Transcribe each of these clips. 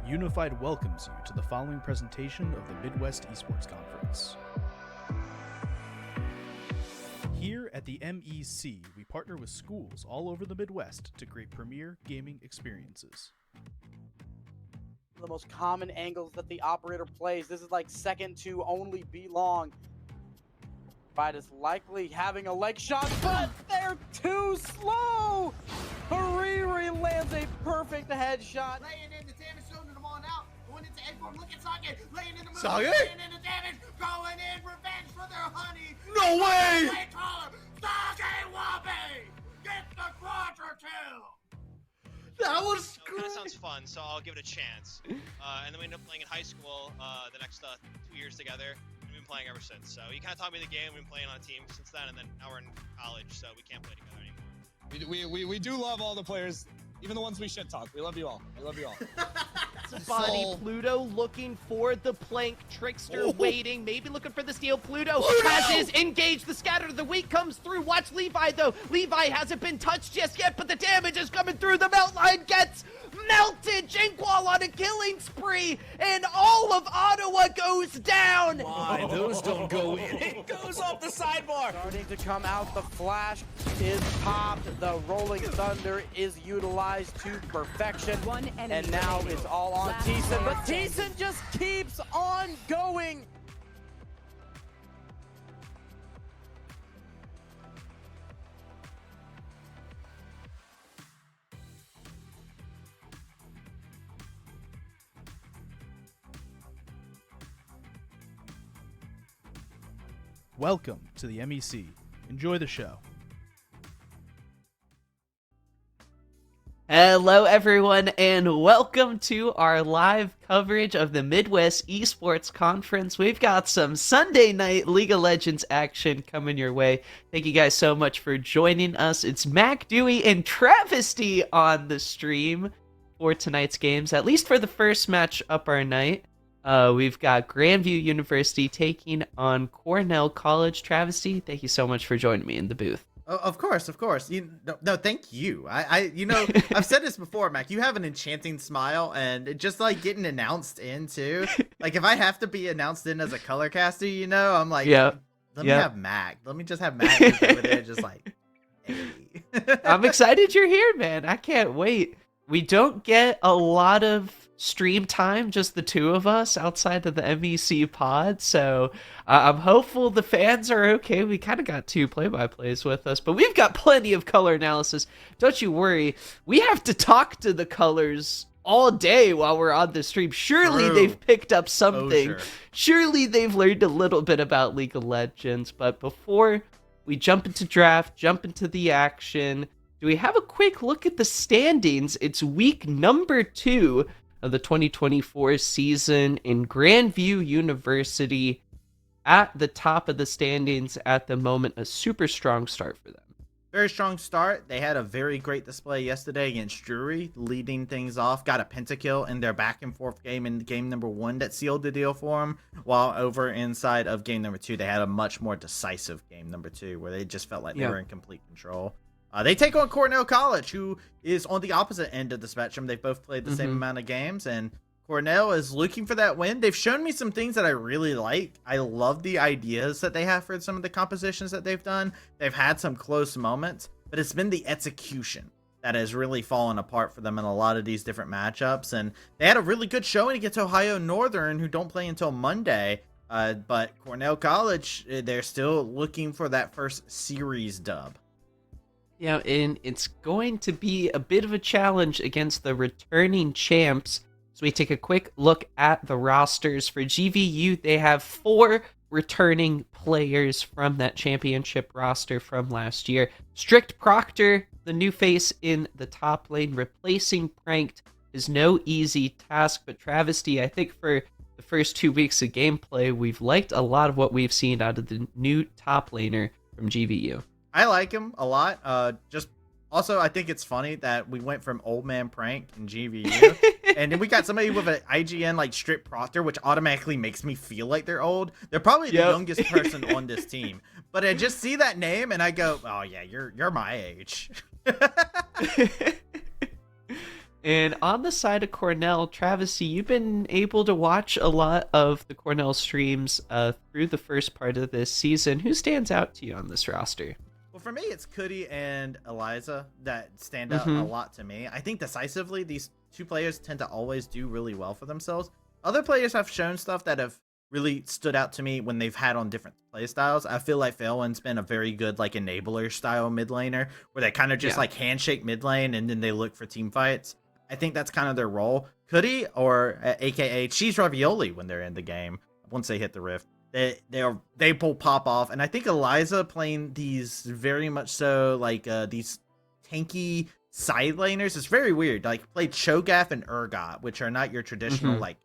Unified welcomes you to the following presentation of the Midwest Esports Conference. Here at the MEC, we partner with schools all over the Midwest to create premier gaming experiences. The most common angles that the operator plays. This is like second to only B long. Fight is likely having a leg shot, but they're too slow. Hariri lands a perfect headshot. Laying in the damage zone to the ball now. Going into Edward, look at Socket. Laying in the middle. Socket? Laying in the damage. Going in revenge for their honey. No way! Socket Wabe! Get the quadra kill! That was So, great. that sounds fun, so I'll give it a chance. And then we ended up playing in high school the next 2 years together. We've been playing ever since. So he kind of taught me the game. We've been playing on a team since then, and then now we're in college, so we can't play together anymore. We do love all the players, even the ones we shit talk. We love you all. We love you all. Body Pluto looking for the plank. Trickster waiting, maybe looking for the steal. Pluto has his engage. The scatter of the weak comes through. Watch Levi though. Levi hasn't been touched just yet, but the damage is coming through. The melt line gets melted. Jinkwall on a killing spree, and all of Ottawa goes down. Why? Those don't go in. It goes off the sidebar. Starting to come out, the flash is popped, the rolling thunder is utilized to perfection, and now it's all on Thiessen, but Thiessen just keeps on going. Welcome to the MEC. Enjoy the show. Hello everyone, and welcome to our live coverage of the Midwest Esports Conference. We've got some Sunday night League of Legends action coming your way. Thank you guys so much for joining us. It's Mac, Dewey, and Travesty on the stream for tonight's games, at least for the first match up our night. We've got Grandview University taking on Cornell College. Travesty, thank you so much for joining me in the booth. Oh, of course. No, thank you. I've said this before, Mac. You have an enchanting smile, and just like getting announced in too. Like if I have to be announced in as a color caster, I'm like, let me have Mac. Let me just have Mac over there, just like, hey. I'm excited you're here, man. I can't wait. We don't get a lot of stream time, just the two of us outside of the MEC pod, so I'm hopeful the fans are okay. We kind of got 2 play-by-plays with us, but we've got plenty of color analysis. Don't you worry. We have to talk to the colors all day while we're on the stream. Surely they've picked up something. Surely they've learned a little bit about League of Legends, but before we jump into draft, jump into the action, do we have a quick look at the standings? It's week number 2 of the 2024 season, in Grandview University at the top of the standings at the moment. A super strong start for them. Very strong start. They had a very great display yesterday against Drury, leading things off. Got a pentakill in their back and forth game in game number 1 that sealed the deal for them. While over inside of game number 2, they had a much more decisive game number 2 where they just felt like they were in complete control. They take on Cornell College, who is on the opposite end of the spectrum. They've both played the same amount of games, and Cornell is looking for that win. They've shown me some things that I really like. I love the ideas that they have for some of the compositions that they've done. They've had some close moments, but it's been the execution that has really fallen apart for them in a lot of these different matchups. And they had a really good showing against Ohio Northern, who don't play until Monday. But Cornell College, they're still looking for that first series dub. Yeah, and it's going to be a bit of a challenge against the returning champs. So we take a quick look at the rosters. For GVU, they have 4 returning players from that championship roster from last year. Strict Proctor, the new face in the top lane, replacing Pranked is no easy task. But Travesty, I think for the first 2 weeks of gameplay, we've liked a lot of what we've seen out of the new top laner from GVU. I like him a lot. Also, I think it's funny that we went from Old Man Prank in GVU, and then we got somebody with an IGN like Strip Proctor, which automatically makes me feel like they're old. They're probably the youngest person on this team, but I just see that name and I go, "Oh yeah, you're my age." And on the side of Cornell, Travis, you've been able to watch a lot of the Cornell streams through the first part of this season. Who stands out to you on this roster? Well, for me, it's Cudi and Eliza that stand out a lot to me. I think decisively, these 2 players tend to always do really well for themselves. Other players have shown stuff that have really stood out to me when they've had on different play styles. I feel like Phelan's been a very good like enabler style mid laner, where they kind of just like handshake mid lane and then they look for team fights. I think that's kind of their role. Cudi, or aka Cheese Ravioli when they're in the game, once they hit the rift, they will pop off. And I think Eliza playing these very much so like these tanky side laners is very weird. Like played Cho'Gath and Urgot, which are not your traditional like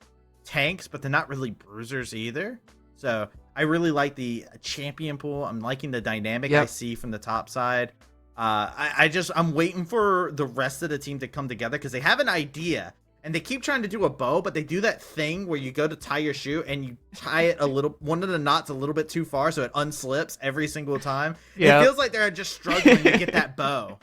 tanks, but they're not really bruisers either. So I really like the champion pool. I'm liking the dynamic I see from the top side. I'm waiting for the rest of the team to come together because they have an idea and they keep trying to do a bow, but they do that thing where you go to tie your shoe and you tie it one of the knots a little bit too far so it unslips every single time. It feels like they're just struggling to get that bow.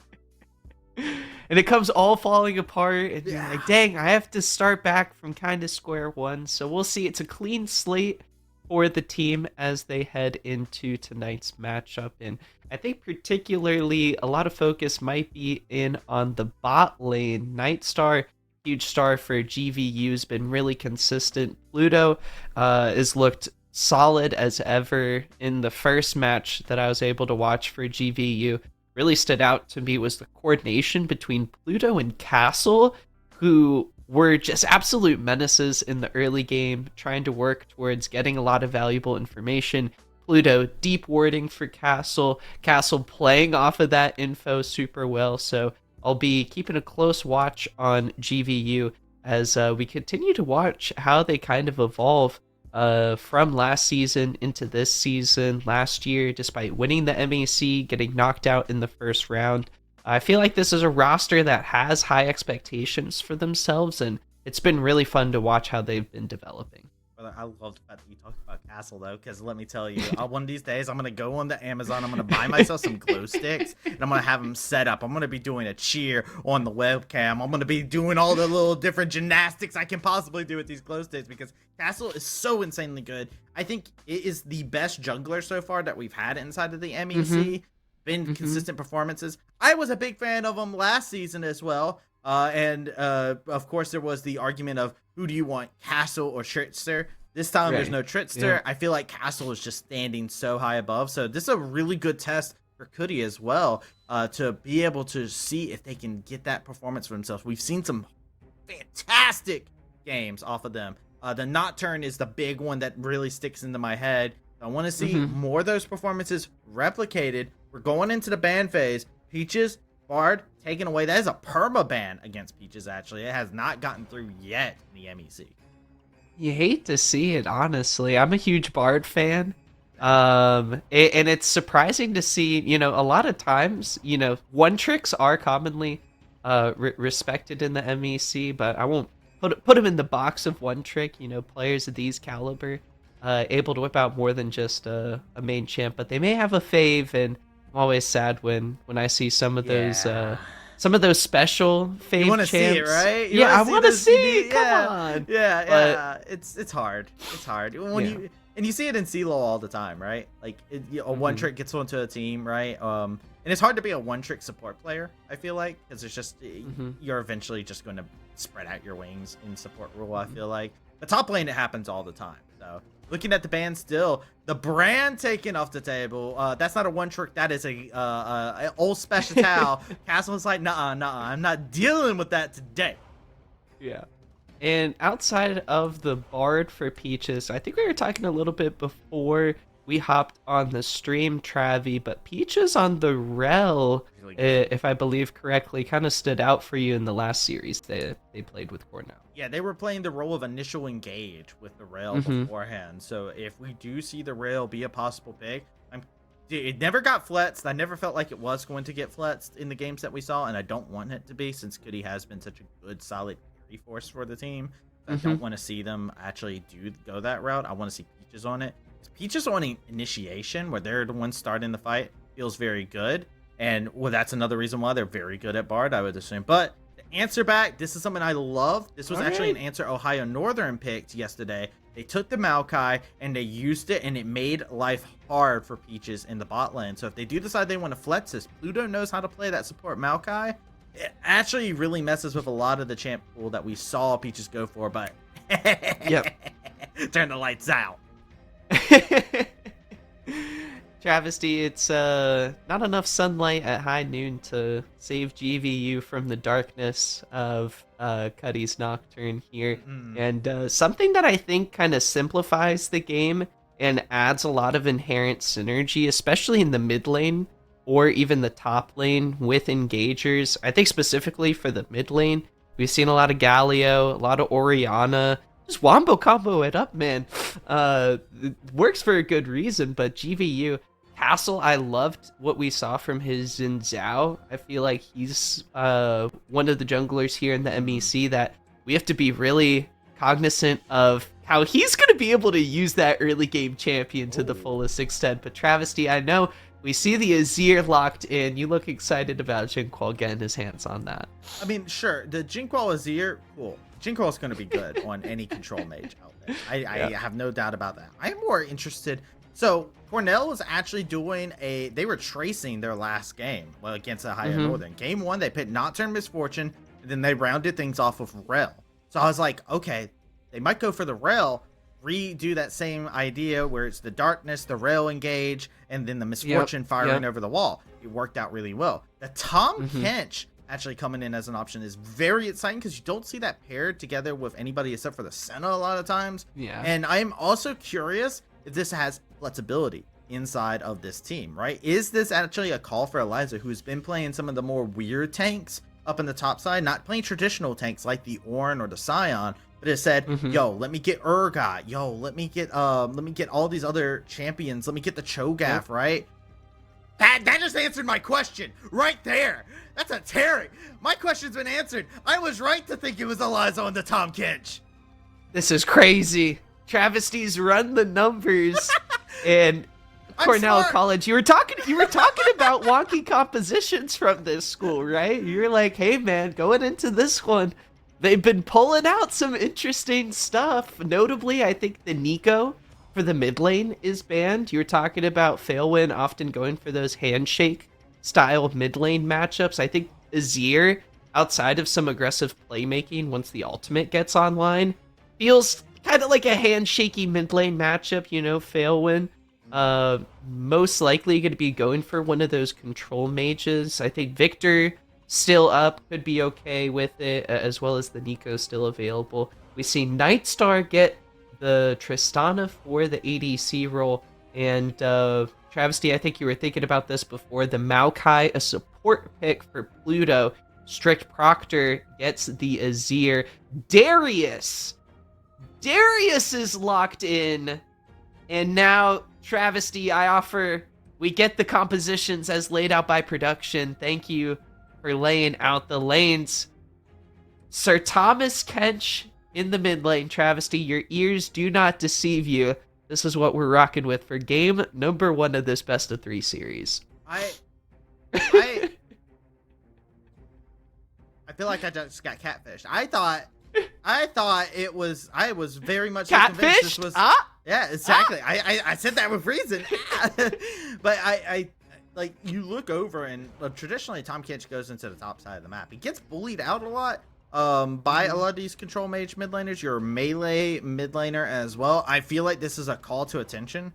And it comes all falling apart and you're like, dang, I have to start back from kind of square one. So we'll see. It's a clean slate for the team as they head into tonight's matchup. And I think particularly a lot of focus might be in on the bot lane. Nightstar, huge star for GVU, has been really consistent. Pluto has looked solid as ever. In the first match that I was able to watch for GVU, really stood out to me was the coordination between Pluto and Castle, who were just absolute menaces in the early game, trying to work towards getting a lot of valuable information. Pluto deep warding for Castle playing off of that info super well. So I'll be keeping a close watch on GVU as we continue to watch how they kind of evolve from last season into this season. Last year, despite winning the MEC, getting knocked out in the first round, I feel like this is a roster that has high expectations for themselves, and it's been really fun to watch how they've been developing. I love the fact that you talked about Castle, though, because let me tell you, one of these days, I'm going to go on to Amazon, I'm going to buy myself some glow sticks, and I'm going to have them set up. I'm going to be doing a cheer on the webcam. I'm going to be doing all the little different gymnastics I can possibly do with these glow sticks, because Castle is so insanely good. I think it is the best jungler so far that we've had inside of the MEC. Been consistent performances. I was a big fan of them last season as well. And of course, there was the argument of who do you want, Castle or Trickster? This time there's no Trickster. I feel like Castle is just standing so high above. So this is a really good test for Cudi as well, to be able to see if they can get that performance for themselves. We've seen some fantastic games off of them. The Nocturne is the big one that really sticks into my head. I want to see more of those performances replicated. We're going into the ban phase. Peaches, Bard, taken away. That is a perma ban against Peaches, actually. It has not gotten through yet in the MEC. You hate to see it, honestly. I'm a huge Bard fan. And it's surprising to see, a lot of times, one tricks are commonly respected in the MEC, but I won't put them in the box of one trick. Players of these caliber able to whip out more than just a main champ, but they may have a fave, and I'm always sad when I see some of those some of those special fave You want to see it, champs. right? You Yeah, I wanna want to those see unique- it. Come on. Yeah. It's hard. It's hard Yeah. you see it in CeeLo all the time, right? Like a one Mhm. trick gets onto a team, right? And it's hard to be a one trick support player. I feel like because it's just Mhm. you're eventually just going to spread out your wings in support role. Mm-hmm. I feel like the top lane it happens all the time. So looking at the ban still, the brand taken off the table. That's not a one trick. That is a old special towel. Castle's like, nah, I'm not dealing with that today. Yeah. And outside of the Bard for Peaches, I think we were talking a little bit before we hopped on the stream, Travi, but Peaches on the Rel, if I believe correctly, kind of stood out for you in the last series they played with Cornell. Yeah, they were playing the role of initial engage with the rail Mhm. beforehand. So if we do see the rail be a possible pick, it never got flexed. I never felt like it was going to get flexed in the games that we saw, and I don't want it to be since Goody has been such a good, solid carry force for the team. I don't want to see them actually go that route. I want to see Peaches on it. Peaches on initiation, where they're the ones starting the fight, feels very good. And well, that's another reason why they're very good at Bard, I would assume. But the answer back, this is something I love. This was actually an answer Ohio Northern picked yesterday. They took the Maokai and they used it, and it made life hard for Peaches in the bot lane. So if they do decide they want to flex this, Pluto knows how to play that support Maokai. It actually really messes with a lot of the champ pool that we saw Peaches go for, but Yep. turn the lights out. Travesty, it's not enough sunlight at high noon to save GVU from the darkness of Cuddy's Nocturne here. And something that I think kind of simplifies the game and adds a lot of inherent synergy, especially in the mid lane or even the top lane with engagers. I think specifically for the mid lane, we've seen a lot of Galio, a lot of Orianna. Just wombo combo it up, man. It works for a good reason, but GVU Castle, I loved what we saw from his Xin Zhao. I feel like he's one of the junglers here in the MEC that we have to be really cognizant of how he's going to be able to use that early game champion to the fullest extent. But Travesty, I know we see the Azir locked in. You look excited about Jinquil getting his hands on that. I mean, sure, the Jinquil Azir, cool. Jinquil is going to be good on any control mage out there. I have no doubt about that. I am more interested. So Cornell was actually doing they were tracing their last game against Ohio Northern. Game 1, they put Nocturne Misfortune, and then they rounded things off with Rel. So I was like, okay, they might go for the Rel, redo that same idea where it's the darkness, the Rel engage, and then the Misfortune firing over the wall. It worked out really well. The Tom Kench actually coming in as an option is very exciting because you don't see that paired together with anybody except for the Senna a lot of times. Yeah. And I'm also curious if this has flexibility inside of this team, right? Is this actually a call for Eliza, who's been playing some of the more weird tanks up in the top side, not playing traditional tanks like the Ornn or the Scion, but it said, yo, let me get Urgot, yo, let me get all these other champions, let me get the Cho'Gath, right? That just answered my question right there. That's a Terry. My question's been answered. I was right to think it was Eliza on the Tom Kench. This is crazy. Travesties run the numbers. And Cornell College, you were talking about wonky compositions from this school, right? You're like, hey man, going into this one, they've been pulling out some interesting stuff. Notably, I think the Nico for the mid lane is banned. You're talking about Failwin often going for those handshake style mid lane matchups. I think Azir, outside of some aggressive playmaking once the ultimate gets online, feels kind of like a handshaky mid lane matchup, you know, Failwin. Most likely going to be going for one of those control mages. I think Victor still up, could be okay with it, as well as the Nico still available. We see Nightstar get the Tristana for the ADC role, and Travesty, I think you were thinking about this before, the Maokai, a support pick for Pluto. Strict Proctor gets the Azir. Darius is locked in, and now Travesty, I offer we get the compositions as laid out by production. Thank you for laying out the lanes. Sir Thomas Kench in the mid lane, Travesty. Your ears do not deceive you. This is what we're rocking with for game number 1 of this best of 3 series. feel like I just got catfished. I thought I was very much so convinced this Catfished? was. Ah? Yeah, exactly. I said that with reason. But I like, you look over and traditionally Tom Kench goes into the top side of the map. He gets bullied out a lot by a lot of these control mage mid laners. You're a melee mid laner as well. I feel like this is a call to attention.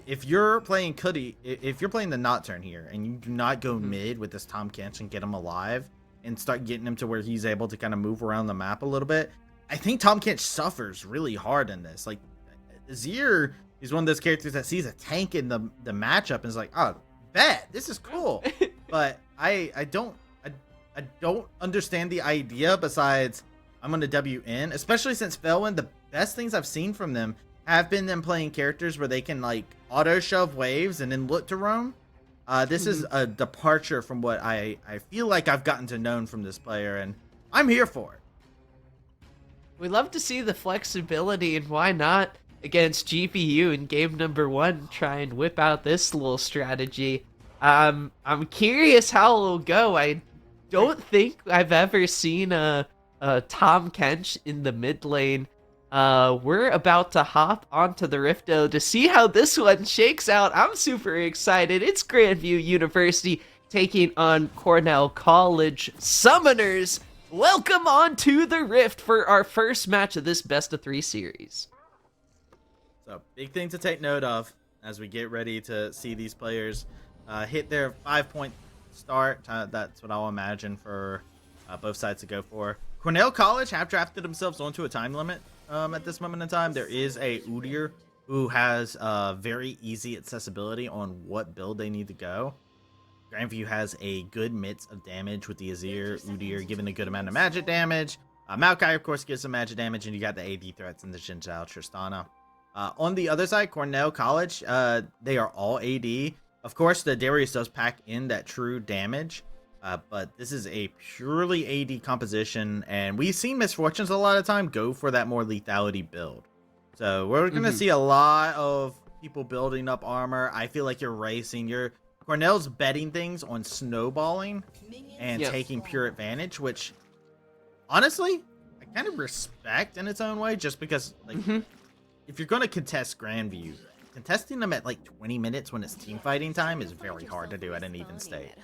If you're playing if you're playing the Nocturne here and you do not go mid with this Tom Kench and get him alive and start getting him to where he's able to kind of move around the map a little bit, I think Tom Kench suffers really hard in this. Like, Azir is one of those characters that sees a tank in the matchup and is like, oh, bet this is cool. But I don't understand the idea besides I'm gonna W in, especially since Felwyn, the best things I've seen from them have been them playing characters where they can like auto shove waves and then look to roam. This is a departure from what I feel like I've gotten to know from this player, and I'm here for it. We love to see the flexibility, and why not against GVU in game number 1 try and whip out this little strategy. I'm curious how it'll go. I don't think I've ever seen a Tom Kench in the mid lane. We're about to hop onto the Rifto to see how this one shakes out. I'm super excited. It's Grandview University taking on Cornell College Summoners. Welcome on to the Rift for our first match of this best of 3 series. So, big thing to take note of as we get ready to see these players hit their 5-point start. That's what I'll imagine for both sides to go for. Cornell College have drafted themselves onto a time limit at this moment in time. There is a Udyr who has very easy accessibility on what build they need to go. Grandview has a good mix of damage with the Azir, Udyr giving a good amount of magic damage. Maokai, of course, gives some magic damage, and you got the AD threats in the Xin Zhao, Tristana. On the other side, Cornell College, they are all AD. Of course, the Darius does pack in that true damage, but this is a purely AD composition, and we've seen Misfortunes a lot of time go for that more lethality build. So we're going to see a lot of people building up armor. I feel like you're racing. Cornell's betting things on snowballing and taking pure advantage, which, honestly, I kind of respect in its own way, just because, like, if you're going to contest Grandview, contesting them at like 20 minutes when it's team fighting time is very hard to do at an even state.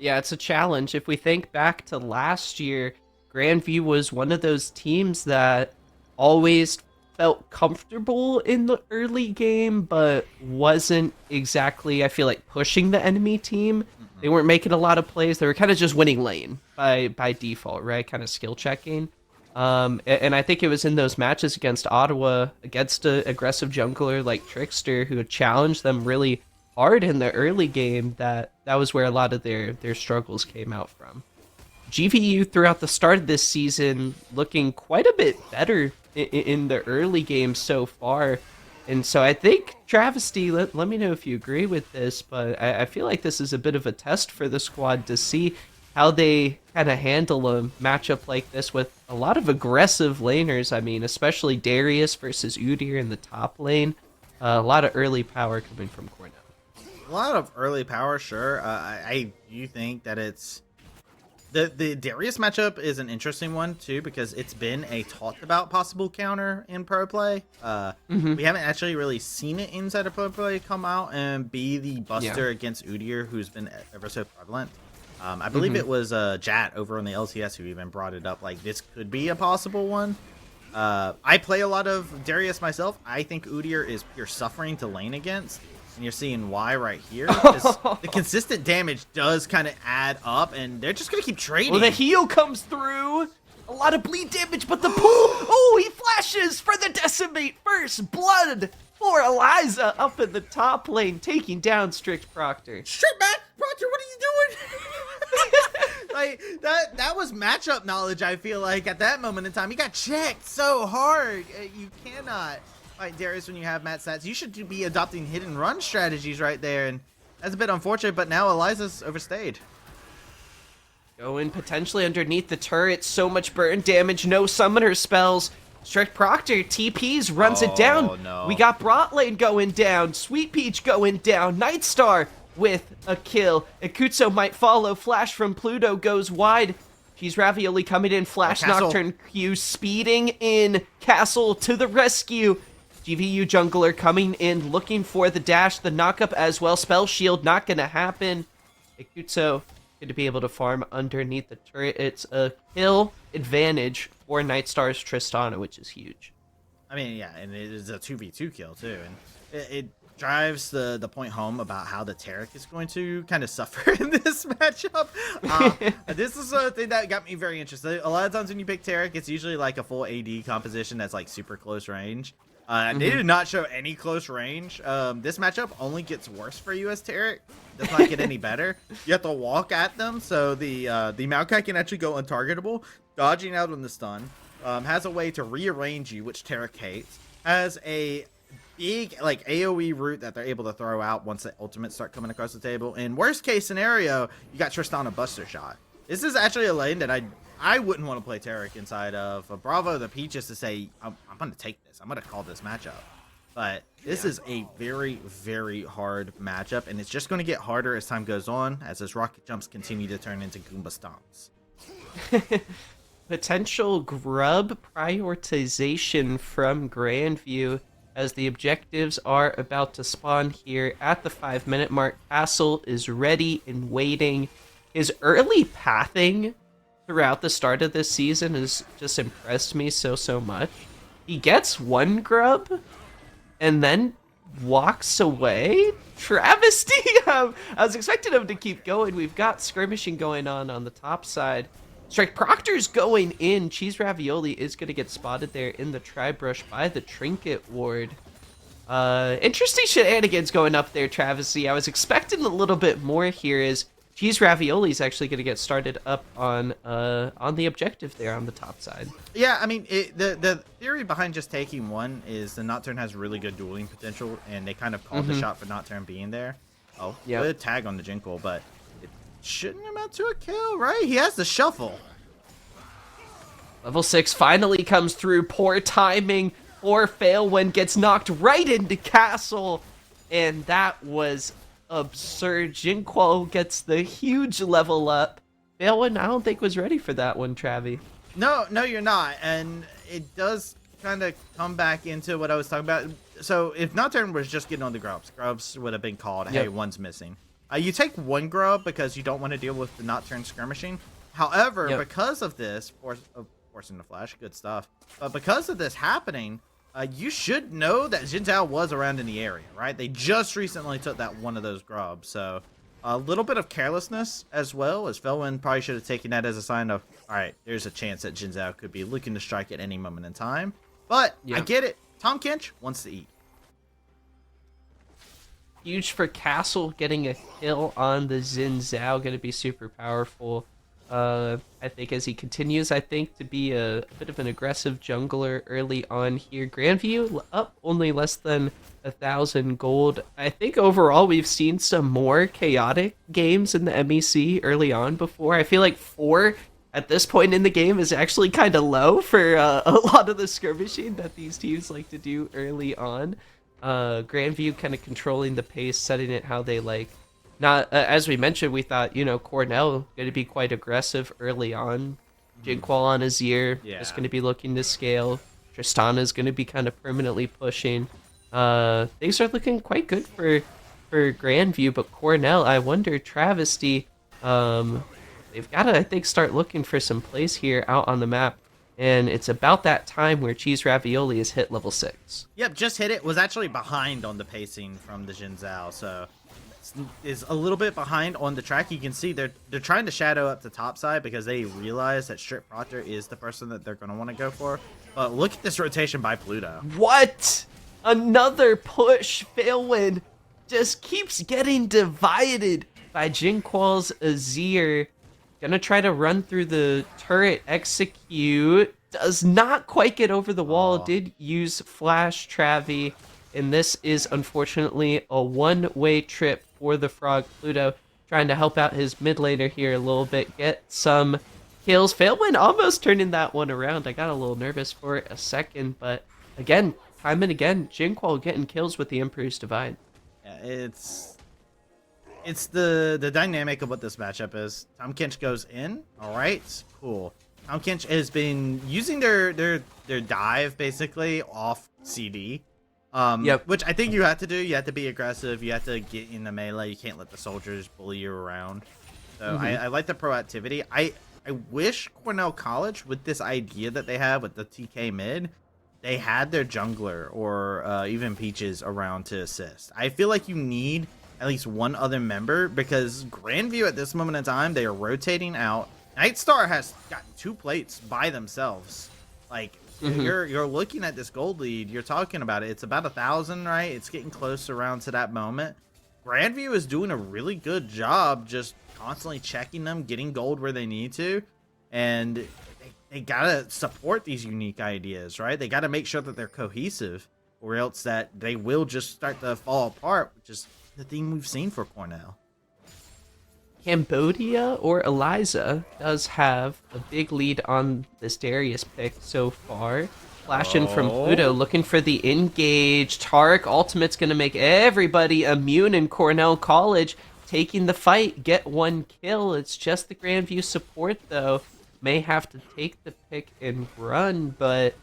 Yeah, it's a challenge. If we think back to last year, Grandview was one of those teams that always felt comfortable in the early game, but wasn't exactly, I feel like, pushing the enemy team. They weren't making a lot of plays. They were kind of just winning lane by default, right? Kind of skill checking. And I think it was in those matches against Ottawa, against an aggressive jungler like Trickster, who had challenged them really hard in the early game, that was where a lot of their struggles came out from. GVU throughout the start of this season looking quite a bit better in the early game so far. And so I think, Travesty, let me know if you agree with this, but I feel like this is a bit of a test for the squad to see how they kind of handle a matchup like this with a lot of aggressive laners. I mean, especially Darius versus Udyr in the top lane. A lot of early power coming from Cornell. A lot of early power, sure. I do think that it's... The Darius matchup is an interesting one, too, because it's been a talked about possible counter in pro play. We haven't actually really seen it inside of pro play come out and be the buster against Udyr, who's been ever so prevalent. I believe it was Jat over on the LCS who even brought it up, like, this could be a possible one. I play a lot of Darius myself. I think Udyr is pure suffering to lane against. And you're seeing why right here. The consistent damage does kind of add up, and they're just going to keep trading. Well, the heal comes through. A lot of bleed damage, but the pull. Oh, he flashes for the decimate. First blood for Eliza up in the top lane, taking down Strict Proctor. Shit, man! Proctor, what are you doing? Like, that was matchup knowledge, I feel like, at that moment in time. He got checked so hard. You cannot fight Darius when you have mat stats. You should be adopting hit and run strategies right there, and that's a bit unfortunate, but now Eliza's overstayed. Going potentially underneath the turret. So much burn damage, no summoner spells. Strict Proctor TPs, runs it down. No. We got Bot Lane going down. Sweet Peach going down. Nightstar with a kill. Ikutso might follow. Flash from Pluto goes wide. Cheese Ravioli coming in, Flash Castle. Nocturne Q speeding in, Castle to the rescue. GVU Jungler coming in, looking for the dash, the knock-up as well. Spell Shield not gonna happen. Ikutso going to be able to farm underneath the turret. It's a kill advantage for Nightstar's Tristana, which is huge. I mean, yeah, and it is a 2v2 kill too, and it drives the point home about how the Taric is going to kind of suffer in this matchup. This is a thing that got me very interested. A lot of times when you pick Taric, it's usually like a full AD composition that's like super close range. They did not show any close range. This matchup only gets worse for you as Taric. Does not get any better. You have to walk at them, so the Maokai can actually go untargetable, dodging out on the stun. Has a way to rearrange you, which Taric hates. Has a big like AoE route that they're able to throw out once the ultimates start coming across the table. In worst case scenario, you got Tristana Buster Shot. This is actually a lane that I wouldn't want to play Taric inside of. Bravo the Peaches to say, I'm going to take this. I'm going to call this matchup. But this is a very, very hard matchup, and it's just going to get harder as time goes on, as those rocket jumps continue to turn into Goomba Stomps. Potential grub prioritization from Grandview as the objectives are about to spawn here at the 5-minute mark. Castle is ready and waiting. His early pathing throughout the start of this season has just impressed me so much. He gets one grub and then walks away. Travesty! I was expecting him to keep going. We've got skirmishing going on the top side. Strike Proctor's going in. Cheese Ravioli is going to get spotted there in the Tri-Brush by the Trinket Ward. Interesting shenanigans going up there, Travesty. I was expecting a little bit more here as Cheese Ravioli is actually going to get started up on the objective there on the top side. Yeah, I mean, the theory behind just taking one is the Nocturne has really good dueling potential, and they kind of called the shot for Nocturne being there. Oh, good tag on the Jinkle, but it shouldn't amount to a kill, right? He has the shuffle. Level 6 finally comes through. Poor timing. Poor Failwind gets knocked right into Castle, and that was absurd. Jinquo gets the huge level up. Failwind, I don't think was ready for that one, Travi. No, you're not, and it does kind of come back into what I was talking about. So if Nocturne was just getting on the grubs would have been called, hey, one's missing. You take one grub because you don't want to deal with the Nocturne skirmishing. However, because of this, forcing the flash, good stuff. But because of this happening, you should know that Jin Zhao was around in the area, right? They just recently took that one of those grubs, so a little bit of carelessness as well, as Felwyn probably should have taken that as a sign of, all right, there's a chance that Jin Zhao could be looking to strike at any moment in time. But I get it. Tom Kinch wants to eat. Huge for Castle, getting a kill on the Xin Zhao, going to be super powerful. I think as he continues, to be a bit of an aggressive jungler early on here. Grandview up only less than 1,000 gold. I think overall we've seen some more chaotic games in the MEC early on before. I feel like 4 at this point in the game is actually kind of low for a lot of the skirmishing that these teams like to do early on. Grandview kind of controlling the pace, setting it how they like. Not as we mentioned, we thought, Cornell going to be quite aggressive early on. Jinqual on Azir is going to be looking to scale. Tristana is going to be kind of permanently pushing. Things are looking quite good for Grandview, but Cornell, I wonder, Travesty, they've got to, I think, start looking for some plays here out on the map. And it's about that time where Cheese Ravioli has hit level 6. Yep, just hit it. Was actually behind on the pacing from the Jin Zhao, so is a little bit behind on the track. You can see they're trying to shadow up the top side because they realize that Strip Proctor is the person that they're going to want to go for. But look at this rotation by Pluto. What? Another push. Failwind just keeps getting divided by Jinqual's Azir. Gonna try to run through the turret, execute. Does not quite get over the wall. Did use Flash Travi. And this is unfortunately a one-way trip for the Frog. Pluto trying to help out his mid laner here a little bit. Get some kills. Failwind almost turning that one around. I got a little nervous for it a second. But again, time and again, Jinqual getting kills with the Emperor's Divide. Yeah, it's It's the dynamic of what this matchup is. Tom Kinch goes in. All right, cool. Tom Kinch has been using their dive basically off CD. Yep. Which I think you have to do. You have to be aggressive. You have to get in the melee. You can't let the soldiers bully you around. So I like the proactivity. I wish Cornell College, with this idea that they have with the TK mid, they had their jungler or even Peaches around to assist. I feel like you need at least one other member because Grandview at this moment in time, they are rotating out. Nightstar has gotten 2 plates by themselves. Like, you're looking at this gold lead, you're talking about it. It's about 1,000, right? It's getting close around to that moment. Grandview is doing a really good job just constantly checking them, getting gold where they need to. And they gotta support these unique ideas, right? They gotta make sure that they're cohesive, or else that they will just start to fall apart, which is the thing we've seen for Cornell. Cambodia or Eliza does have a big lead on this Darius pick so far. Flashing from Pluto, looking for the engage. Tarek ultimate's gonna make everybody immune in Cornell College. Taking the fight, get 1 kill. It's just the Grandview support though. May have to take the pick and run, but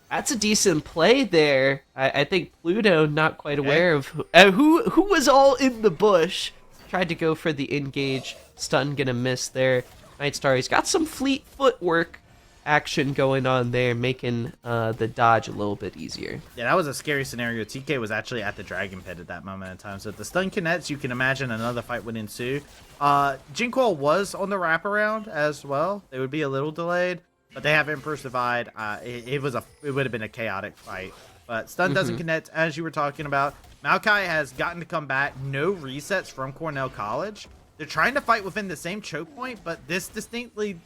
that's a decent play there. I think Pluto not quite aware of who was all in the bush. Tried to go for the engage. Stun gonna miss there. Nightstar, he's got some fleet footwork action going on there, making the dodge a little bit easier. Yeah, that was a scary scenario. TK was actually at the Dragon Pit at that moment in time. So if the stun connects, you can imagine another fight would ensue. Jinquil was on the wraparound as well. They would be a little delayed, but they have Emperor's Divide. It would have been a chaotic fight. But stun doesn't connect, as you were talking about. Maokai has gotten to come back. No resets from Cornell College. They're trying to fight within the same choke point, but this distinctly,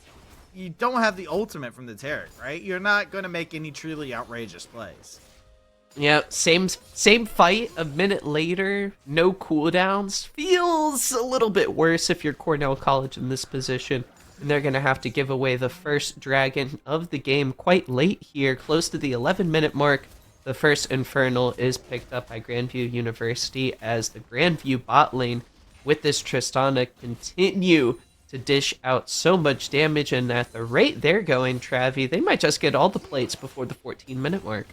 you don't have the ultimate from the Tarek, right? You're not going to make any truly outrageous plays. Yeah, same fight a minute later, no cooldowns. Feels a little bit worse if you're Cornell College in this position. And they're going to have to give away the first dragon of the game quite late here, close to the 11-minute mark. The first Infernal is picked up by Grandview University as the Grandview bot lane with this Tristana continue to dish out so much damage, and at the rate they're going, Travi, they might just get all the plates before the 14-minute mark.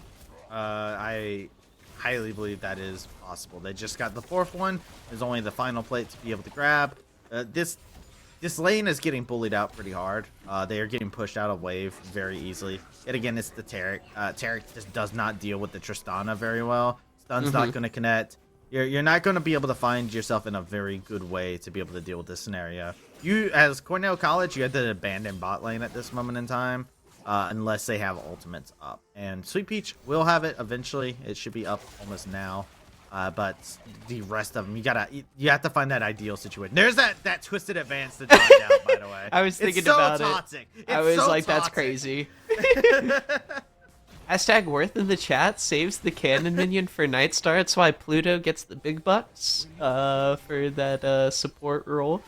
I highly believe that is possible. They just got the 4th one. There's only the final plate to be able to grab. This lane is getting bullied out pretty hard. They are getting pushed out of wave very easily. Yet again, it's the Tarek. Tarek just does not deal with the Tristana very well. Stun's not going to connect. You're not going to be able to find yourself in a very good way to be able to deal with this scenario. You, as Cornell College, you have to abandon bot lane at this moment in time, unless they have ultimates up. And Sweet Peach will have it eventually. It should be up almost now. But the rest of them, you have to find that ideal situation. There's that twisted advance to dodge out, by the way. I was thinking it's so about toxic. it. I was so like, that's toxic. crazy. Hashtag Worth in the chat saves the cannon minion for Nightstar. That's why Pluto gets the big bucks for that support role.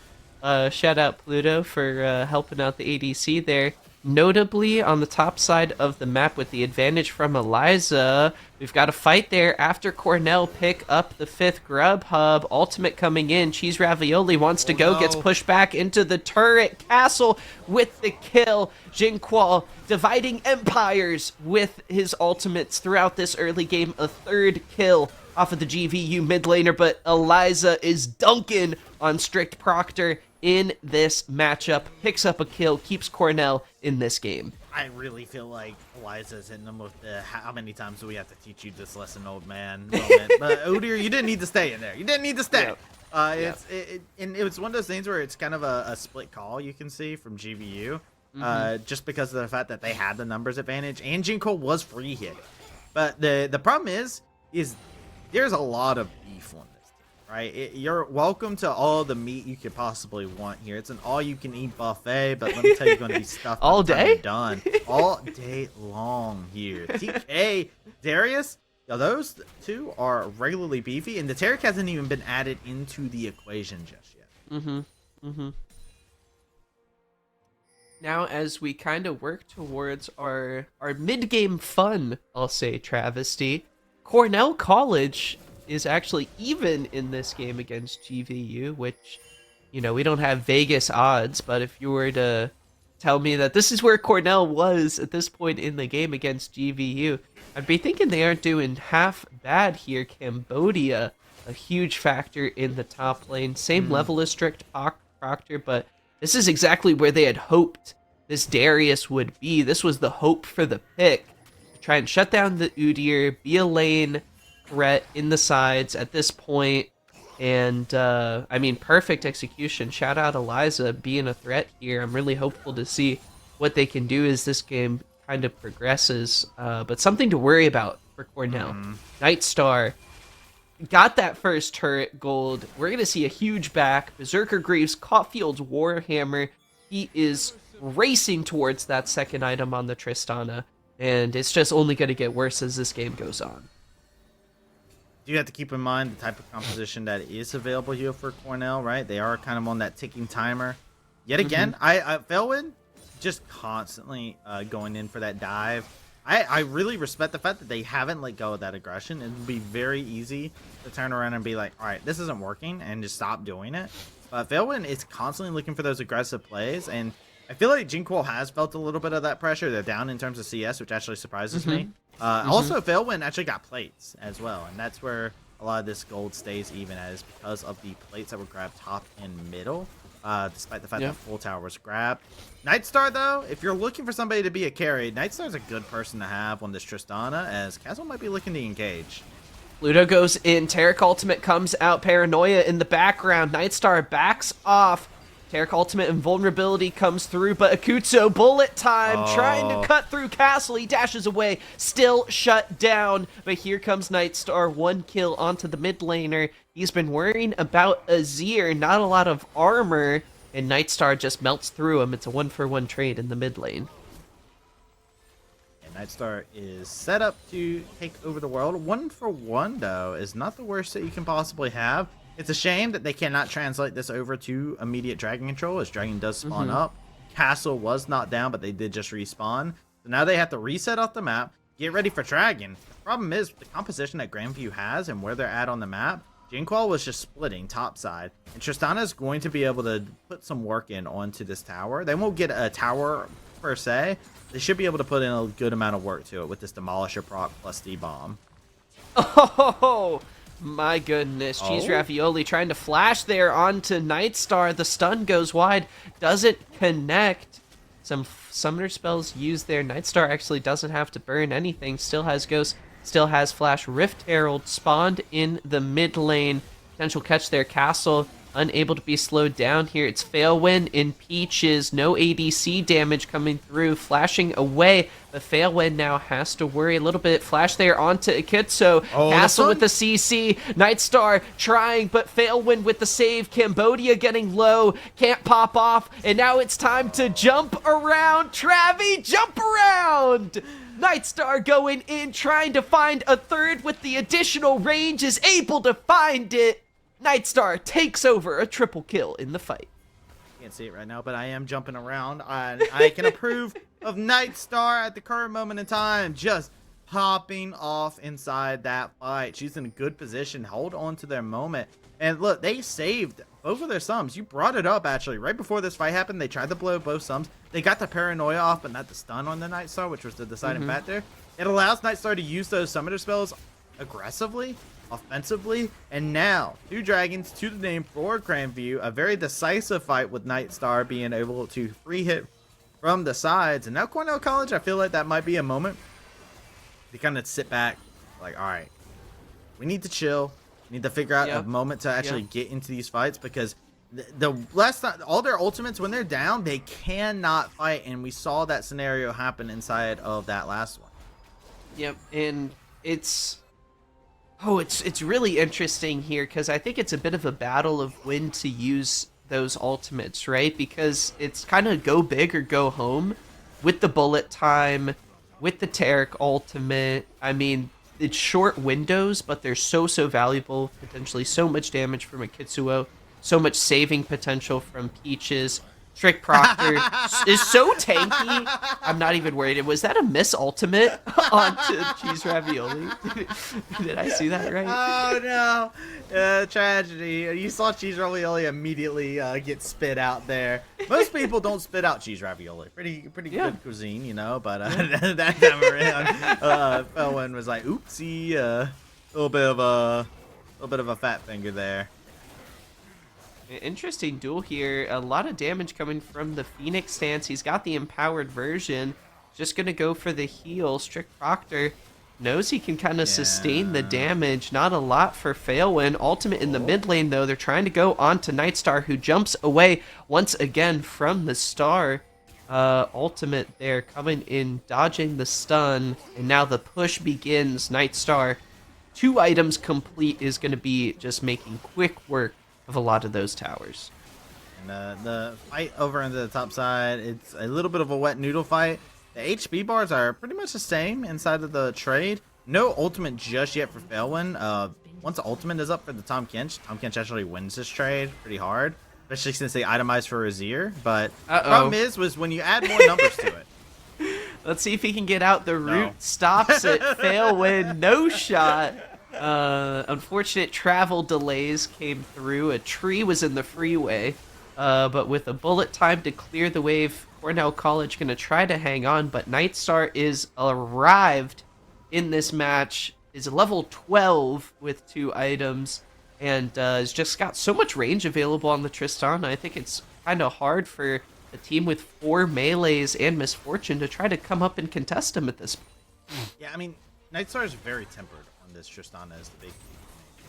Shout out Pluto for helping out the ADC there. Notably, on the top side of the map with the advantage from Eliza, we've got a fight there after Cornell pick up the 5th Grub Hub. Ultimate coming in. Cheese Ravioli wants to go, gets pushed back into the turret castle with the kill. Jinquil dividing empires with his ultimates throughout this early game. A 3rd kill off of the GVU mid laner, but Eliza is dunking on Strict Proctor in this matchup, picks up a kill, keeps Cornell in this game. I really feel like Eliza's hitting them with the how many times do we have to teach you this lesson, old man moment. But Odir, you didn't need to stay in there. You didn't need to stay. Yep. It's one of those things where it's kind of a split call you can see from GVU, just because of the fact that they had the numbers advantage and Jinko was free hitting. But the problem is there's a lot of beef on this team, right? You're welcome to all the meat you could possibly want here. It's an all-you-can-eat buffet, but let me tell you, you're going to be stuffed all by the time day? you're done all day long here. TK, Darius, those two are regularly beefy, and the Tarek hasn't even been added into the equation just yet. Now, as we kind of work towards our mid-game fun, I'll say, Travesty, Cornell College is actually even in this game against GVU, which, you know, we don't have Vegas odds, but if you were to tell me that this is where Cornell was at this point in the game against GVU, I'd be thinking they aren't doing half bad here. Cambodia, a huge factor in the top lane. Same level as Strict Proctor, but this is exactly where they had hoped this Darius would be. This was the hope for the pick. Try and shut down the Udyr, be a lane threat in the sides at this point. And, I mean, perfect execution. Shout out Eliza being a threat here. I'm really hopeful to see what they can do as this game kind of progresses. But something to worry about for Cornell. Nightstar got that first turret gold. We're going to see a huge back. Berserker Greaves caught Field's Warhammer. He is racing towards that second item on the Tristana. And it's just only going to get worse as this game goes on. You have to keep in mind the type of composition that is available here for Cornell, right? They are kind of on that ticking timer. Yet again, Felwyn just constantly going in for that dive. I really respect the fact that they haven't let go of that aggression. It would be very easy to turn around and be like, all right, this isn't working, and just stop doing it. But Felwyn is constantly looking for those aggressive plays, and I feel like Jinquil has felt a little bit of that pressure. They're down in terms of CS, which actually surprises me. Also, Felwyn actually got plates as well, and that's where a lot of this gold stays even, as because of the plates that were grabbed top and middle, despite the fact that full tower was grabbed. Nightstar, though, if you're looking for somebody to be a carry, Nightstar's a good person to have on this Tristana, as Castle might be looking to engage. Ludo goes in, Taric ultimate comes out, Paranoia in the background, Nightstar backs off. Taric ultimate invulnerability comes through, but Akutsu bullet time, trying to cut through Castle. He dashes away, still shut down. But here comes Nightstar, 1 kill onto the mid laner. He's been worrying about Azir, not a lot of armor, and Nightstar just melts through him. It's a 1-for-1 trade in the mid lane. And Nightstar is set up to take over the world. 1-for-1, though, is not the worst that you can possibly have. It's a shame that they cannot translate this over to immediate dragon control, as dragon does spawn up. Castle was not down, but they did just respawn. So now they have to reset off the map, get ready for dragon. The problem is the composition that Grandview has and where they're at on the map. Jinquil was just splitting topside, and Tristana is going to be able to put some work in onto this tower. They won't get a tower per se. They should be able to put in a good amount of work to it with this Demolisher proc plus D-Bomb. Oh! My goodness, Cheese Ravioli trying to flash there onto Nightstar. The stun goes wide, doesn't connect. Some summoner spells used there. Nightstar actually doesn't have to burn anything. Still has Ghost, still has Flash. Rift Herald spawned in the mid lane. Potential catch there. Castle unable to be slowed down here. It's Failwind in Peaches. No ADC damage coming through. Flashing away. But Failwind now has to worry a little bit. Flash there onto Akitsu. Castle with the CC. Nightstar trying, but Failwind with the save. Cambodia getting low. Can't pop off. And now it's time to jump around. Travi, jump around! Nightstar going in, trying to find a third with the additional range. Is able to find it. Nightstar takes over a triple kill in the fight. Can't see it right now, but I am jumping around. I can approve of Nightstar at the current moment in time, just popping off inside that fight. She's in a good position. Hold on to their moment. And look, they saved both of their sums. You brought it up, actually. Right before this fight happened, they tried to blow both sums. They got the Paranoia off, but not the stun on the Nightstar, which was the deciding factor. It allows Nightstar to use those summoner spells aggressively, offensively, and now 2 dragons to the name for Grandview. A very decisive fight with Nightstar being able to free hit from the sides. And now Cornell College, I feel like that might be a moment to kind of sit back, like, all right, we need to chill. We need to figure out a moment to actually get into these fights, because the last time, all their ultimates, when they're down, they cannot fight, and we saw that scenario happen inside of that last one. Yep, and it's really interesting here, because I think it's a bit of a battle of when to use those ultimates, right? Because it's kind of go big or go home with the bullet time, with the Taric ultimate. I mean, it's short windows, but they're so valuable. Potentially so much damage from a Kitsuo, so much saving potential from Peaches. Strict Proctor is so tanky. I'm not even worried. Was that a miss ultimate onto Cheese Ravioli? Did I see that right? Oh no! Tragedy. You saw cheese ravioli immediately get spit out there. Most people don't spit out cheese ravioli. Pretty good cuisine, you know. But that time around, Felwyn was like, "Oopsie!" A little bit of a fat finger there. Interesting duel here. A lot of damage coming from the Phoenix stance. He's got the empowered version. Just going to go for the heal. Strict Proctor knows he can kind of sustain the damage. Not a lot for Failwin. Ultimate in the mid lane, though. They're trying to go on to Nightstar, who jumps away once again from the star. Ultimate there coming in, dodging the stun. And now the push begins. Nightstar, 2 items complete, is going to be just making quick work of a lot of those towers. And the fight over into the top side, it's a little bit of a wet noodle fight. The HP bars are pretty much the same inside of the trade. No ultimate just yet for Failwin. Once the ultimate is up for the Tom Kench actually wins this trade pretty hard, especially since they itemized for Azir. But the problem was when you add more numbers to it. Let's see if he can get out. The root stops it. Failwin, no shot. Unfortunate travel delays came through. A tree was in the freeway, but with a bullet time to clear the wave, Cornell College gonna try to hang on, but Nightstar is arrived in this match, is level 12 with 2 items, and has just got so much range available on the Tristan. I think it's kind of hard for a team with 4 melees and Misfortune to try to come up and contest him at this point. Yeah, I mean, Nightstar is very tempered on this Tristan as the big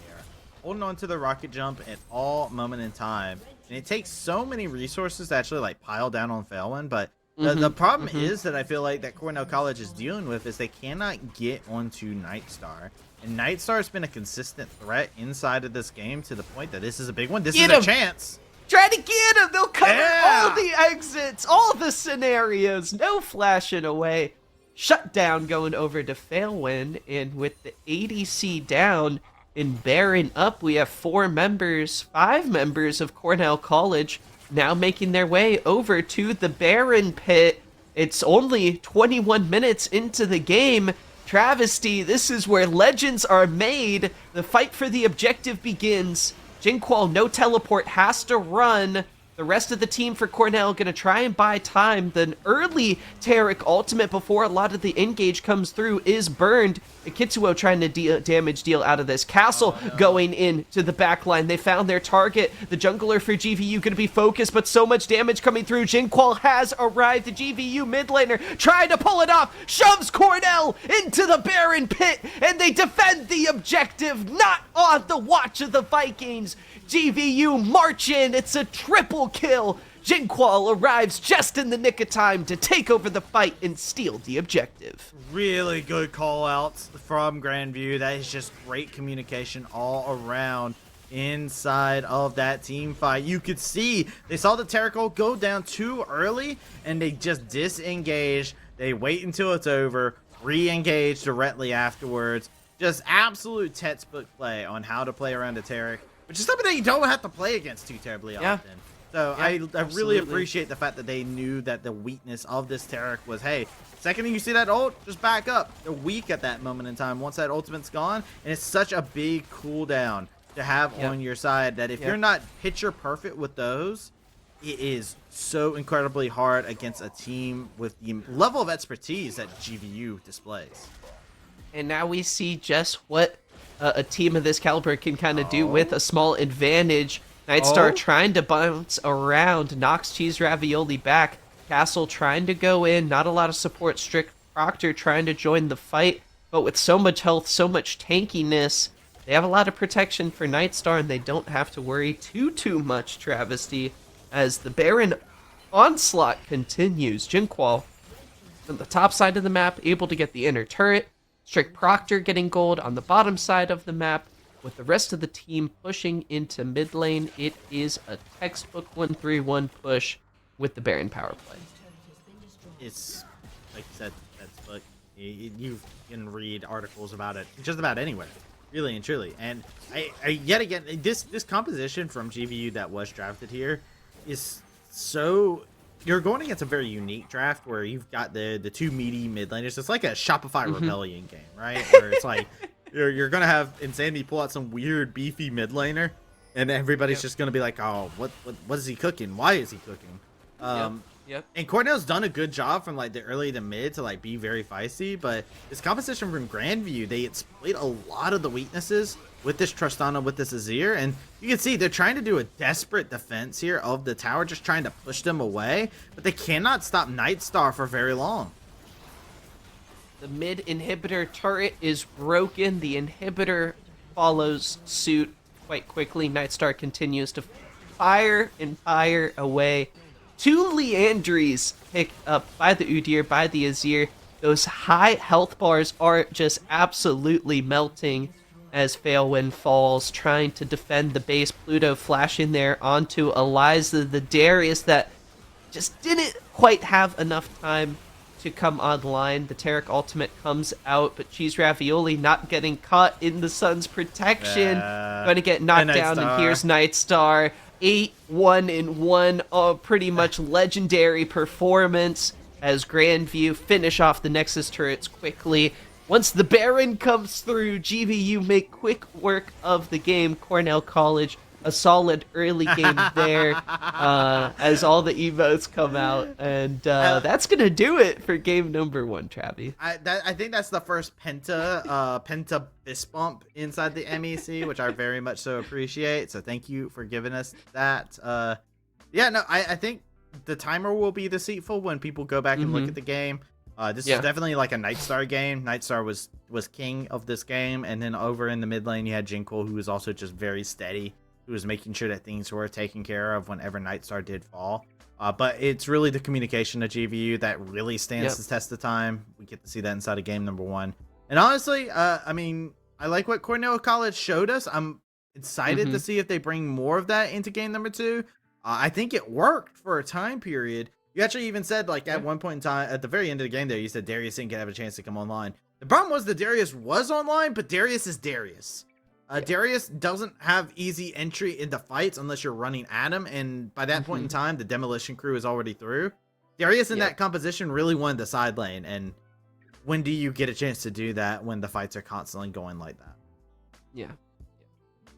here, holding on to the rocket jump at all moment in time, and it takes so many resources to actually like pile down on Failwin. But the problem is that I feel like that Cornell College is dealing with is they cannot get onto Nightstar, and Nightstar's been a consistent threat inside of this game to the point that this is a big one. This is a chance. Try to get him. They'll cover all the exits, all the scenarios. No flashing away. Shutdown going over to Failwin, and with the ADC down and Baron up, we have 5 members of Cornell College now making their way over to the Baron pit. It's only 21 minutes into the game. Travesty, this is where legends are made. The fight for the objective begins. Jinqual, no teleport, has to run. The rest of the team for Cornell gonna try and buy time. The early Taric ultimate before a lot of the engage comes through is burned. Kitsuo trying to damage deal out of this. Castle going into the back line. They found their target. The jungler for GVU gonna be focused, but so much damage coming through. Jinqual has arrived. The GVU mid laner trying to pull it off. Shoves Cornell into the Baron pit, and they defend the objective. Not on the watch of the Vikings. GVU march in. It's a triple kill. Jinqual arrives just in the nick of time to take over the fight and steal the objective. Really good call outs from Grandview. That is just great communication all around inside of that team fight. You could see they saw the Taric go down too early and they just disengage. They wait until it's over, re-engage directly afterwards. Just absolute textbook play on how to play around a Taric, which is something that you don't have to play against too terribly often. So I really appreciate the fact that they knew that the weakness of this Taric was, hey, second you see that ult, just back up. They're weak at that moment in time once that ultimate's gone, and it's such a big cooldown to have on your side that if you're not picture perfect with those, it is so incredibly hard against a team with the level of expertise that GVU displays. And now we see just what a team of this caliber can kind of do with a small advantage. Nightstar trying to bounce around, knocks Cheese Ravioli back. Castle trying to go in, not a lot of support. Strict Proctor trying to join the fight, but with so much health, so much tankiness, they have a lot of protection for Nightstar, and they don't have to worry too much, Travesty, as the Baron onslaught continues. Jinqual on the top side of the map, able to get the inner turret. Strict Proctor getting gold on the bottom side of the map. With the rest of the team pushing into mid lane, it is a textbook 1-3-1 push with the Baron power play. It's, like you said, textbook. You can read articles about it just about anywhere, really and truly. And I yet again, this composition from GVU that was drafted here is so you're going against a very unique draft where you've got the two meaty mid laners. It's like a Shopify Rebellion game, right? Where it's like you're gonna have Insanity pull out some weird beefy mid laner, and everybody's just gonna be like, oh, what is he cooking? Why is he cooking? Yep. And Cornell's done a good job from like the early to mid to like be very feisty, but this composition from Grandview, they exploit a lot of the weaknesses with this Tristana, with this Azir, and you can see they're trying to do a desperate defense here of the tower, just trying to push them away, but they cannot stop Nightstar for very long. The mid inhibitor turret is broken. The inhibitor follows suit quite quickly. Nightstar continues to fire and fire away. 2 Leandries picked up by the Udyr, by the Azir. Those high health bars are just absolutely melting as Failwind falls, trying to defend the base. Pluto flashing there onto Eliza, the Darius that just didn't quite have enough time to come online. The Taric ultimate comes out, but Cheese Ravioli not getting caught in the sun's protection. Going to get knocked down, and here's Nightstar. 8-1-1, pretty much legendary performance as Grandview finish off the Nexus turrets quickly. Once the Baron comes through, GVU make quick work of the game. Cornell College, a solid early game there as all the emotes come out. And that's going to do it for game number 1, Travi. I think that's the first Penta fist bump inside the MEC, which I very much so appreciate. So thank you for giving us that. I think the timer will be deceitful when people go back and look at the game. This is definitely like a Nightstar game. Nightstar was king of this game, and then over in the mid lane you had Jinkle, who was also just very steady, who was making sure that things were taken care of whenever Nightstar did fall. But it's really the communication of GVU that really stands the test of time. We get to see that inside of game number 1. And honestly, I mean, I like what Cornell College showed us. I'm excited to see if they bring more of that into game number 2. I think it worked for a time period. You actually even said, like, at one point in time, at the very end of the game there, you said Darius didn't have a chance to come online. The problem was that Darius was online, but Darius is Darius. Darius doesn't have easy entry into fights unless you're running at him, and by that point in time, the demolition crew is already through. Darius in that composition really wanted the side lane, and when do you get a chance to do that when the fights are constantly going like that? Yeah.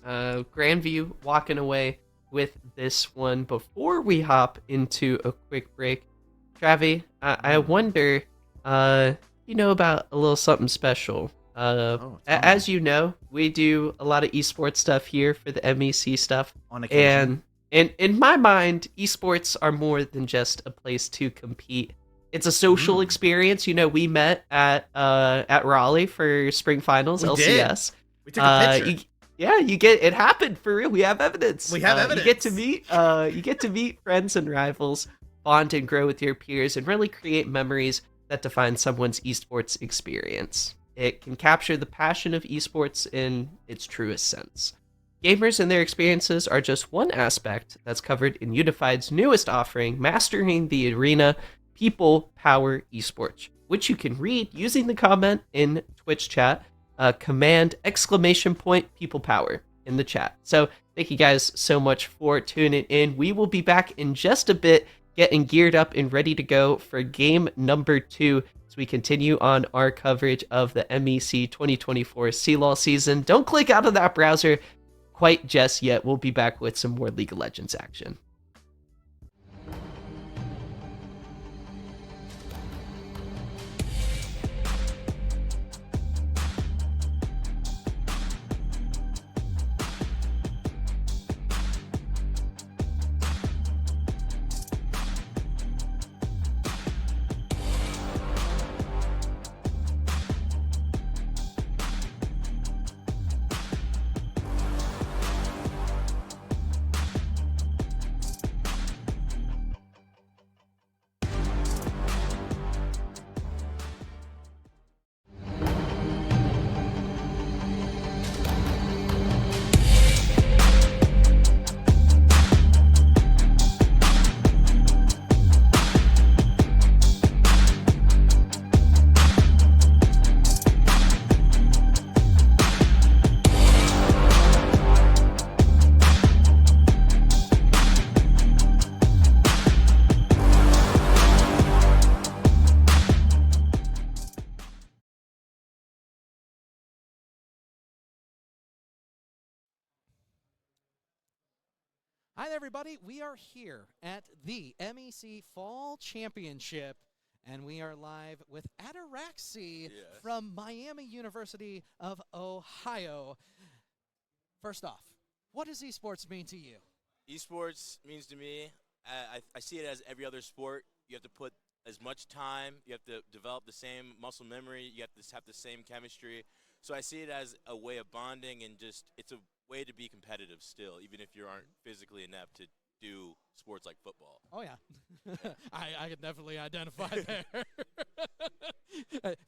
Grandview walking away with this one. Before we hop into a quick break, Travi, I wonder, you know about a little something special. As you know, we do a lot of esports stuff here for the MEC stuff. On occasion. And in my mind, esports are more than just a place to compete. It's a social experience. You know, we met at Raleigh for spring finals, LCS. We took a picture. You get it happened for real. We have evidence. We have evidence. You get to meet friends and rivals, bond and grow with your peers, and really create memories that define someone's esports experience. It can capture the passion of esports in its truest sense. Gamers and their experiences are just one aspect that's covered in Unified's newest offering, Mastering the Arena People Power Esports, which you can read using the comment in Twitch chat. Command !People Power in the chat. So thank you guys so much for tuning in. We will be back in just a bit, getting geared up and ready to go for game number 2 as we continue on our coverage of the MEC 2024 CLOL season. Don't click out of that browser quite just yet. We'll be back with some more League of Legends action. Hi there, everybody. We are here at the MEC Fall Championship, and we are live with Ataraxi from Miami University of Ohio. First off, what does esports mean to you? Esports means to me, I see it as every other sport. You have to put as much time, you have to develop the same muscle memory, you have to have the same chemistry. So I see it as a way of bonding, and just it's a way to be competitive still, even if you aren't physically inept to do sports like football. Oh, yeah. I can definitely identify there.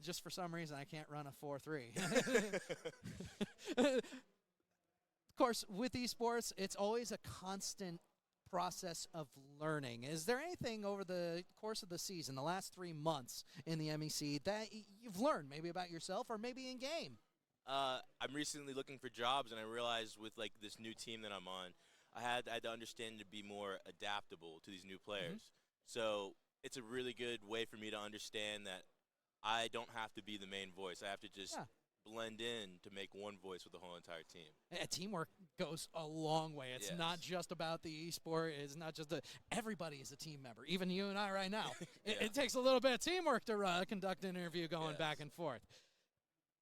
Just for some reason, I can't run a 4.3. Of course, with esports, it's always a constant process of learning. Is there anything over the course of the season, the last 3 months in the MEC, that you've learned maybe about yourself or maybe in game? I'm recently looking for jobs, and I realized with like this new team that I'm on, I had to understand to be more adaptable to these new players. So it's a really good way for me to understand that I don't have to be the main voice. I have to just blend in to make one voice with the whole entire team. Teamwork goes a long way. It's not just about the esport. It's not just everybody is a team member. Even you and I right now. It takes a little bit of teamwork to conduct an interview going back and forth.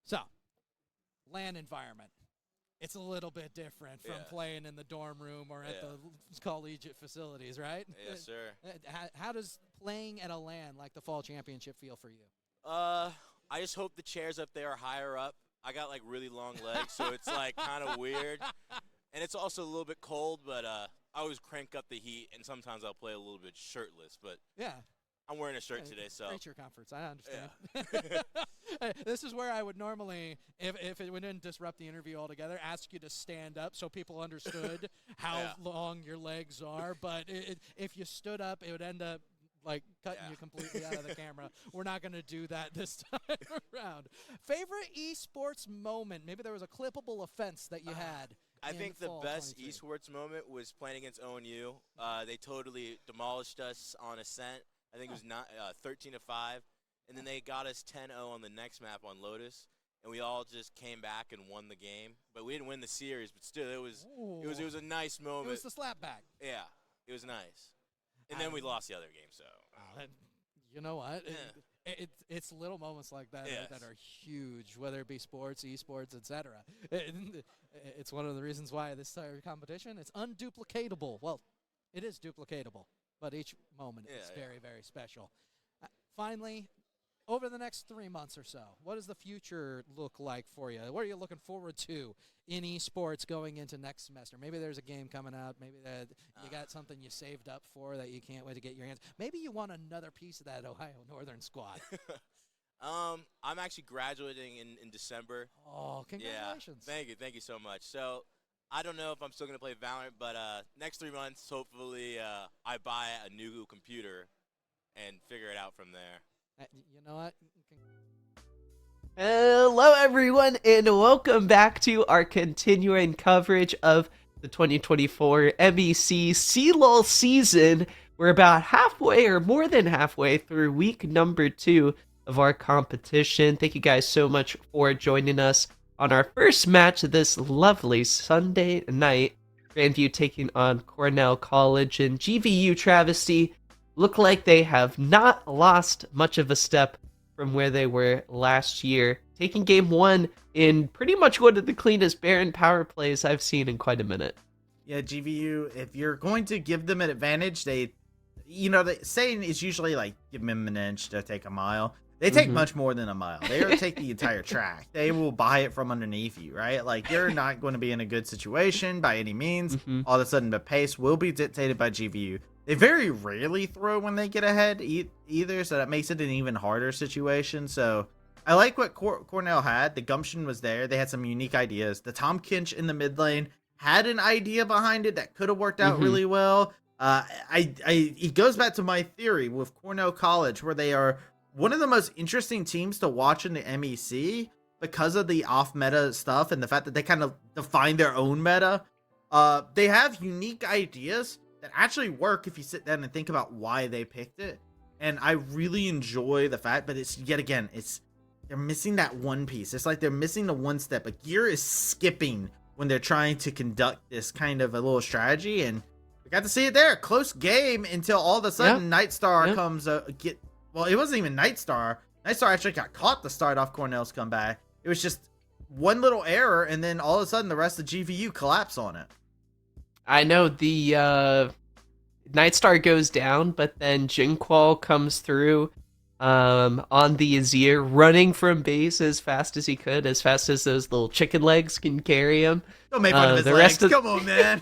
So, LAN environment. It's a little bit different from playing in the dorm room or at the collegiate facilities, right? Yes, sir. How does playing at a LAN like the Fall Championship feel for you? I just hope the chairs up there are higher up. I got like really long legs, so it's like kind of weird. And it's also a little bit cold, but I always crank up the heat, and sometimes I'll play a little bit shirtless. But I'm wearing a shirt today, so. Creature comforts, I understand. This is where I would normally, if it wouldn't disrupt the interview altogether, ask you to stand up so people understood how long your legs are. But if you stood up, it would end up like cutting you completely out of the camera. We're not going to do that this time around. Favorite esports moment? Maybe there was a clippable offense that you had. I think the best esports moment was playing against ONU. They totally demolished us on Ascent. I think it was 13-5. And then they got us 10-0 on the next map on Lotus. And we all just came back and won the game. But we didn't win the series, but still it was a nice moment. It was the slapback. Yeah, it was nice. And then we lost the other game, so. You know what? It's little moments like that that are huge, whether it be sports, esports, etc. It's one of the reasons why this competition is unduplicatable. Well, it is duplicatable, but each moment is very, very special. Finally, over the next 3 months or so, what does the future look like for you? What are you looking forward to in esports going into next semester? Maybe there's a game coming out. Maybe that you got something you saved up for that you can't wait to get your hands. Maybe you want another piece of that Ohio Northern squad. I'm actually graduating in December. Oh, congratulations. Yeah, thank you so much. So I don't know if I'm still going to play Valorant, but next 3 months, hopefully I buy a new computer and figure it out from there. You know what? Hello, everyone, and welcome back to our continuing coverage of the 2024 MEC CLOL season. We're about halfway or more than halfway through week number 2 of our competition. Thank you guys so much for joining us on our first match of this lovely Sunday night. Grandview taking on Cornell College, and GVU Travesty look like they have not lost much of a step from where they were last year, taking game 1 in pretty much one of the cleanest Baron power plays I've seen in quite a minute. Yeah, GVU, if you're going to give them an advantage, the saying is usually like, give them an inch to take a mile. They take much more than a mile. They take the entire track. They will buy it from underneath you, right? Like, you're not going to be in a good situation by any means. All of a sudden, the pace will be dictated by GVU. They very rarely throw when they get ahead either, so that makes it an even harder situation. So I like what Cornell had. The gumption was there. They had some unique ideas. The Tom Kinch in the mid lane had an idea behind it that could have worked out really well. It goes back to my theory with Cornell College, where they are one of the most interesting teams to watch in the MEC because of the off-meta stuff and the fact that they kind of define their own meta. They have unique ideas that actually work if you sit down and think about why they picked it. And I really enjoy the fact, but it's yet again, they're missing that one piece. It's like they're missing the one step. A gear is skipping when they're trying to conduct this kind of a little strategy. And got to see it there. Close game until all of a sudden Nightstar comes well, it wasn't even Nightstar. Nightstar actually got caught to start off Cornell's comeback. It was just one little error, and then all of a sudden the rest of GVU collapse on it. I know the Nightstar goes down, but then Jinqual comes through on the Azir, running from base as fast as he could, as fast as those little chicken legs can carry him. Don't make fun of his legs. Come on, man.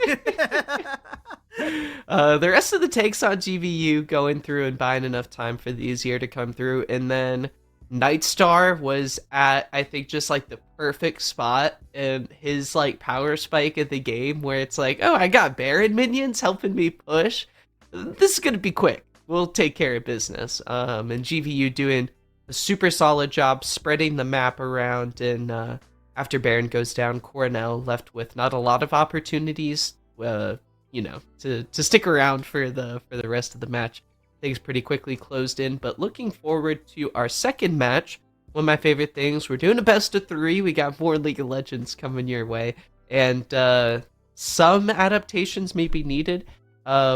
The rest of the takes on GVU going through and buying enough time for the Azir to come through, and then Nightstar was at, I think, just like the perfect spot in his like power spike of the game where it's like, oh, I got Baron minions helping me push. This is gonna be quick. We'll take care of business. And GVU doing a super solid job spreading the map around, and after Baron goes down, Cornell left with not a lot of opportunities, to stick around for the rest of the match. Things pretty quickly closed in, but looking forward to our second match. One of my favorite things, we're doing a best of 3. We got more League of Legends coming your way, and some adaptations may be needed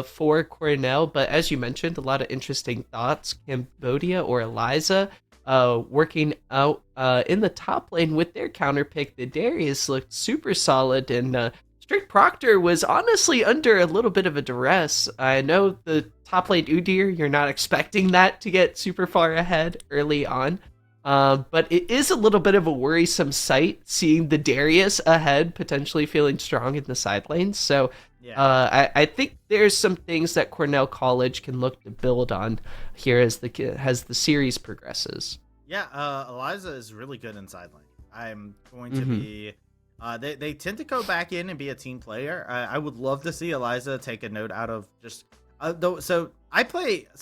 for Cornell, but as you mentioned, a lot of interesting thoughts. Cambodia or Eliza working out in the top lane with their counter pick. The Darius looked super solid, and Strict Proctor was honestly under a little bit of a duress. I know the top lane Udyr, you're not expecting that to get super far ahead early on, but it is a little bit of a worrisome sight seeing the Darius ahead, potentially feeling strong in the side lanes. So I think there's some things that Cornell College can look to build on here as the series progresses. Yeah, Eliza is really good in side lane. I'm going to be... They tend to go back in and be a team player. I would love to see Eliza take a note out of just... So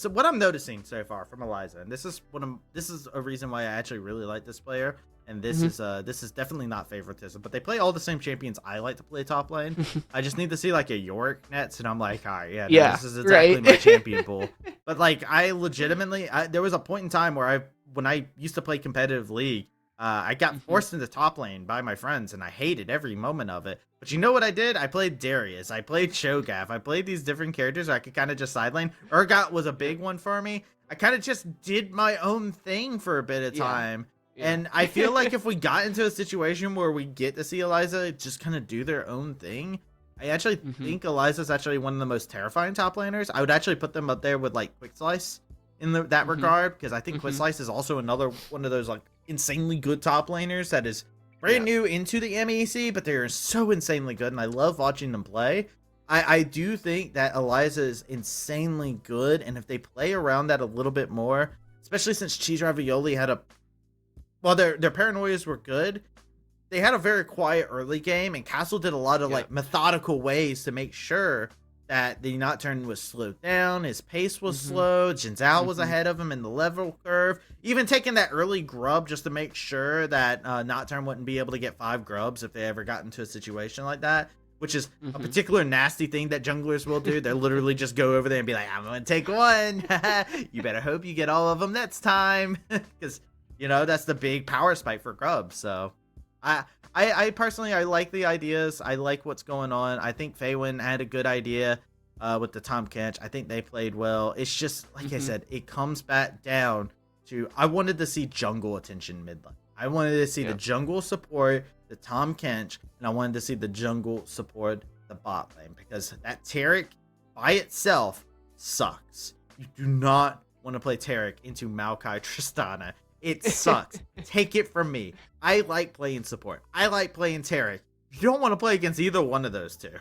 what I'm noticing so far from Eliza, and this is a reason why I actually really like this player, and this is definitely not favoritism, but they play all the same champions I like to play top lane. I just need to see like a Yorick Nets, and I'm like, all right, this is exactly my champion pool. But like, I legitimately, there was a point in time where when I used to play competitive League, I got forced into top lane by my friends, and I hated every moment of it. But you know what I did? I played Darius. I played Shogath. I played these different characters where I could kind of just side lane. Urgot was a big one for me. I kind of just did my own thing for a bit of time. Yeah. And I feel like if we got into a situation where we get to see Eliza just kind of do their own thing, I actually think Eliza's actually one of the most terrifying top laners. I would actually put them up there with like Quick Slice in that regard, because I think Quick Slice is also another one of those like insanely good top laners that is brand new into the MEC, but they're so insanely good, and I love watching them play. I do think that Eliza is insanely good, and if they play around that a little bit more, especially since Cheese Ravioli had their paranoias were good, they had a very quiet early game, and Castle did a lot of like methodical ways to make sure that the Nocturne was slowed down, his pace was slow, Jinzao was ahead of him in the level curve, even taking that early grub just to make sure that Nocturne wouldn't be able to get 5 grubs if they ever got into a situation like that, which is a particular nasty thing that junglers will do. They'll literally just go over there and be like, I'm going to take 1. You better hope you get all of them next time, because, that's the big power spike for grubs. So I personally, I like the ideas. I like what's going on. I think Faywin had a good idea with the Tom Kench. I think they played well. It's just, like I said, it comes back down to, I wanted to see jungle attention mid lane. I wanted to see the jungle support the Tom Kench, and I wanted to see the jungle support the bot lane, because that Taric by itself sucks. You do not want to play Taric into Maokai Tristana. It sucks. Take it from me. I like playing support. I like playing Taric. You don't want to play against either one of those two.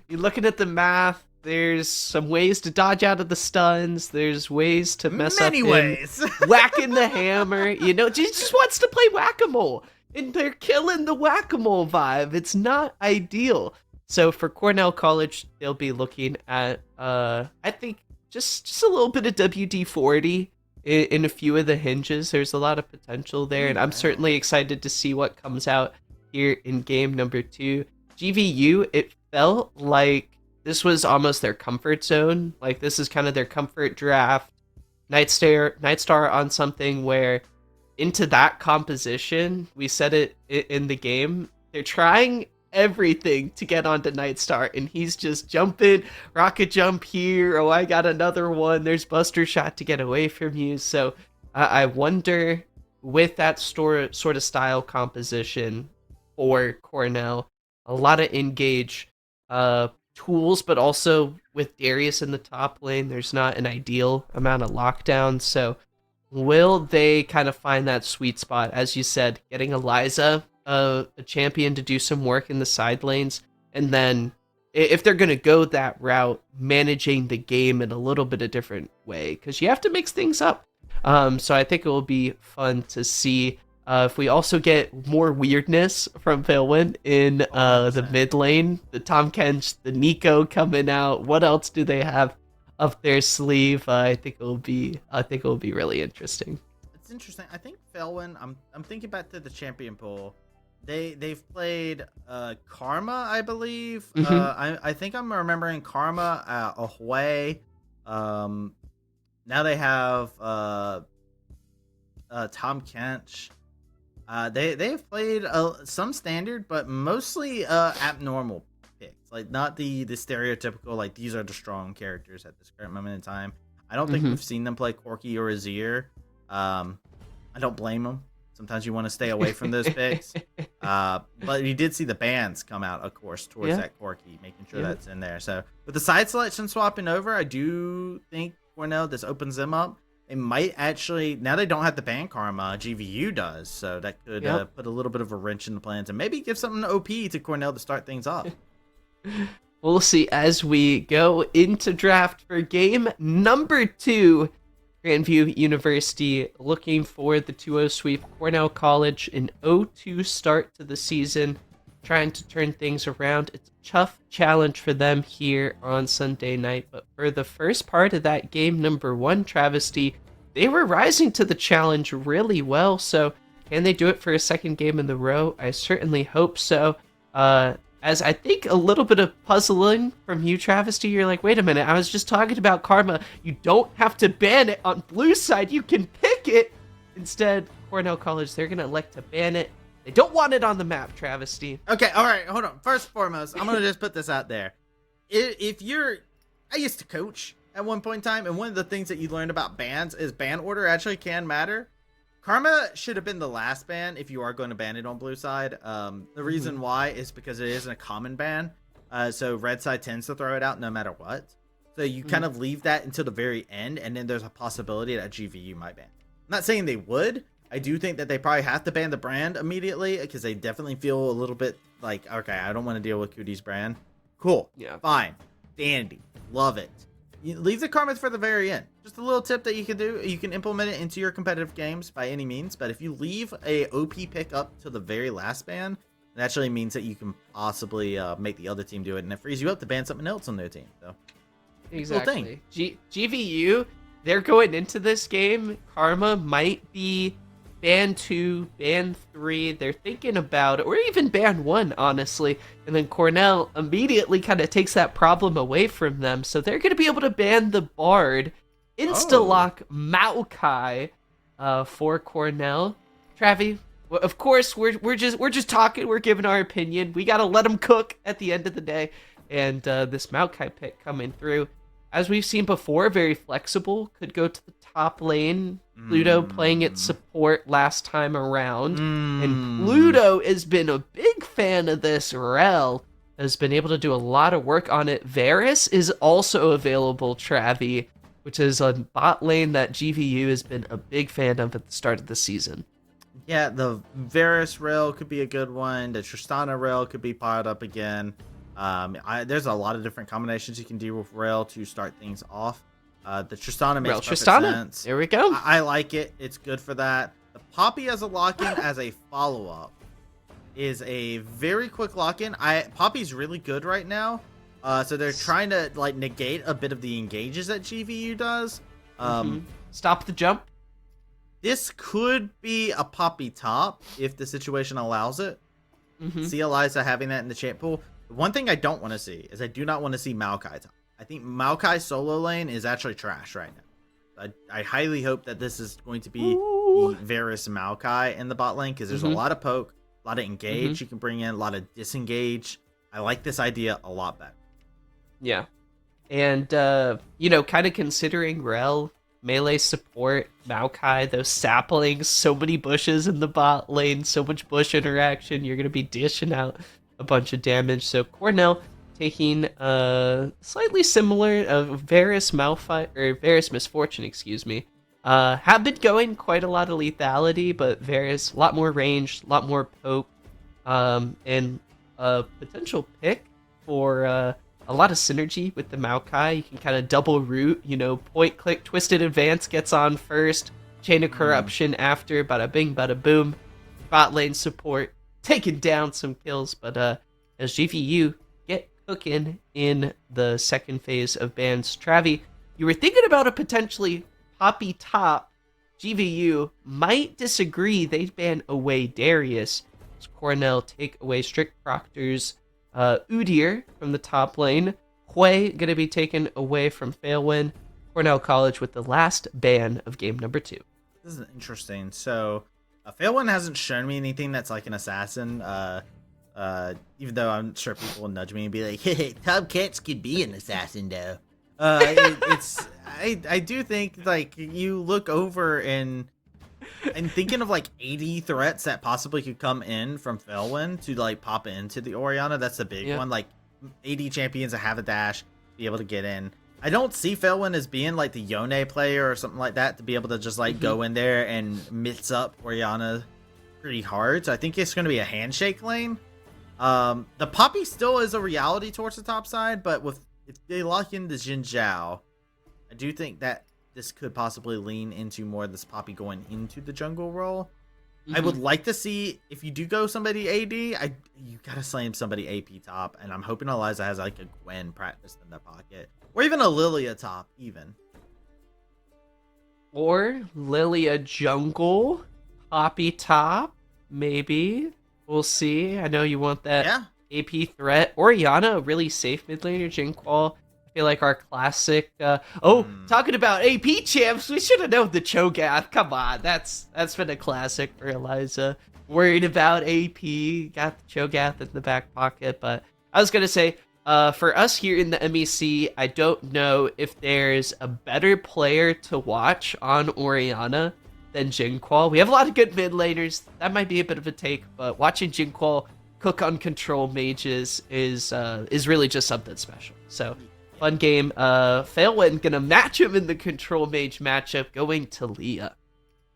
You're looking at the math. There's some ways to dodge out of the stuns. There's ways to mess up ways. Whacking the hammer. He just wants to play whack-a-mole. And they're killing the whack-a-mole vibe. It's not ideal. So for Cornell College, they'll be looking at, I think, just a little bit of WD-40 in a few of the hinges. There's a lot of potential there, and I'm certainly excited to see what comes out here in game number 2. GVU, it felt like this was almost their comfort zone. Like, this is kind of their comfort draft. Nightstar on something where into that composition, we said it in the game, they're trying everything to get onto Nightstar, and he's just jumping, rocket jump here, oh, I got another one, there's Buster Shot to get away from you. So I wonder, with that sort of style composition for Cornell, a lot of engage tools, but also with Darius in the top lane, there's not an ideal amount of lockdown. So will they kind of find that sweet spot, as you said, getting Eliza, a champion, to do some work in the side lanes, and then if they're going to go that route, managing the game in a little bit of different way, because you have to mix things up. So I think it will be fun to see if we also get more weirdness from Failwind in the mid lane, the Tom Kench, the Nico coming out. What else do they have up their sleeve? I think it will be really interesting. It's interesting. I think Failwind, I'm thinking back to the champion pool. They've played Karma, I believe. I think I'm remembering Karma, Ahoy. Now they have Tom Kench. They've played some standard, but mostly abnormal picks. Like, not the stereotypical, like, these are the strong characters at this current moment in time. I don't think we've seen them play Corki or Azir. I don't blame them. Sometimes you want to stay away from those picks. But you did see the bans come out, of course, towards that Corki, making sure that's in there. So with the side selection swapping over, I do think Cornell, this opens them up. They might actually, now they don't have to ban Karma, GVU does. So that could put a little bit of a wrench in the plans and maybe give something OP to Cornell to start things off. We'll see as we go into draft for game number 2. Grandview University looking for the 2-0 sweep. Cornell College, an 0-2 start to the season, trying to turn things around. It's a tough challenge for them here on Sunday night, but for the first part of that game number 1, Travesty, they were rising to the challenge really well. So can they do it for a second game in the row? I certainly hope so. As I think a little bit of puzzling from you, Travesty, you're like, wait a minute, I was just talking about Karma. You don't have to ban it on blue side. You can pick it. Instead, Cornell College, they're going to elect to ban it. They don't want it on the map, Travesty. Okay, all right, hold on. First and foremost, I'm going to just put this out there. I used to coach at one point in time, and one of the things that you learn about bans is ban order actually can matter. Karma should have been the last ban if you are going to ban it on blue side. The reason why is because it isn't a common ban. So red side tends to throw it out no matter what. So you kind of leave that until the very end, and then there's a possibility that GVU might ban. I'm not saying they would. I do think that they probably have to ban the brand immediately because they definitely feel a little bit like, okay, I don't want to deal with Cootie's brand. Cool. Yeah. Fine. Dandy. Love it. You leave the Karma for the very end. Just a little tip that you can do. You can implement it into your competitive games by any means. But if you leave a OP pick up to the very last ban, it actually means that you can possibly make the other team do it. And it frees you up to ban something else on their team. So exactly. GVU, they're going into this game. Karma might be ban 2, ban 3. They're thinking about it. Or even ban 1, honestly. And then Cornell immediately kind of takes that problem away from them. So they're going to be able to ban the Bard. Insta-lock Maokai for Cornell. Travi, of course, we're just talking. We're giving our opinion. We got to let them cook at the end of the day. And this Maokai pick coming through, as we've seen before, very flexible. Could go to the top lane. Pluto playing its support last time around. And Pluto has been a big fan of this. Rel has been able to do a lot of work on it. Varus is also available, Travi, which is a bot lane that GVU has been a big fan of at the start of the season. Yeah, the Varus rail could be a good one. The Tristana rail could be piled up again. There's a lot of different combinations you can do with rail to start things off. The Tristana makes perfect sense. There we go. I like it. It's good for that. The Poppy as a lock-in as a follow-up is a very quick lock-in. Poppy's really good right now. So they're trying to like negate a bit of the engages that GVU does. Stop the jump. This could be a Poppy top if the situation allows it. See Eliza having that in the champ pool. The one thing I don't want to see is I do not want to see Maokai top. I think Maokai solo lane is actually trash right now. I highly hope that this is going to be the Varus Maokai in the bot lane because there's a lot of poke. A lot of engage Mm-hmm. you can bring in, a lot of disengage. I like this idea a lot better. Yeah. And, kind of considering Rel, melee support, Maokai, those saplings, so many bushes in the bot lane, so much bush interaction, you're going to be dishing out a bunch of damage. So Cornell taking slightly similar Varus Misfortune, excuse me. Have been going quite a lot of lethality, but Varus, a lot more range, a lot more poke, and a potential pick for a lot of synergy with the Maokai. You can kind of double root, point click, twisted advance gets on first, chain of corruption after, bada bing, bada boom. Bot lane support, taking down some kills, but as GVU get cooking in the second phase of bans. Travi, you were thinking about a potentially Poppy top. GVU might disagree. They ban away Darius. Cornell take away Strict Proctor's Udyr from the top lane. Hui gonna be taken away from Failwin. Cornell College with the last ban of game number 2. This is interesting. So, Failwin hasn't shown me anything that's like an assassin. Even though I'm sure people will nudge me and be like, "Hey, Tom Cats could be an assassin, though." I do think like you look over and thinking of like 80 threats that possibly could come in from Failwin to like pop into the Orianna. That's the big one. Like 80 champions that have a dash, be able to get in. I don't see Failwin as being like the Yone player or something like that to be able to just like go in there and mix up Orianna pretty hard. So I think it's going to be a handshake lane. The Poppy still is a reality towards the top side, but if they lock in the Jin Zhao, I do think that this could possibly lean into more of this Poppy going into the jungle role. I would like to see, if you do go somebody AD, you gotta slam somebody AP top, and I'm hoping Eliza has like a Gwen practiced in their pocket. Or even a Lilia top, even. Or Lilia jungle, Poppy top, maybe. We'll see. I know you want that AP threat. Orianna, a really safe mid laner. Jinqual, I feel like our classic. Talking about AP champs, we should have known the Cho'Gath. Come on, that's been a classic for Eliza. Worried about AP, got the Cho'Gath in the back pocket. But I was gonna say, for us here in the MEC, I don't know if there's a better player to watch on Orianna than Jinqual. We have a lot of good mid laners. That might be a bit of a take, but watching Jinqual cook on control mages is really just something special. So fun game. Failwin gonna match him in the control mage matchup, going to Leah.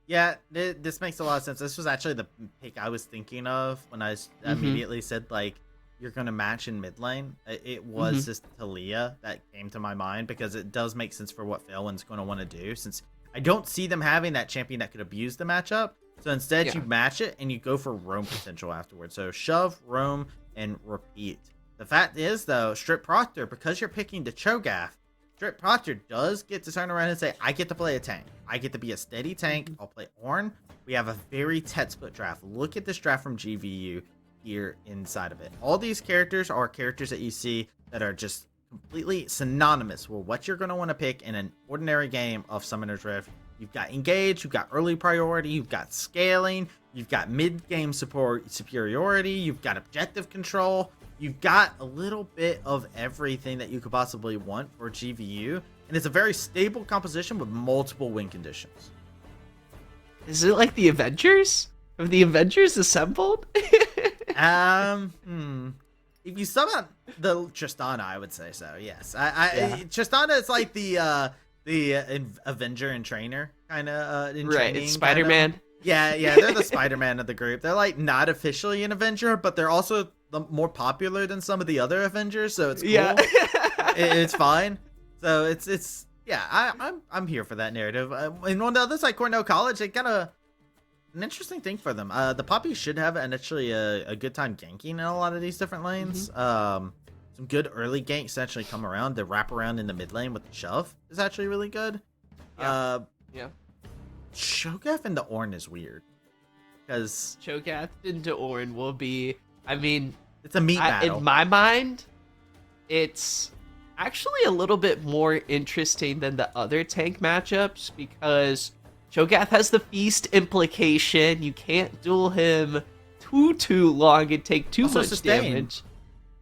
Yeah, this makes a lot of sense. This was actually the pick I was thinking of when I immediately said like you're gonna match in mid lane. It was just Talia that came to my mind because it does make sense for what Failwin's gonna want to do, since I don't see them having that champion that could abuse the matchup. So instead, you match it and you go for roam potential afterwards. So shove, roam, and repeat. The fact is, though, Strip Proctor, because you're picking the Cho'Gath, Strip Proctor does get to turn around and say, I get to play a tank. I get to be a steady tank. I'll play Ornn. We have a very split draft. Look at this draft from GVU here inside of it. All these characters are characters that you see that are just completely synonymous with what you're going to want to pick in an ordinary game of Summoner's Rift. You've got engage, you've got early priority, you've got scaling, you've got mid-game support superiority, you've got objective control, you've got a little bit of everything that you could possibly want for GVU, and it's a very stable composition with multiple win conditions. Is it like the Avengers? Have the Avengers assembled? If you sum up the Tristana, I would say so. Yes, Tristana is like the Avenger and trainer kind of in training. It's Spider-Man. Yeah, they're the Spider-Man of the group. They're like not officially an Avenger, but they're also more popular than some of the other Avengers, so it's cool. Yeah. It's fine. So it's I'm here for that narrative. And on the other side, Cornell College, they got an interesting thing for them. The Poppy should have actually a good time ganking in a lot of these different lanes. Some good early ganks actually come around. The wrap around in the mid lane with the shove is actually really good. Cho'Gath into Ornn is weird. Because Cho'Gath into Ornn will be, I mean, it's a meat battle. In my mind, it's actually a little bit more interesting than the other tank matchups because Cho'Gath has the feast implication. You can't duel him too long and take too Also much sustain. damage.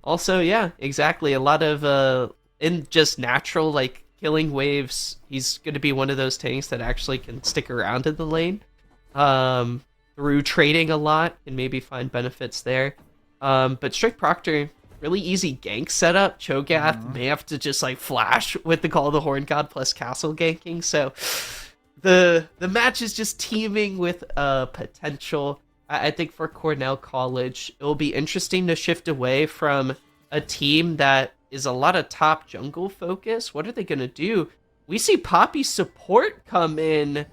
Also, yeah, exactly. A lot of in just natural like killing waves. He's going to be one of those tanks that actually can stick around in the lane. Through trading a lot and maybe find benefits there. But Strict Proctor, really easy gank setup. Cho'Gath may have to just like flash with the Call of the Horn God plus castle ganking. So the match is just teeming with potential. I think for Cornell College, it will be interesting to shift away from a team that is a lot of top jungle focus. What are they going to do? We see Poppy support come in.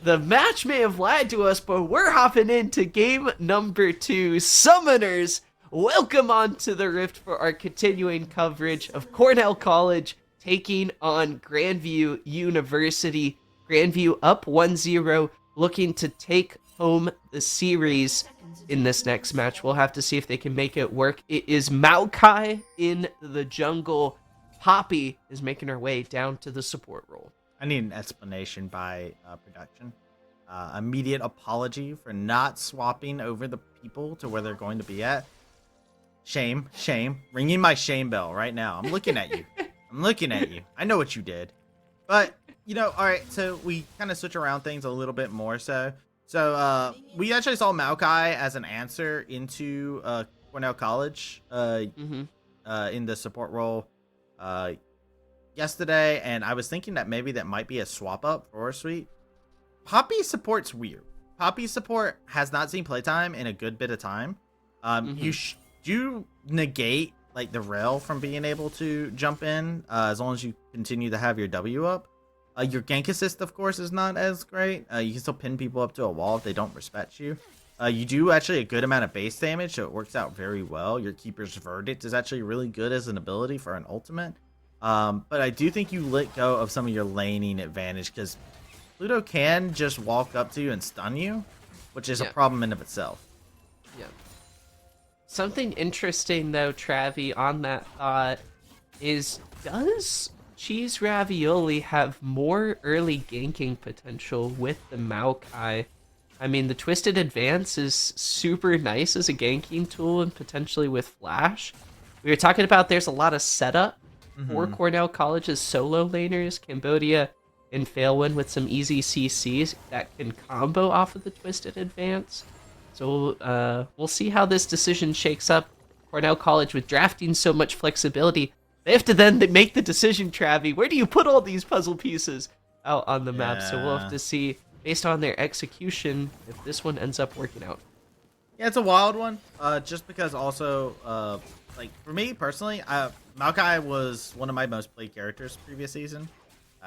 The match may have lied to us, but we're hopping into game number 2. Summoners, welcome onto the Rift for our continuing coverage of Cornell College taking on Grandview University. Grandview up 1-0, looking to take home the series in this next match. We'll have to see if they can make it work. It is Maokai in the jungle. Poppy is making her way down to the support role. I need an explanation by production. Immediate apology for not swapping over the people to where they're going to be at. Shame. Ringing my shame bell right now. I'm looking at you. I know what you did. But, all right, so we kind of switch around things a little bit more so. So we actually saw Maokai as an answer into Cornell College in the support role yesterday, and I was thinking that maybe that might be a swap up for Suite. Poppy support's weird. Poppy support has not seen playtime in a good bit of time. You do negate like the rail from being able to jump in as long as you continue to have your W up. Your gank assist, of course, is not as great. You can still pin people up to a wall if they don't respect you. You do actually a good amount of base damage, so it works out very well. Your Keeper's Verdict is actually really good as an ability for an ultimate. But I do think you let go of some of your laning advantage because Pluto can just walk up to you and stun you, which is a problem in of itself. Yeah. Something interesting, though, Travi, on that thought is, does Cheese Ravioli have more early ganking potential with the Maokai? I mean, the Twisted Advance is super nice as a ganking tool and potentially with Flash. We were talking about there's a lot of setup for Cornell College's solo laners, Cambodia and Failwind with some easy CCs that can combo off of the Twisted Advance. So we'll see how this decision shakes up. Cornell College, with drafting so much flexibility, they have to then make the decision, Travi. Where do you put all these puzzle pieces out on the map? So we'll have to see, based on their execution, if this one ends up working out. Yeah, it's a wild one. Just because also, like for me personally, Maokai was one of my most played characters previous season.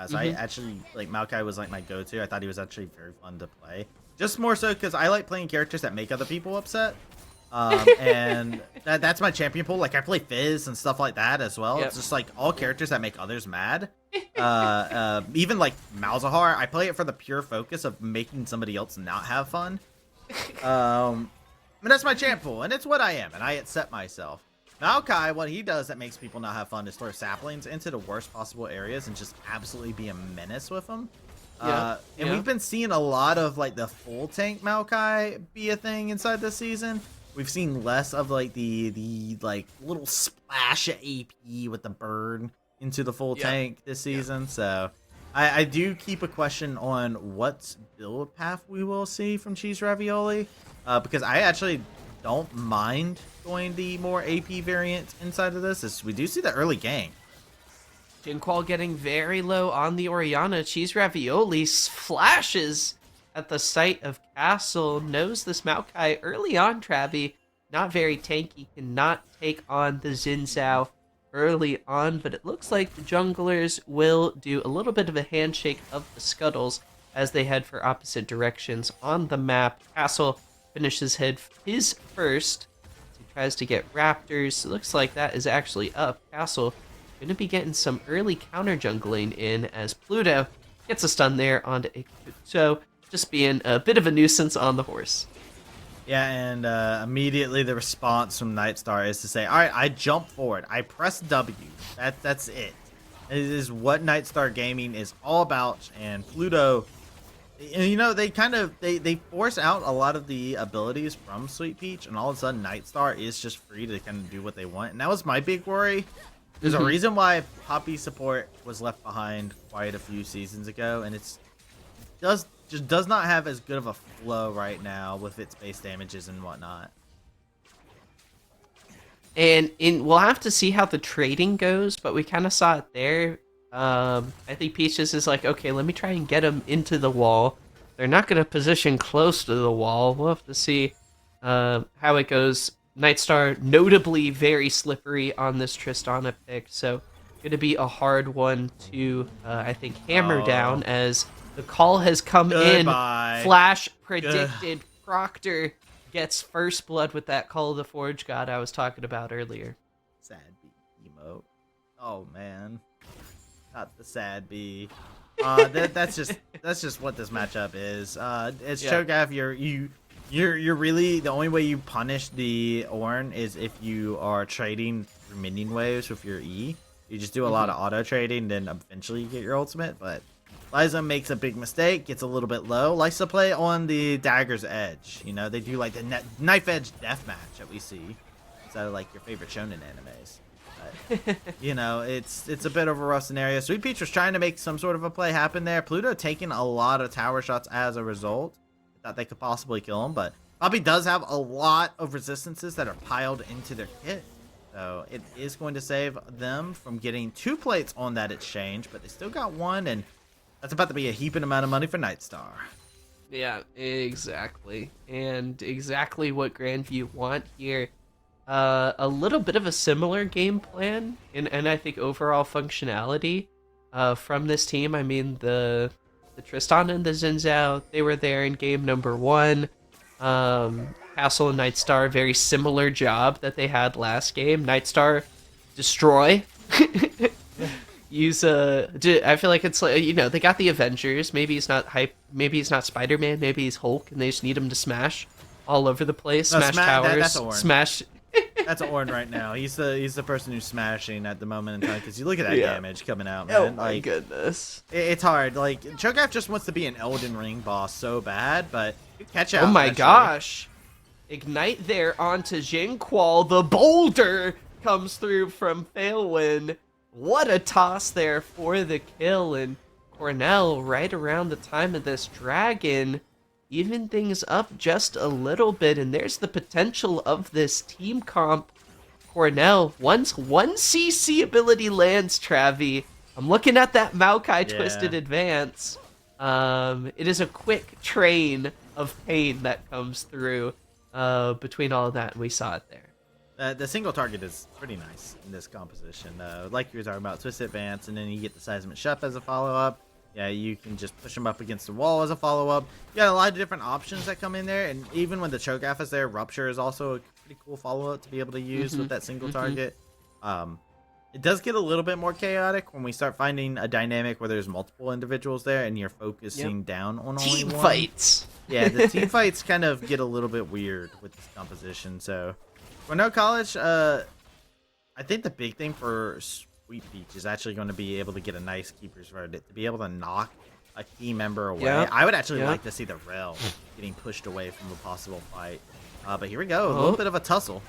So I actually, like, Maokai was like my go-to. I thought he was actually very fun to play. Just more so because I like playing characters that make other people upset. And that's my champion pool. Like, I play Fizz and stuff like that as well. It's just like all characters that make others mad. Even like Malzahar, I play it for the pure focus of making somebody else not have fun. And that's my champ pool, and it's what I am, and I accept myself. Maokai, what he does that makes people not have fun is throw saplings into the worst possible areas and just absolutely be a menace with them. And we've been seeing a lot of like the full tank Maokai be a thing inside this season. We've seen less of like the like little splash of AP with the burn into the full tank this season. So I do keep a question on what build path we will see from Cheese Ravioli, because I actually don't mind going the more AP variant inside of this. As we do see the early gank. Jinqual getting very low on the Orianna. Cheese Ravioli flashes at the sight of Castle. Knows this Maokai early on, Travi. Not very tanky. Cannot take on the Xin Zhao early on. But it looks like the junglers will do a little bit of a handshake of the Scuttles as they head for opposite directions on the map. Castle finishes his first. He tries to get Raptors. It looks like that is actually up. Castle going to be getting some early counter jungling in as Pluto gets a stun there onto so just being a bit of a nuisance on the horse. Yeah, and immediately the response from Nightstar is to say, all right, I jump forward. I press W. That's it. It is what Nightstar Gaming is all about, and Pluto And, they force out a lot of the abilities from Sweet Peach, and all of a sudden Nightstar is just free to kind of do what they want. And that was my big worry. There's a reason why Poppy support was left behind quite a few seasons ago, and does not have as good of a flow right now with its base damages and whatnot. And we'll have to see how the trading goes, but we kind of saw it there. I think Peaches is like, okay, let me try and get them into the wall. They're not going to position close to the wall. We'll have to see how it goes. Nightstar notably very slippery on this Tristana pick, so going to be a hard one to, I think, hammer down as the call has come in. Flash predicted. Proctor gets first blood with that Call of the Forge God I was talking about earlier. Sad bee emote. Oh man, not the sad bee. That's just what this matchup is. It's Cho'Gath. You're really the only way you punish the Ornn is if you are trading through minion waves with your E. You just do a lot of auto trading, then eventually you get your ultimate. But Liza makes a big mistake, gets a little bit low, likes to play on the dagger's edge. You know, they do like the knife edge deathmatch that we see instead of like your favorite shonen animes. But, you know, it's a bit of a rough scenario. Sweet Peach was trying to make some sort of a play happen there. Pluto taking a lot of tower shots as a result. Thought they could possibly kill him, but Poppy does have a lot of resistances that are piled into their kit. So it is going to save them from getting 2 plates on that exchange, but they still got 1, and that's about to be a heaping amount of money for Nightstar. Yeah, exactly. And exactly what Grandview want here. A little bit of a similar game plan, and I think overall functionality from this team. I mean, the Tristana and the Xin Zhao, they were there in game number 1. Castle and Nightstar, very similar job that they had last game. Nightstar, destroy. Use I feel like it's like, you know, they got the Avengers. Maybe he's not hype. Maybe he's not Spider-Man. Maybe he's Hulk, and they just need him to smash all over the place. Smash towers. That's smash. That's Ornn right now. He's the person who's smashing at the moment in time, because you look at that damage coming out, man. Oh my goodness. It's hard. Like, Cho'Gath just wants to be an Elden Ring boss so bad, but catch out. Oh my gosh. Ignite there onto Jinqual. The boulder comes through from Failwin. What a toss there for the kill, and Cornell right around the time of this dragon even things up just a little bit, and there's the potential of this team comp. Cornell, once 1 CC ability lands, Travi, I'm looking at that Maokai Twisted Advance. It is a quick train of pain that comes through between all of that, and we saw it there. The single target is pretty nice in this composition. Like you were talking about, Twisted Advance, and then you get the Seismic Chef as a follow-up. Yeah, you can just push them up against the wall as a follow-up. You got a lot of different options that come in there, and even when the Cho'Gath is there, Rupture is also a pretty cool follow-up to be able to use with that single target. It does get a little bit more chaotic when we start finding a dynamic where there's multiple individuals there and you're focusing down on only team one. Fights. Yeah, the team fights kind of get a little bit weird with this composition. So, Cornell College, I think the big thing for Sweet Peach is actually going to be able to get a nice keeper's verdict, to be able to knock a key member away. I would actually like to see the Rel getting pushed away from a possible fight. But here we go, a little bit of a tussle.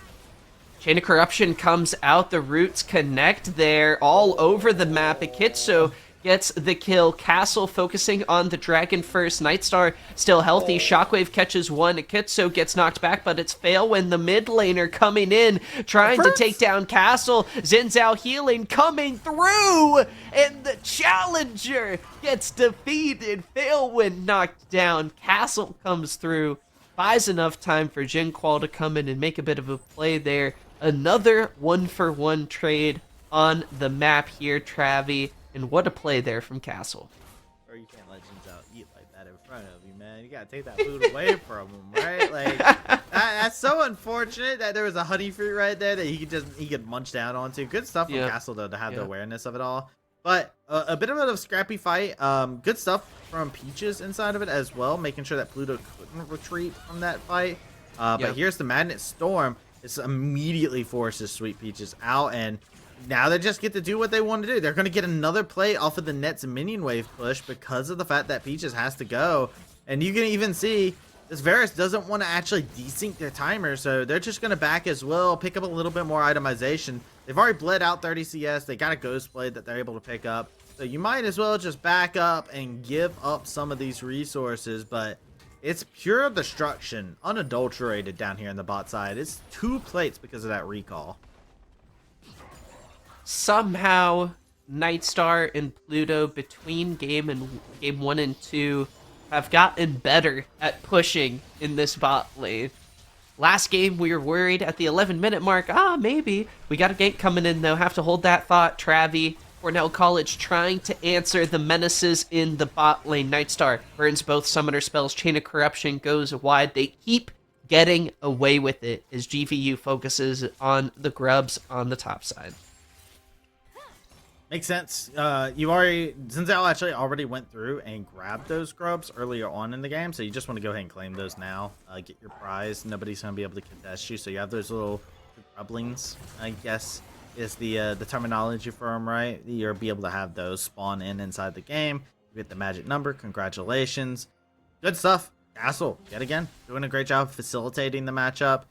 Chain of Corruption comes out, the roots connect there all over the map. Akitsu gets the kill. Castle focusing on the dragon first. Nightstar still healthy. Shockwave catches 1. Akitsu gets knocked back, but it's Fail when the mid laner coming in, trying to take down Castle. Xin Zhao healing, coming through, and the challenger gets defeated. Fail when knocked down. Castle comes through, buys enough time for Jinqual to come in and make a bit of a play there. Another 1-for-1 trade on the map here, Travi. And what a play there from Castle. Or you can't let Xin Zhao eat like that in front of you, man. You gotta take that food away from him, right? Like, that's so unfortunate that there was a honey fruit right there that he could munch down onto. Good stuff from Castle, though, to have the awareness of it all. But a bit of a scrappy fight. Good stuff from Peaches inside of it as well, making sure that Pluto couldn't retreat from that fight. But here's the Magnet Storm. This immediately forces Sweet Peaches out, and now they just get to do what they want to do. They're going to get another play off of the Nets minion wave push because of the fact that Peaches has to go. And you can even see this Varus doesn't want to actually desync their timer, so they're just going to back as well, pick up a little bit more itemization. They've already bled out 30 CS. They got a Ghost Blade that they're able to pick up. So you might as well just back up and give up some of these resources, but it's pure destruction, unadulterated down here in the bot side. It's 2 plates because of that recall. Somehow, Nightstar and Pluto between game 1 and 2 have gotten better at pushing in this bot lane. Last game, we were worried at the 11-minute mark. Maybe. We got a gank coming in, though. Have to hold that thought. Travi, Cornell College trying to answer the menaces in the bot lane. Nightstar burns both summoner spells. Chain of Corruption goes wide. They keep getting away with it as GVU focuses on the grubs on the top side. Makes sense. Zinzal actually already went through and grabbed those grubs earlier on in the game, so you just want to go ahead and claim those now. Get your prize. Nobody's going to be able to contest you, so you have those little grublings, I guess, is the terminology for them, right? You'll be able to have those spawn inside the game. You get the magic number. Congratulations. Good stuff. Castle, yet again, doing a great job facilitating the matchup.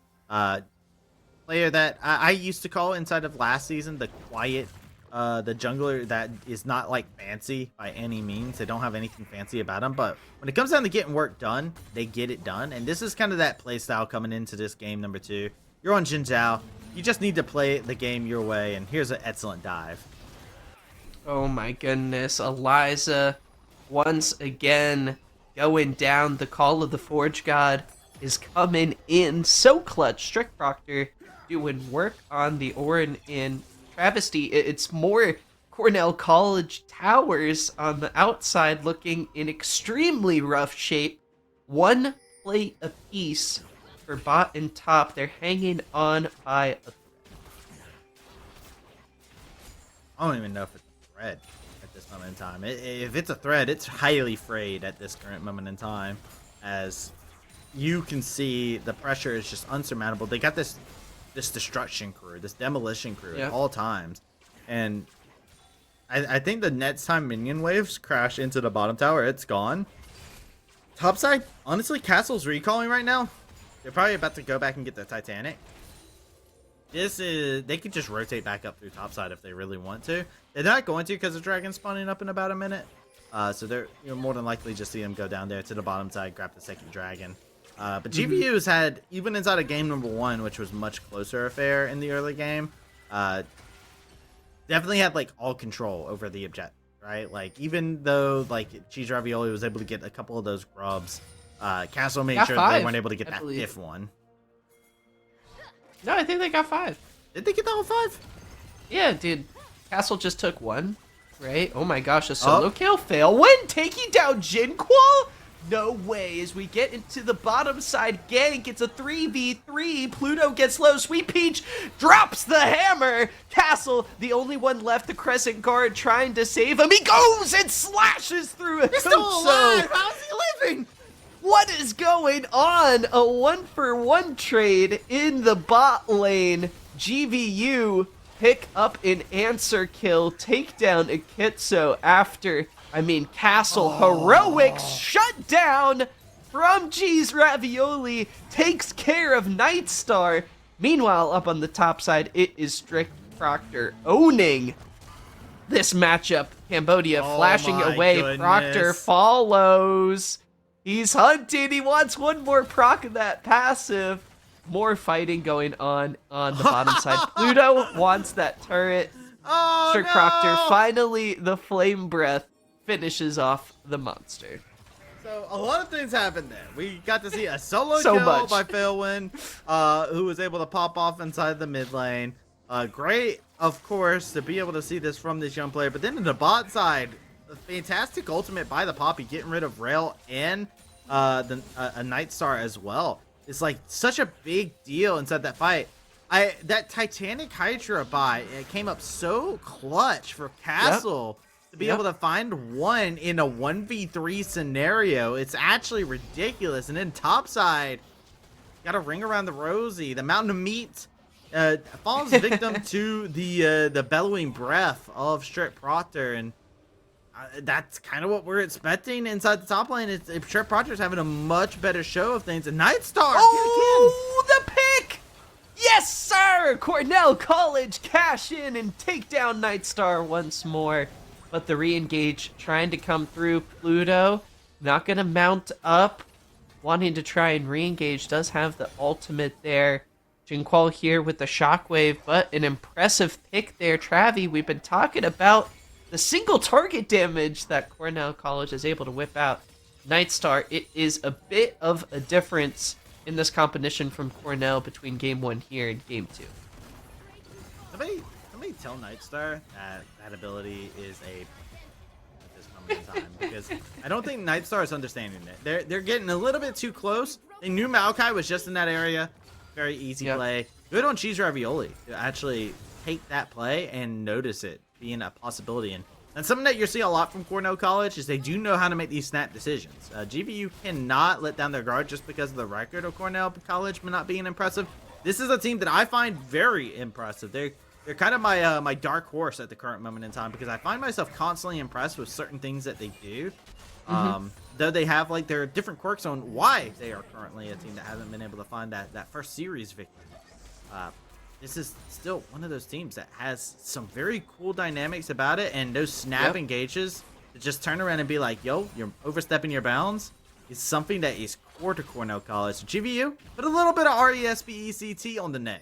Player that I used to call inside of last season the quiet, the jungler that is not like fancy by any means. They don't have anything fancy about them, but when it comes down to getting work done, they get it done. And this is kind of that play style coming into this game number 2. You're on Jin Zhao. You just need to play the game your way, and here's an excellent dive. Oh my goodness, Eliza once again going down. The Call of the Forge God is coming in so clutch. Strict Proctor doing work on the Orin in Travesty. It's more Cornell College towers on the outside looking in extremely rough shape. 1 plate apiece for bot and top. They're hanging on by a thread. I don't even know if it's a thread at this moment in time. If it's a thread, it's highly frayed at this current moment in time. As you can see, the pressure is just unsurmountable. They got this destruction crew, this demolition crew at all times. And I think the next time minion waves crash into the bottom tower, it's gone. Topside, honestly, Castle's recalling right now. They're probably about to go back and get the Titanic. They could just rotate back up through topside if they really want to. They're not going to because the dragon's spawning up in about a minute. So they're more than likely just see them go down there to the bottom side, grab the second dragon. But GVU's had, even inside of game number 1, which was much closer affair in the early game, definitely had like all control over the objective, right? Like even though like Cheese Ravioli was able to get a couple of those grubs, Castle made sure they weren't able to get that 5th one. No, I think they got 5. Did they get the whole 5? Yeah, dude. Castle just took 1, right? Oh my gosh, a solo kill fail. When taking down Jinquil? No way. As we get into the bottom side gank, it's a 3v3. Pluto gets low. Sweet Peach drops the hammer. Castle, the only one left, the Crescent Guard trying to save him. He goes and slashes through a He's still alive. How's he living? What is going on? A 1-for-1 trade in the bot lane. GVU pick up an answer kill, take down Akitso after, Castle heroics shut down from G's Ravioli, takes care of Nightstar. Meanwhile, up on the top side, it is Strict Proctor owning this matchup. Cambodia flashing away. Goodness. Proctor follows. He's hunted. He wants one more proc of that passive. More fighting going on the bottom side. Pluto wants that turret. Strict Proctor, finally, the Flame Breath finishes off the monster. So a lot of things happened there. We got to see a solo kill by Failwind, who was able to pop off inside the mid lane. Great, of course, to be able to see this from this young player. But then in the bot side, a fantastic ultimate by the Poppy, getting rid of Rail and a Nightstar as well. It's like such a big deal inside that fight. That Titanic Hydra buy, it came up so clutch for Castle. To be able to find one in a 1v3 scenario, it's actually ridiculous. And then topside, got a ring around the rosy. The mountain of meat falls victim to the bellowing breath of Strict Proctor, and that's kind of what we're expecting inside the top lane. It's Strict Proctor's having a much better show of things, and Nightstar Oh, the pick! Yes, sir! Cornell College cash in and take down Nightstar once more. But the re-engage trying to come through. Pluto not going to mount up. Wanting to try and re-engage. Does have the ultimate there. Jinqual here with the shockwave, but an impressive pick there. Travi, we've been talking about the single target damage that Cornell College is able to whip out. Nightstar, it is a bit of a difference in this competition from Cornell between game 1 here and game 2. Somebody tell Nightstar that that ability is a at this moment in time, because I don't think Nightstar is understanding it. They're getting a little bit too close. They knew Maokai was just in that area. Very easy play. Good on Cheese Ravioli to actually take that play and notice it being a possibility. And something that you'll see a lot from Cornell College is they do know how to make these snap decisions. GVU cannot let down their guard just because of the record of Cornell College not being impressive. This is a team that I find very impressive. They're kind of my dark horse at the current moment in time, because I find myself constantly impressed with certain things that they do. Though they have like their different quirks on why they are currently a team that hasn't been able to find that first series victory. This is still one of those teams that has some very cool dynamics about it, and those snap engages to just turn around and be like, yo, you're overstepping your bounds, is something that is core to Cornell College. So GVU, put a little bit of RESPECT on the name.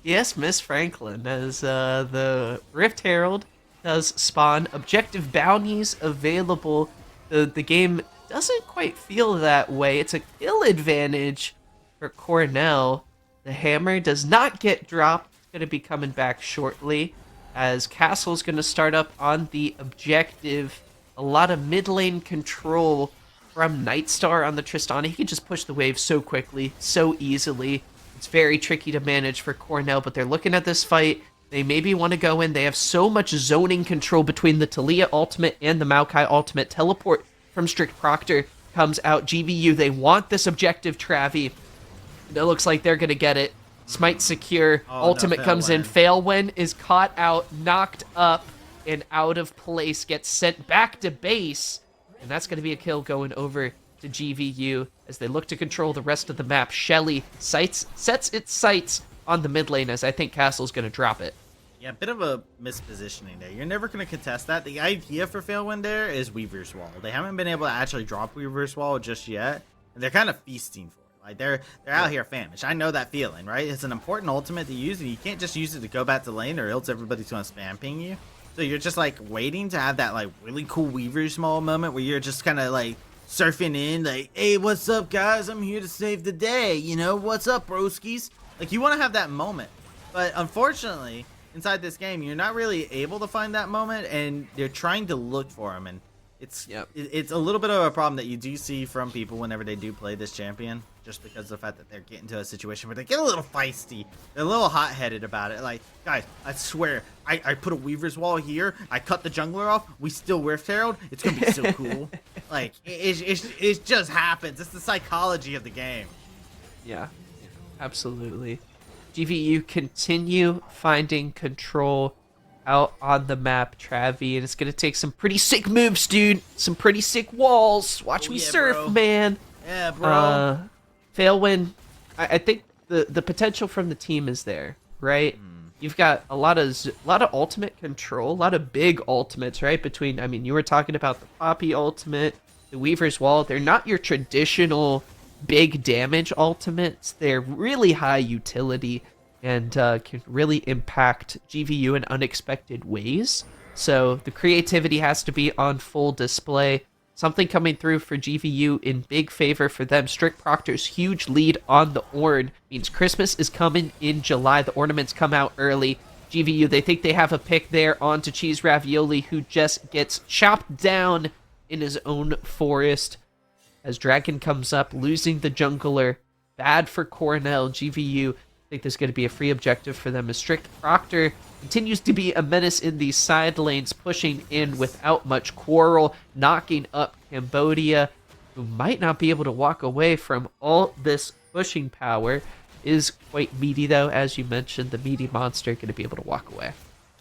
Yes, Miss Franklin, as the Rift Herald does spawn objective bounties available. The game doesn't quite feel that way. It's a kill advantage for Cornell. The hammer does not get dropped. It's going to be coming back shortly, as Castle's going to start up on the objective. A lot of mid lane control from Nightstar on the Tristana. He can just push the wave so quickly, so easily. It's very tricky to manage for Cornell, but they're looking at this fight. They maybe want to go in. They have so much zoning control between the Talia ultimate and the Maokai ultimate. Teleport from Strict Proctor comes out. GVU, they want this objective, Travi. It looks like they're going to get it. Smite secure. Ultimate comes in. Failwin is caught out, knocked up, and out of place. Gets sent back to base. And that's going to be a kill going over to GVU as they look to control the rest of the map. Shelly sets its sights on the mid lane, as I think Castle's going to drop it. Yeah, a bit of a mispositioning there. You're never going to contest that. The idea for Failwind there is Weaver's Wall. They haven't been able to actually drop Weaver's Wall just yet, and they're kind of feasting for it. Like they're out here famished. I know that feeling, right? It's an important ultimate to use, and you can't just use it to go back to lane, or else everybody's going to spam ping you. So you're just like waiting to have that like really cool Weaver's Wall moment where you're just kind of like surfing in, like, hey, what's up, guys? I'm here to save the day. You know, what's up, broskies? Like, you want to have that moment. But unfortunately, inside this game, you're not really able to find that moment, and they're trying to look for them. And it's a little bit of a problem that you do see from people whenever they do play this champion, just because of the fact that they're getting to a situation where they get a little feisty. They're a little hot-headed about it. Like, guys, I swear, I put a Weaver's Wall here. I cut the jungler off. We still Rift Herald. It's going to be so cool. Like, it just happens. It's the psychology of the game. Yeah, absolutely. GVU continue finding control out on the map, Travi, and it's going to take some pretty sick moves, dude. Some pretty sick walls. Watch me surf, bro. Man. Yeah, bro. Failwind, I think the potential from the team is there, right? You've got a lot of ultimate control, a lot of big ultimates, right? Between, I mean, you were talking about the Poppy ultimate, the Weaver's Wall. They're not your traditional big damage ultimates. They're really high utility and can really impact GVU in unexpected ways. So the creativity has to be on full display. Something coming through for GVU in big favor for them. Strict Proctor's huge lead on the Ornn means Christmas is coming in July. The ornaments come out early. GVU, they think they have a pick there onto Cheese Ravioli, who just gets chopped down in his own forest. As Dragon comes up, losing the jungler. Bad for Cornell. GVU, I think there's going to be a free objective for them. As Strict Proctor continues to be a menace in these side lanes, pushing in without much quarrel, knocking up Cambodia, who might not be able to walk away from all this pushing power is quite meaty, though. As you mentioned, the meaty monster going to be able to walk away.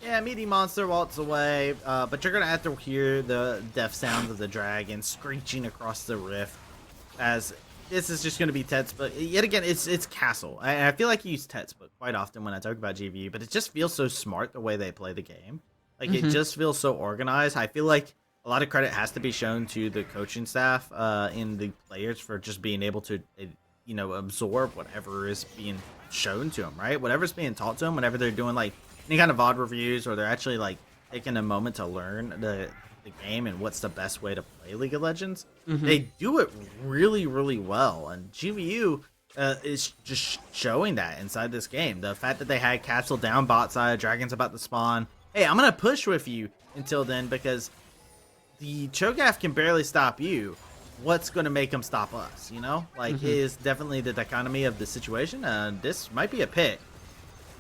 Yeah, meaty monster walks away, but you're gonna have to hear the death sounds of the dragon screeching across the rift, as this is just gonna be Textbook. Yet again, it's Castle. I feel like you use Textbook quite often when I talk about GVU, but it just feels so smart the way they play the game. Like, it just feels so organized. I feel like a lot of credit has to be shown to the coaching staff and the players for just being able to, absorb whatever is being shown to them, right? Whatever's being taught to them whenever they're doing, like, any kind of VOD reviews, or they're actually, like, taking a moment to learn the game and what's the best way to play League of Legends. They do it really, really well. And GVU is just showing that inside this game. The fact that they had Castle down bot side, Dragon's about to spawn. Hey, I'm going to push with you until then, because the Cho'Gath can barely stop you. What's going to make them stop us, you know? Like, it is definitely the dichotomy of the situation. This might be a pick.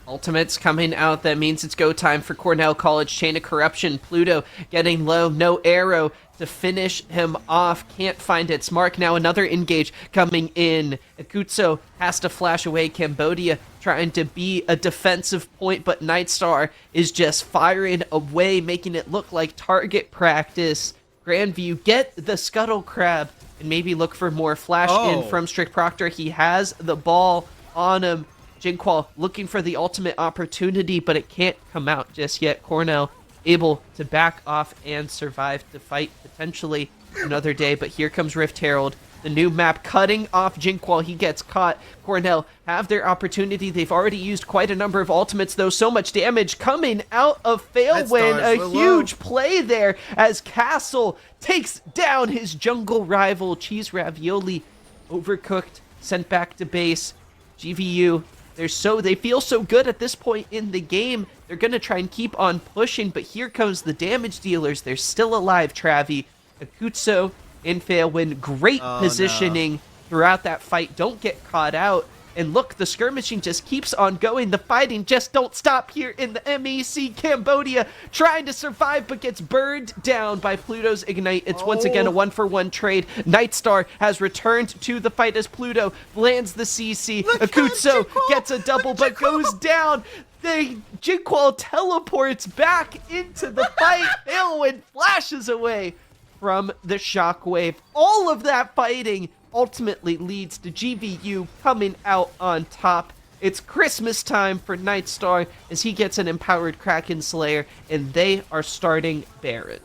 Ultimates coming out. That means it's go time for Cornell College. Chain of Corruption. Pluto getting low. No arrow to finish him off. Can't find its mark. Now another engage coming in. Akutsu has to flash away. Cambodia trying to be a defensive point, but Nightstar is just firing away, making it look like target practice. Grandview get the Scuttle Crab and maybe look for more flash in from Strict Proctor. He has the ball on him. Jinqual looking for the ultimate opportunity, but it can't come out just yet. Cornell able to back off and survive to fight potentially another day, but here comes Rift Herald. The new map cutting off Jinqual. He gets caught. Cornell have their opportunity. They've already used quite a number of ultimates, though. So much damage coming out of Failwind. A huge play there as Castle takes down his jungle rival. Cheese Ravioli overcooked, sent back to base. GVU, they feel so good at this point in the game. They're going to try and keep on pushing, but here comes the damage dealers. They're still alive, Travi. Akutsu and Failwind, great positioning throughout that fight. Don't get caught out. And look, the skirmishing just keeps on going. The fighting just don't stop here in the MEC. Cambodia trying to survive, but gets burned down by Pluto's Ignite. It's once again a 1-for-1 trade. Nightstar has returned to the fight as Pluto lands the CC. Akutsu gets a double, but goes down. Jinqual teleports back into the fight. Failwind flashes away from the shockwave. All of that fighting ultimately leads to GVU coming out on top. It's Christmas time for Nightstar as he gets an empowered Kraken Slayer, and they are starting Baron.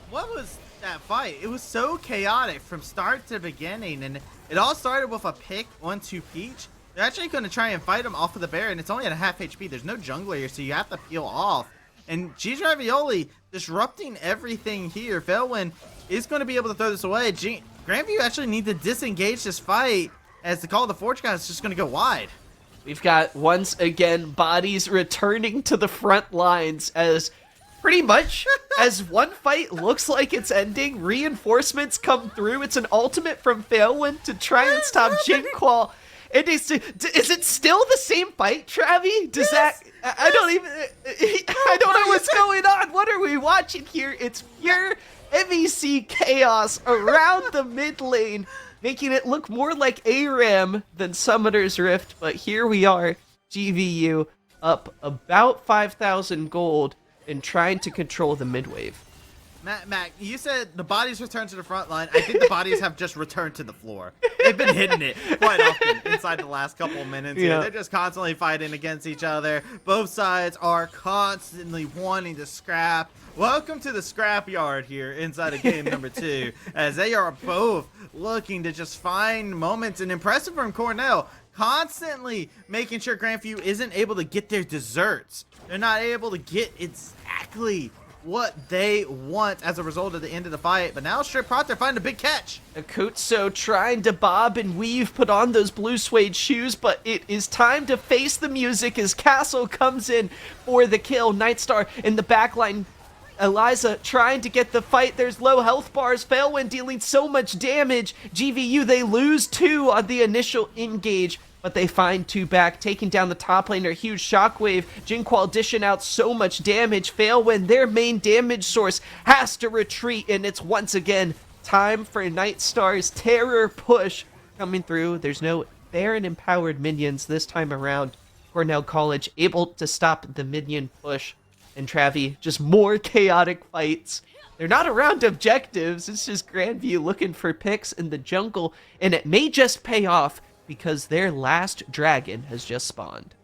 What was that fight? It was so chaotic from start to beginning, and it all started with a pick onto Peach. They're actually going to try and fight him off of the Baron. It's only at a half HP. There's no jungler here, so you have to peel off. And Cheese Ravioli disrupting everything here. Failwind is going to be able to throw this away. Grandview actually need to disengage this fight as the Call of the Forge guy is just going to go wide. We've got, once again, bodies returning to the front lines as pretty much as one fight looks like it's ending, reinforcements come through. It's an ultimate from Failwind to try and stop Jinqual. Is it still the same fight, Travi? Does that... I don't know what's going on. What are we watching here? It's pure MEC chaos around the mid lane, making it look more like ARAM than Summoner's Rift. But here we are, GVU, up about 5,000 gold and trying to control the mid wave. Mac, you said the bodies returned to the front line. I think the bodies have just returned to the floor. They've been hitting it quite often inside the last couple of minutes. Yeah. They're just constantly fighting against each other. Both sides are constantly wanting to scrap. Welcome to the scrapyard here inside of game number 2, as they are both looking to just find moments. And impressive from Cornell, constantly making sure Grandview isn't able to get their desserts. They're not able to get exactly what they want as a result of the end of the fight. But now Strict Proctor finding a big catch. Akutsu trying to bob and weave, put on those blue suede shoes, but it is time to face the music as Castle comes in for the kill. Nightstar in the backline. Eliza trying to get the fight. There's low health bars. Failwind dealing so much damage. GVU, they lose 2 on the initial engage, but they find 2 back, taking down the top laner. Huge shockwave. Jinqual dishing out so much damage. Failwind, their main damage source, has to retreat, and it's once again time for Nightstar's terror push coming through. There's no Baron-empowered minions this time around. Cornell College able to stop the minion push. And Travi, just more chaotic fights. They're not around objectives. It's just Grandview looking for picks in the jungle. And it may just pay off because their last dragon has just spawned.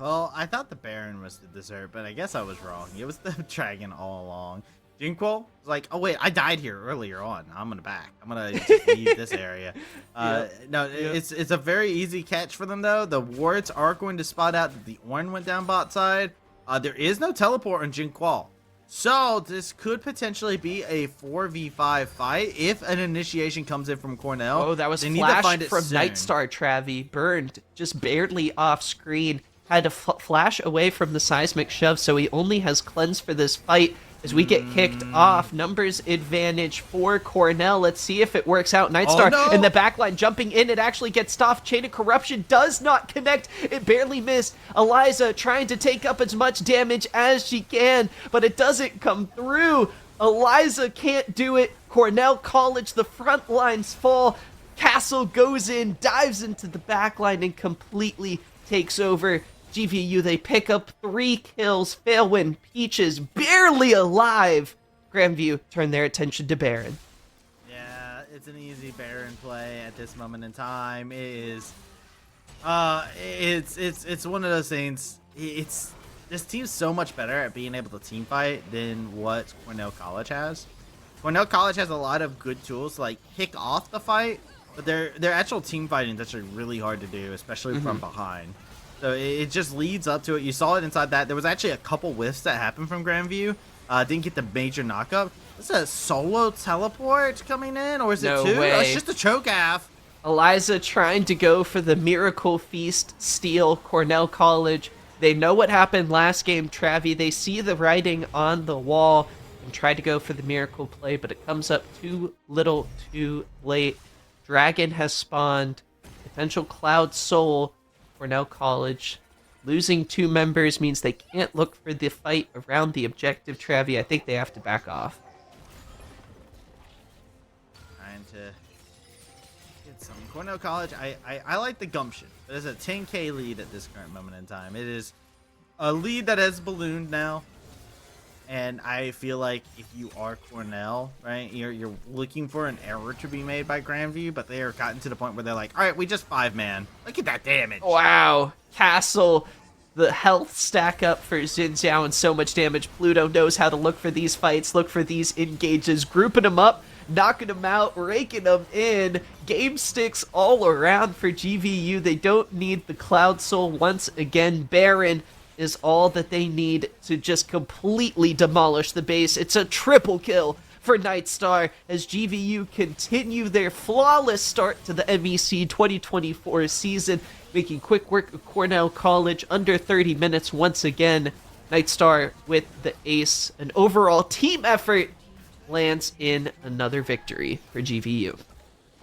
Well, I thought the Baron was the dessert, but I guess I was wrong. It was the dragon all along. Jinquil was like, oh wait, I died here earlier on. I'm gonna back. I'm gonna just leave this area. No, it's a very easy catch for them though. The wards are going to spot out that the Ornn went down bot side. There is no teleport on Jinquil. So this could potentially be a 4v5 fight if an initiation comes in from Cornell. Oh, that was they flash need to find from soon. Nightstar, Travi. Burned just barely off screen. Had to flash away from the seismic shove, so he only has cleanse for this fight. As we get kicked off, numbers advantage for Cornell. Let's see if it works out. Nightstar in the backline jumping in. It actually gets stopped. Chain of Corruption does not connect. It barely missed. Eliza trying to take up as much damage as she can, but it doesn't come through. Eliza can't do it. Cornell College, the front lines fall. Castle goes in, dives into the backline, and completely takes over. GVU, they pick up 3 kills. Failwind, Peaches, barely alive. Grandview turn their attention to Baron. Yeah, it's an easy Baron play at this moment in time. It is, it's one of those things. This team's so much better at being able to team fight than what Cornell College has. Cornell College has a lot of good tools to like kick off the fight, but their actual team fighting is actually really hard to do, especially from behind. So it just leads up to it. You saw it inside that. There was actually a couple whiffs that happened from Grandview. Didn't get the major knockup. Is it a solo teleport coming in? Or is it 2? Way. Oh, it's just a choke half. Eliza trying to go for the Miracle Feast steal. Cornell College. They know what happened last game, Travi. They see the writing on the wall and try to go for the miracle play, but it comes up too little too late. Dragon has spawned. Potential Cloud Soul. Cornell College losing 2 members means they can't look for the fight around the objective. Travi, I think they have to back off. Trying to get some Cornell College. I like the gumption. There's a 10k lead at this current moment in time. It is a lead that has ballooned now. And I feel like if you are Cornell, right, you're looking for an error to be made by Grandview, but they are gotten to the point where they're like, all right, we just 5-man. Look at that damage. Wow. Castle, the health stack up for Xin Zhao and so much damage. Pluto knows how to look for these fights, look for these engages, grouping them up, knocking them out, raking them in. Game sticks all around for GVU. They don't need the Cloud Soul once again. Baron is all that they need to just completely demolish the base. It's a triple kill for Nightstar as GVU continue their flawless start to the MEC 2024 season, making quick work of Cornell College under 30 minutes once again. Nightstar with the ace. An overall team effort lands in another victory for GVU.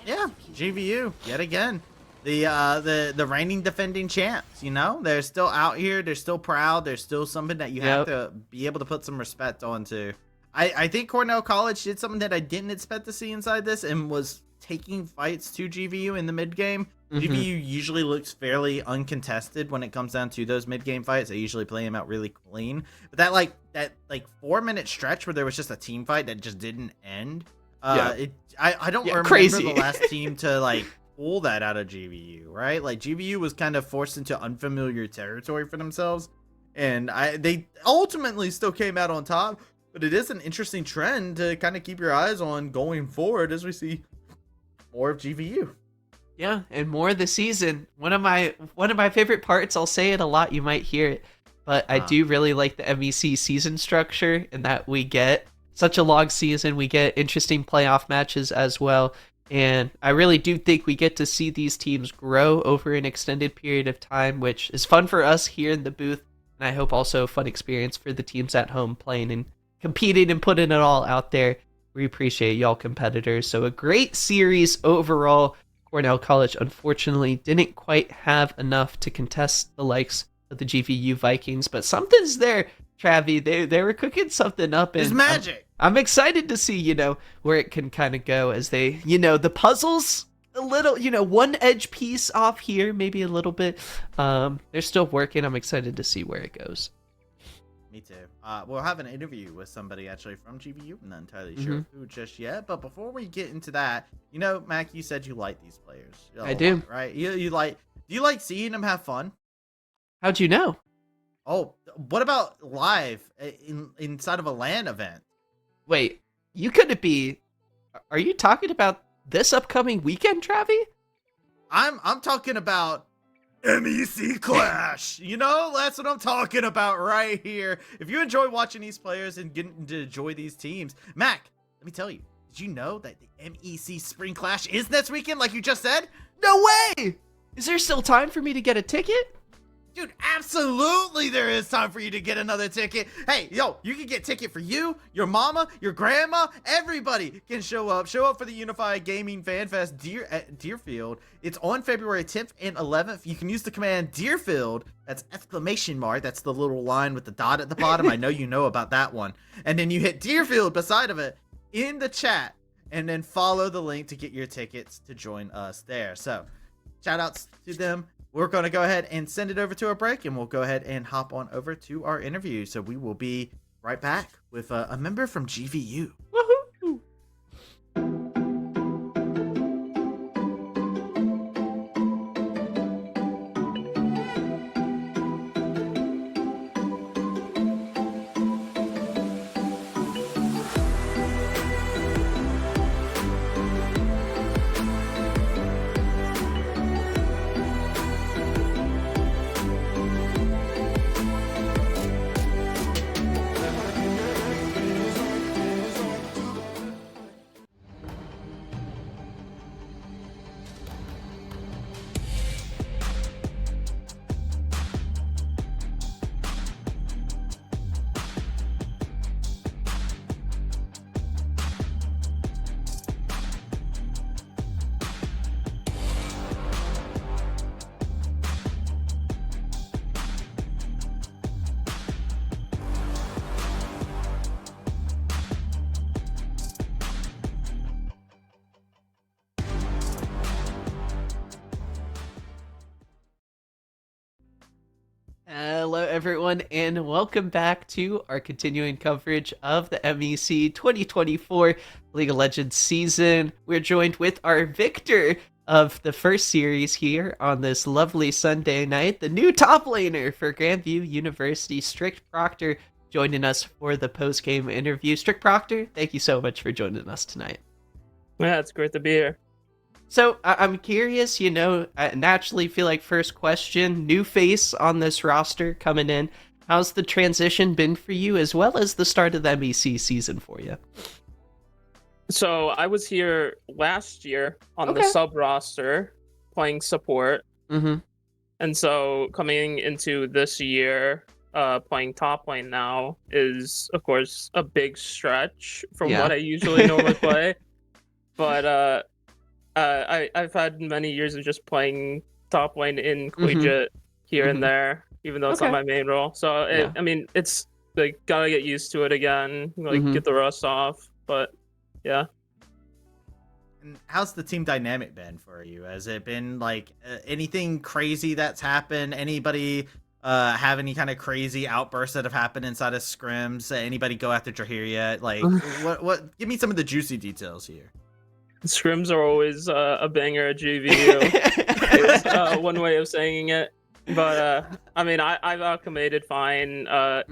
Yeah, GVU yet again. The reigning defending champs, you know, they're still out here. They're still proud. They're still something that you have to be able to put some respect onto. I think Cornell College did something that I didn't expect to see inside this and was taking fights to GVU in the mid game. GVU usually looks fairly uncontested when it comes down to those mid game fights. They usually play them out really clean. But that 4-minute stretch where there was just a team fight that just didn't end. I don't remember the last team to pull that out of GVU, right? Like GVU was kind of forced into unfamiliar territory for themselves, and they ultimately still came out on top. But it is an interesting trend to kind of keep your eyes on going forward as we see more of GVU. Yeah, and more of the season. One of my favorite parts, I'll say it a lot, you might hear it, but I do really like the MEC season structure and that we get such a long season. We get interesting playoff matches as well. And I really do think we get to see these teams grow over an extended period of time, which is fun for us here in the booth. And I hope also a fun experience for the teams at home playing and competing and putting it all out there. We appreciate y'all competitors. So a great series overall. Cornell College, unfortunately, didn't quite have enough to contest the likes of the GVU Vikings, but something's there, Travi. They were cooking something up. It's magic. I'm excited to see, where it can kind of go as they, the puzzles a little, one edge piece off here, maybe a little bit. They're still working. I'm excited to see where it goes. Me too. We'll have an interview with somebody actually from GVU. I'm not entirely sure who just yet. But before we get into that, Mac, you said you like these players. I do. Lot, right? You like? Do you like seeing them have fun? How'd you know? Oh, what about live inside of a LAN event? Wait, you couldn't be. Are you talking about this upcoming weekend, Travi? I'm talking about MEC Clash. That's what I'm talking about right here. If you enjoy watching these players and getting to enjoy these teams, Mac, let me tell you, did you know that the MEC Spring Clash is next weekend, like you just said? No way! Is there still time for me to get a ticket? Dude, absolutely there is time for you to get another ticket. Hey, you can get a ticket for you, your mama, your grandma, everybody can show up. Show up for the Unified Gaming Fan Fest at Deerfield. It's on February 10th and 11th. You can use the command Deerfield. That's ! That's the little line with the dot at the bottom. I know you know about that one. And then you hit Deerfield beside of it in the chat and then follow the link to get your tickets to join us there. So, shout outs to them. We're going to go ahead and send it over to a break, and we'll go ahead and hop on over to our interview. So we will be right back with a member from GVU. Woohoo! Hello, everyone, and welcome back to our continuing coverage of the MEC 2024 League of Legends season. We're joined with our victor of the first series here on this lovely Sunday night, the new top laner for Grandview University, Strict Proctor, joining us for the post-game interview. Strict Proctor, thank you so much for joining us tonight. Yeah, it's great to be here. So I'm curious, I naturally feel like first question, new face on this roster coming in. How's the transition been for you, as well as the start of the MEC season for you? So I was here last year on the sub roster playing support. Mm-hmm. And so coming into this year, playing top lane now is, of course, a big stretch from what I usually normally play. But I've had many years of just playing top lane in collegiate here and there, even though it's not my main role. So I mean, it's like gotta get used to it again, like get the rust off. But yeah. And how's the team dynamic been for you? Has it been like anything crazy that's happened? Anybody have any kind of crazy outbursts that have happened inside of scrims? Anybody go after Jahir yet? Like, what? Give me some of the juicy details here. Scrims are always a banger at GVU. It's one way of saying it. But I mean, I've acclimated fine. I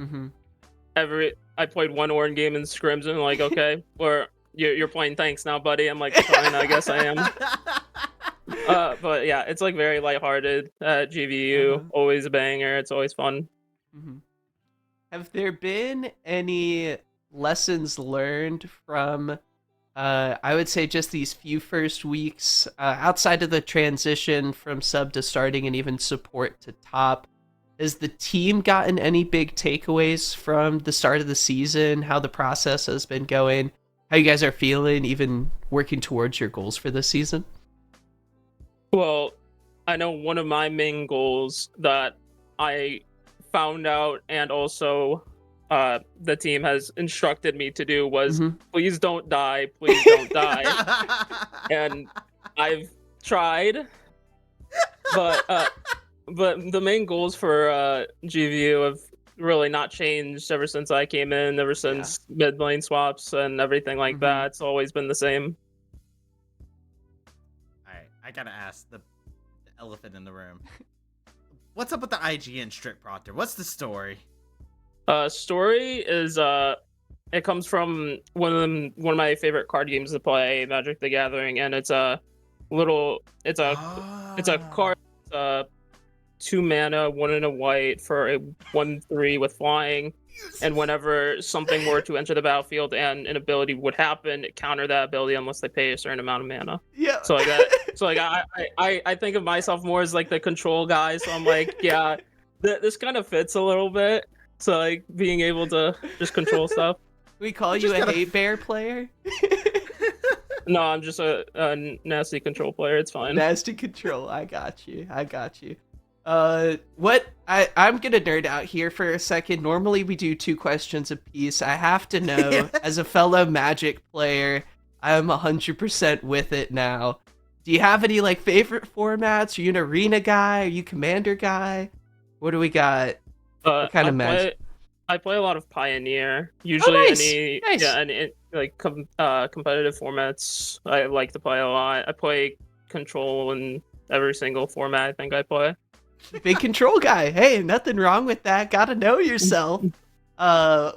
played one Orin game in scrims and I'm like, okay, or you're playing tanks now, buddy. I'm like, fine, I guess I am. But yeah, it's like very lighthearted at GVU. Always a banger. It's always fun. Have there been any lessons learned from I would say just these few first weeks, outside of the transition from sub to starting and even support to top? Has the team gotten any big takeaways from the start of the season, how the process has been going, how you guys are feeling, even working towards your goals for this season? Well, I know one of my main goals that I found out and also the team has instructed me to do was Mhm. please don't die, please don't die. And I've tried, but the main goals for GVU have really not changed ever since I came in, ever since mid lane swaps and everything like that. It's always been the same. Alright, I gotta ask the elephant in the room. What's up with the IGN Strict Proctor? What's the story? Story is it comes from one of my favorite card games to play, Magic the Gathering, and it's a card 2 mana, 1 and a white for a 1/3 with flying. And whenever something were to enter the battlefield and an ability would happen, it counter that ability unless they pay a certain amount of mana. Yeah. So like that. So like I think of myself more as like the control guy. So I'm like, yeah, this kind of fits a little bit. So like being able to just control stuff. We call you a hate bear player? No, I'm just a nasty control player. It's fine. Nasty control. I got you. I'm gonna nerd out here for a second. Normally we do 2 questions apiece. I have to know, as a fellow Magic player, I'm 100% with it now. Do you have any like favorite formats? Are you an arena guy? Are you commander guy? What do we got? What kind of Magic? I play a lot of Pioneer. Usually nice. any like competitive formats I like to play a lot. I play control in every single format I think I play. Big control guy. Hey, nothing wrong with that. Gotta know yourself.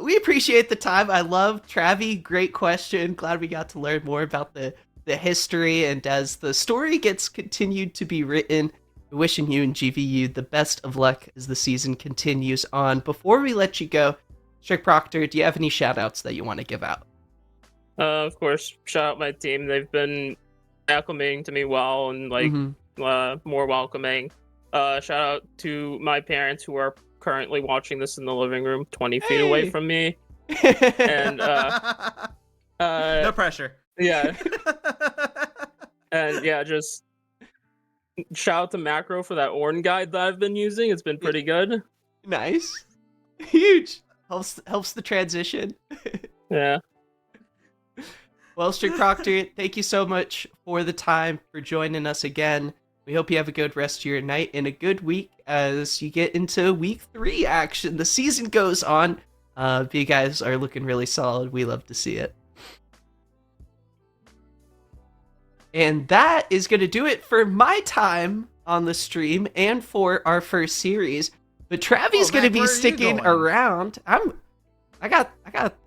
We appreciate the time. I love Travi. Great question. Glad we got to learn more about the history. And as the story gets continued to be written, wishing you and GVU the best of luck as the season continues on. Before we let you go, Strict Proctor, do you have any shout outs that you want to give out? Of course, shout out my team. They've been acclimating to me well and like more welcoming. Shout out to my parents who are currently watching this in the living room 20 feet away from me. And no pressure. Yeah. And yeah, just shout out to Macro for that Orn guide that I've been using. It's been pretty good. Nice. Huge. Helps the transition. Yeah. Well, Strict Proctor, thank you so much for the time, for joining us again. We hope you have a good rest of your night and a good week as you get into week 3 action. The season goes on. You guys are looking really solid. We love to see it. And that is going to do it for my time on the stream and for our first series. But Travi's going to be sticking around. I got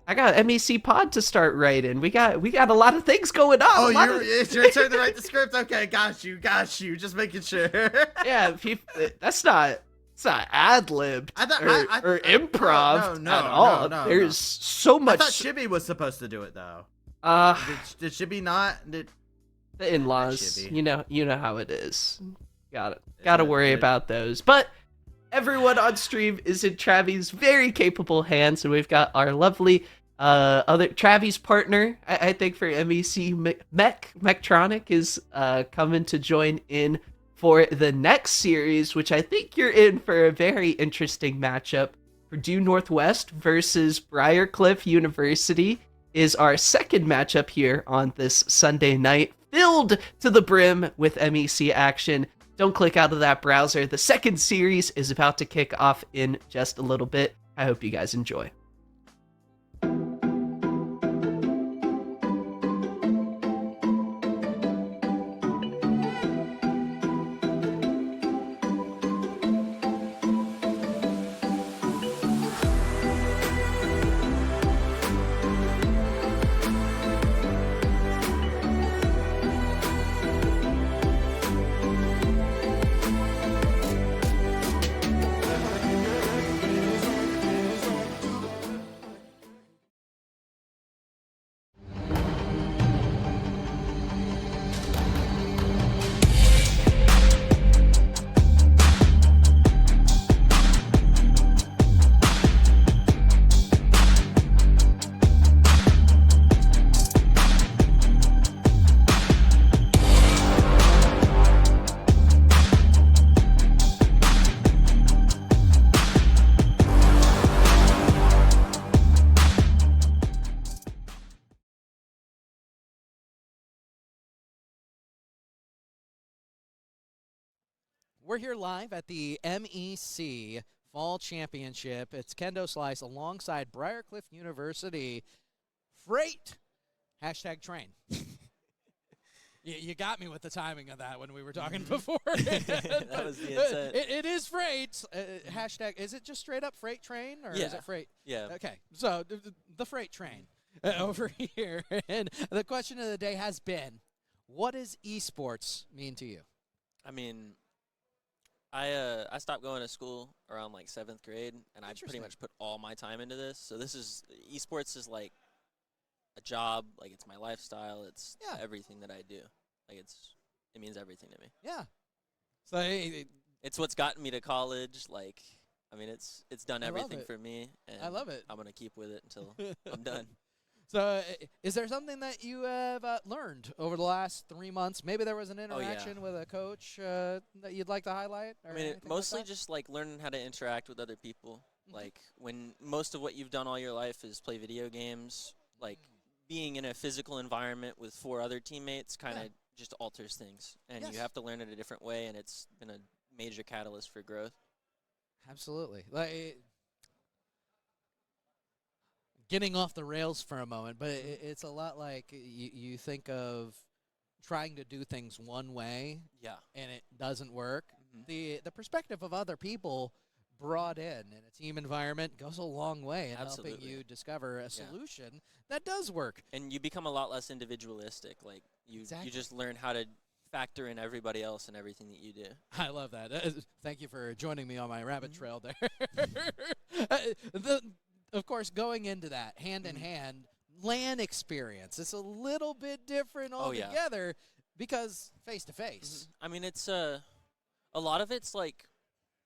MEC pod to start writing. We got a lot of things going on. It's your turn to write the script. Okay, got you. Just making sure. Yeah, that's not ad-libbed or improv at all. There's so much. I thought Shibby was supposed to do it though. Did Shibby not? The in-laws, you know how it is. Gotta worry about those. But everyone on stream is in Travi's very capable hands, and we've got our lovely other Travi's partner, I think, for MEC MEC Mectronic is coming to join in for the next series, which I think you're in for a very interesting matchup. Purdue Northwest versus Briarcliff University is our second matchup here on this Sunday night, filled to the brim with MEC action. Don't click out of that browser. The second series is about to kick off in just a little bit. I hope you guys enjoy. We're here live at the MEC Fall Championship. It's Kendo Slice alongside Briarcliff University. Freight! #train. You got me with the timing of that when we were talking before. That was the intent. It is freight. Hashtag, is it just straight up freight train or is it freight? Yeah. Okay, so the freight train over here. And the question of the day has been, what does esports mean to you? I mean, I stopped going to school around like 7th grade, and I pretty much put all my time into this. So esports is like a job, like it's my lifestyle, it's everything that I do. Like it means everything to me. Yeah. So it's what's gotten me to college. Like, I mean, it's done everything for me, and I love it. I'm gonna keep with it until I'm done. So, is there something that you have learned over the last 3 months? Maybe there was an interaction with a coach that you'd like to highlight? Or I mean, mostly like just like learning how to interact with other people. Like when most of what you've done all your life is play video games, like being in a physical environment with 4 other teammates kind of just alters things, and you have to learn it a different way, and it's been a major catalyst for growth. Absolutely. Like, getting off the rails for a moment, but it's a lot like you think of trying to do things one way, and it doesn't work. The perspective of other people brought in a team environment goes a long way in helping you discover a solution that does work. And you become a lot less individualistic. Like you just learn how to factor in everybody else and everything that you do. I love that. Thank you for joining me on my rabbit trail there. Of course, going into that hand in hand, LAN experience. It's a little bit different altogether because face to face. I mean, it's a lot of it's like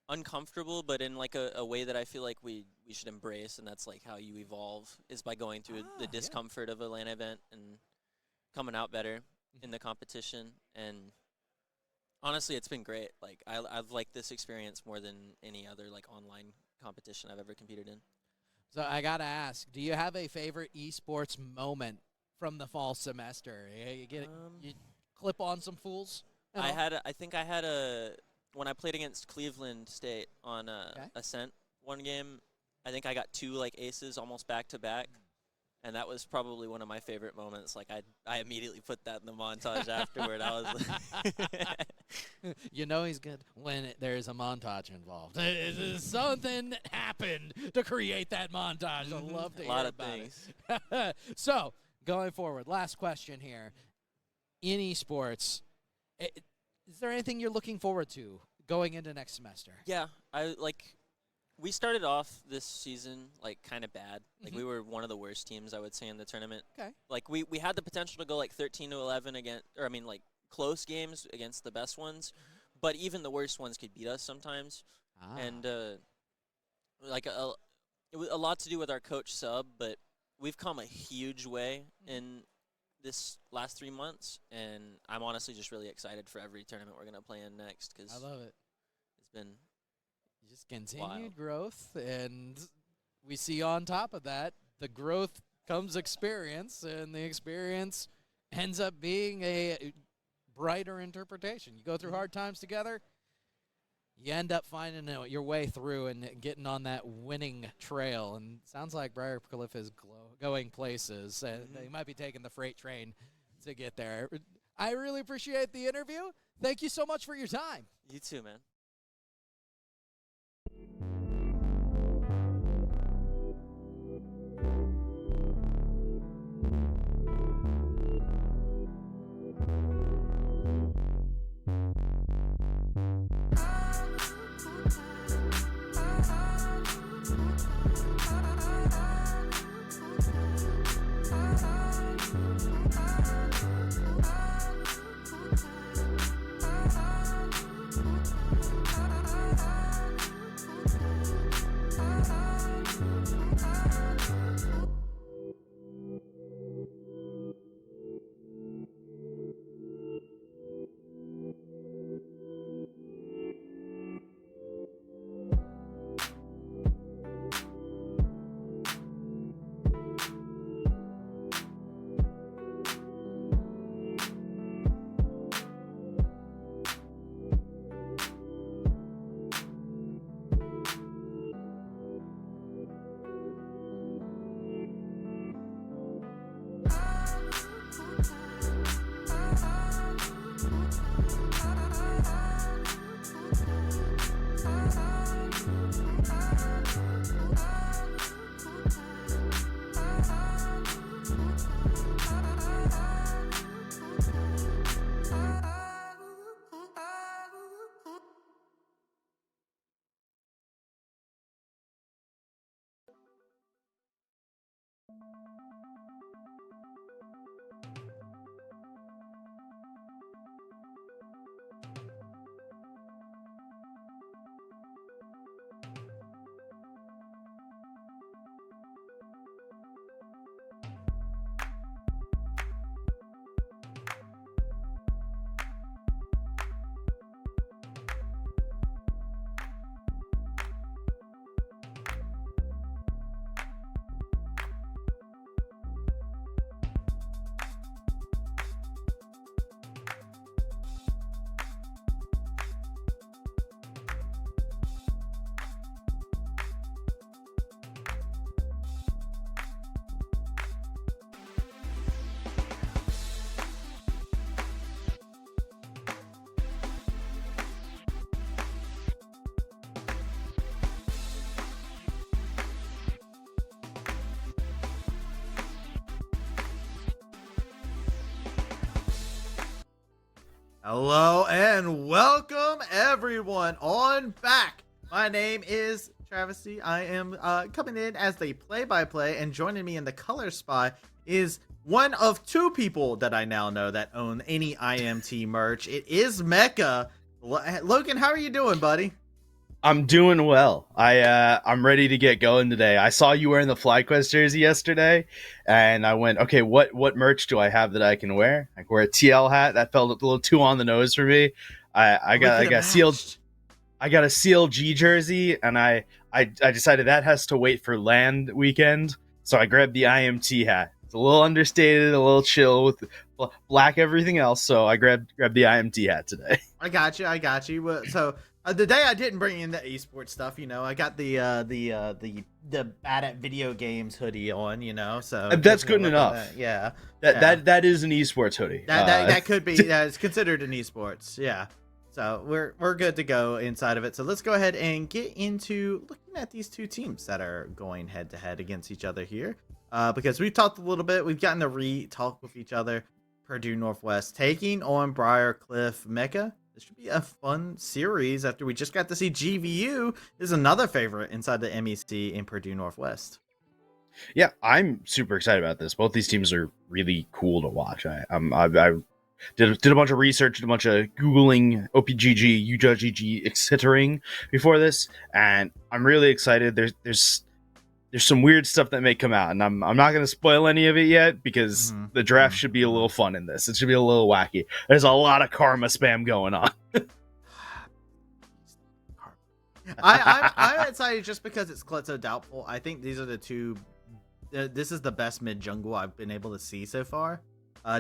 uncomfortable, but in like a way that I feel like we should embrace, and that's like how you evolve is by going through the discomfort of a LAN event and coming out better in the competition. And honestly, it's been great. Like I've liked this experience more than any other like online competition I've ever competed in. So I gotta ask, do you have a favorite esports moment from the fall semester? You clip on some fools? I think I had when I played against Cleveland State on Ascent one game, I think I got 2 like aces almost back to back, and that was probably one of my favorite moments. Like I immediately put that in the montage afterward. I was like, you know he's good when there's a montage involved. Something happened to create that montage. I love to hear lot of about things. it. So going forward, last question here. In esports, is there anything you're looking forward to going into next semester? Yeah, we started off this season like kind of bad. Like we were one of the worst teams, I would say, in the tournament. Okay. Like we had the potential to go like 13-11 like close games against the best ones, but even the worst ones could beat us sometimes. And it was a lot to do with our coach sub, but we've come a huge way in this last 3 months, and I'm honestly just really excited for every tournament we're going to play in next. Cause I love it. It's been just continued growth, and we see on top of that, the growth comes experience, and the experience ends up being a brighter interpretation. You go through hard times together, you end up finding your way through and getting on that winning trail. And sounds like Briarcliff is going places. They might be taking the freight train to get there. I really appreciate the interview. Thank you so much for your time. You too, man. Hello and welcome everyone on back. My name is Travesty. I am coming in as the play-by-play, and joining me in the color spot is one of two people that I now know that own any IMT merch. It is Mecha. Logan, how are you doing, buddy? I'm doing well. I'm ready to get going today. I saw you wearing the FlyQuest jersey yesterday, and I went, okay, what merch do I have that I can wear? I can wear a TL hat. That felt a little too on the nose for me. I got a CLG jersey, and I decided that has to wait for LAN weekend, so I grabbed the IMT hat. It's a little understated, a little chill with black everything else, so I grabbed the IMT hat today. I got you. So the day I didn't bring in the esports stuff, I got the bad at video games hoodie on, so that's good enough. Yeah, that is an esports hoodie. That could be. It's considered an esports. Yeah. So we're good to go inside of it. So let's go ahead and get into looking at these two teams that are going head to head against each other here. Because we've talked a little bit, we've gotten to re-talk with each other. Purdue Northwest taking on Briarcliff Mecha. This should be a fun series after we just got to see GVU is another favorite inside the MEC in Purdue Northwest. Yeah, I'm super excited about this. Both these teams are really cool to watch. I did a bunch of research, did a bunch of Googling, OPGG, UJGG, etc. before this, and I'm really excited. There's some weird stuff that may come out, and I'm not going to spoil any of it yet because the draft should be a little fun in this. It should be a little wacky. There's a lot of karma spam going on. I'm excited just because it's Kletso Doubtful. I think these are the two. This is the best mid jungle I've been able to see so far.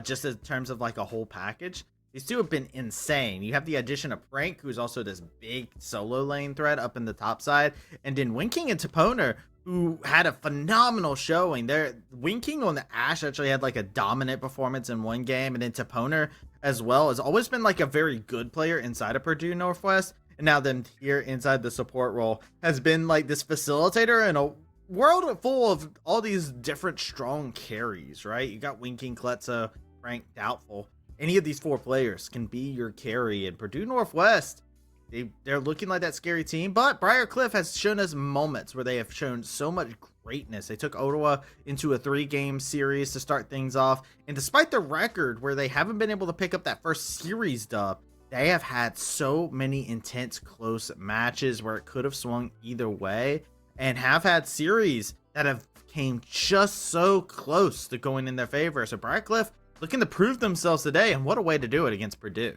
Just in terms of like a whole package. These two have been insane. You have the addition of Prank, who's also this big solo lane threat up in the top side, and then Winking and Toponer, who had a phenomenal showing. Winking on the Ashe actually had like a dominant performance in one game, and then Toponer as well has always been like a very good player inside of Purdue Northwest, and now then here inside the support role has been like this facilitator in a world full of all these different strong carries, right? You got Winking, Kletso, Frank, Doubtful. Any of these four players can be your carry, and Purdue Northwest, they're looking like that scary team, but Briarcliff has shown us moments where they have shown so much greatness. They took Ottawa into a 3-game series to start things off, and despite the record where they haven't been able to pick up that first series dub, they have had so many intense close matches where it could have swung either way, and have had series that have came just so close to going in their favor. So Briarcliff looking to prove themselves today, and what a way to do it against Purdue.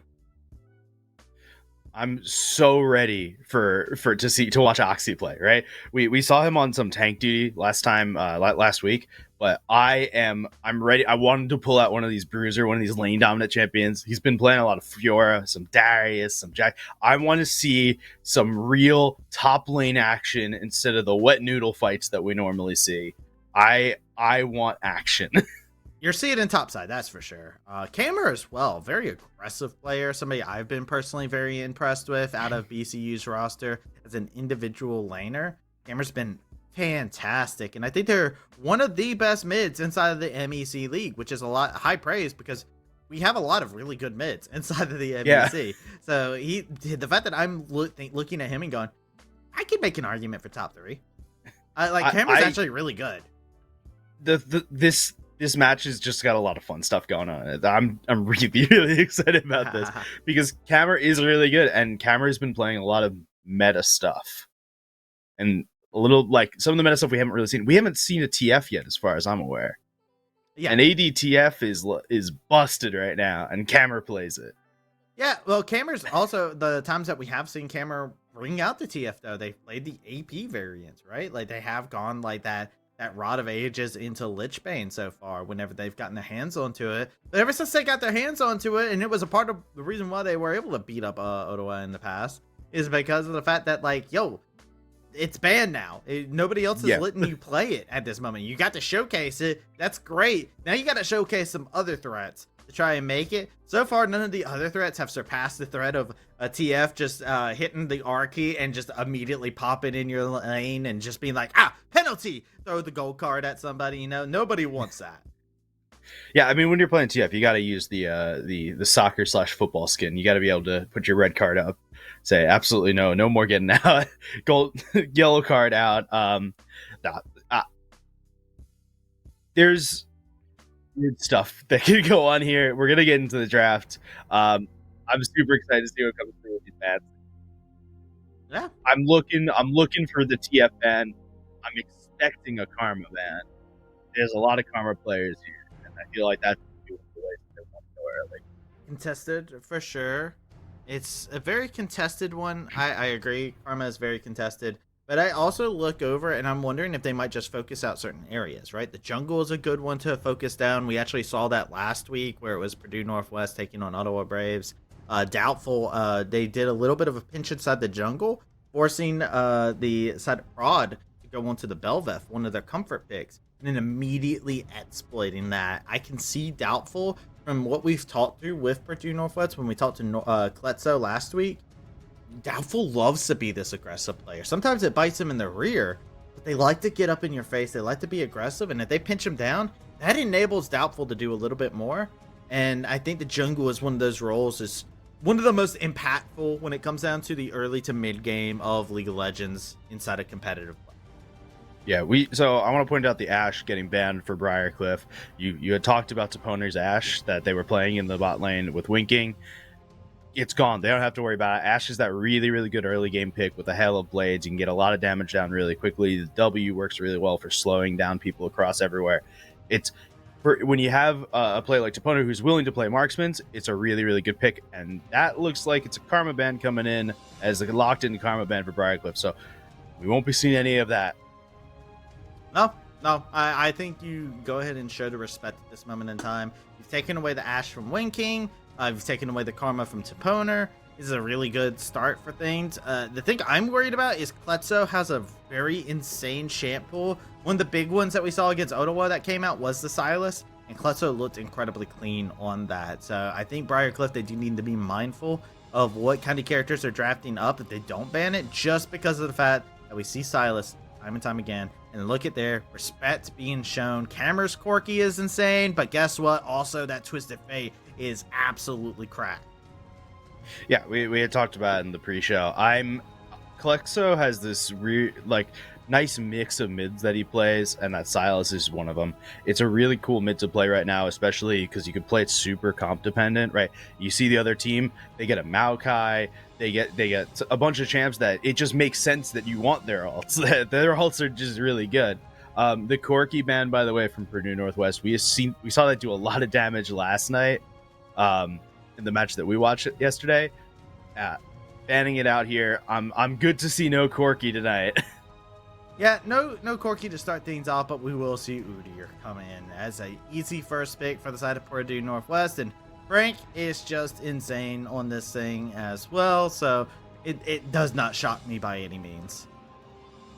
I'm so ready to watch Oxy play, right? We saw him on some tank duty last week, but I'm ready. I wanted to pull out one of these bruiser, one of these lane dominant champions. He's been playing a lot of Fiora, some Darius, some Jack. I want to see some real top lane action instead of the wet noodle fights that we normally see. I want action. You're seeing in topside, that's for sure. Camer as well, very aggressive player. Somebody I've been personally very impressed with out of BCU's roster as an individual laner. Camer's been fantastic, and I think they're one of the best mids inside of the MEC league, which is a lot high praise because we have a lot of really good mids inside of the MEC. Yeah. So the fact that I'm looking at him and going, I could make an argument for top 3. Camer's actually really good. This match has just got a lot of fun stuff going on. I'm really, really excited about this because Camer is really good, and Camer's been playing a lot of meta stuff, and a little like some of the meta stuff we haven't really seen. We haven't seen a TF yet, as far as I'm aware. Yeah, and ADTF is busted right now, and Camer plays it. Yeah, well, Camer's also the times that we have seen Camer bring out the TF though. They played the AP variants, right? Like they have gone like that Rod of Ages into Lichbane so far whenever they've gotten their hands onto it. But ever since they got their hands onto it, and it was a part of the reason why they were able to beat up Ottawa in the past, is because of the fact that, like, yo, it's banned now. Nobody else is letting you play it at this moment. You got to showcase it. That's great. Now you got to showcase some other threats to try and make it. So far, none of the other threats have surpassed the threat of a TF just hitting the R key and just immediately popping in your lane and just being like, penalty, throw the gold card at somebody. You know, nobody wants that. Yeah, I mean, when you're playing TF, you got to use the soccer/football skin. You got to be able to put your red card up, say absolutely no more getting out, gold, yellow card out. There's weird stuff that can go on here. We're gonna get into the draft. I'm super excited to see what comes through with these bans. Yeah, I'm looking for the TF ban. I'm expecting a Karma ban. There's a lot of Karma players here, and I feel like that's the way they want to go early. Contested for sure. It's a very contested one. I agree. Karma is very contested. But I also look over and I'm wondering if they might just focus out certain areas, right? The jungle is a good one to focus down. We actually saw that last week where it was Purdue Northwest taking on Ottawa Braves. Doubtful, they did a little bit of a pinch inside the jungle, forcing the side of Prod to go onto the Belveth, one of their comfort picks, and then immediately exploiting that. I can see Doubtful from what we've talked through with Purdue Northwest when we talked to Kletso last week. Doubtful loves to be this aggressive player. Sometimes it bites him in the rear, but they like to get up in your face. They like to be aggressive, and if they pinch him down, that enables Doubtful to do a little bit more. And I think the jungle is one of those roles, is one of the most impactful when it comes down to the early to mid game of League of Legends inside a competitive play. Yeah, so I want to point out the Ashe getting banned for Briarcliff. You had talked about Toponer's Ashe that they were playing in the bot lane with Winking. It's gone. They don't have to worry about it. Ashe is that really, really good early game pick with a Hail of Blades. You can get a lot of damage down really quickly. The W works really well for slowing down people across everywhere. It's for when you have a player like Toponer who's willing to play marksmans, it's a really, really good pick. And that looks like it's a Karma ban coming in as a locked-in Karma ban for Briarcliff. So we won't be seeing any of that. No. I think you go ahead and show the respect at this moment in time. You've taken away the Ashe from Winking. You've taken away the Karma from Toponer. This is a really good start for things. The thing I'm worried about is Kletso has a very insane champ pool. One of the big ones that we saw against Ottawa that came out was the Silas, and Kletso looked incredibly clean on that. So I think Briarcliff, they do need to be mindful of what kind of characters they're drafting up if they don't ban it, just because of the fact that we see Silas time and time again. And look at their respect being shown. Cameras Corky is insane, but guess what? Also, that Twisted Fate is absolutely cracked. Yeah, we had talked about it in the pre-show. Kletso has this nice mix of mids that he plays, and that Silas is one of them. It's a really cool mid to play right now, especially because you can play it super comp dependent, right? You see the other team, they get a Maokai, they get a bunch of champs that it just makes sense that you want their ults. Their ults are just really good. The Corky ban, by the way, from Purdue Northwest, we saw that do a lot of damage last night in the match that we watched yesterday. Banning it out here. I'm good to see no Corky tonight. Yeah, no Corky to start things off, but we will see Udyr come in as a easy first pick for the side of Purdue Northwest, and Frank is just insane on this thing as well, so it does not shock me by any means.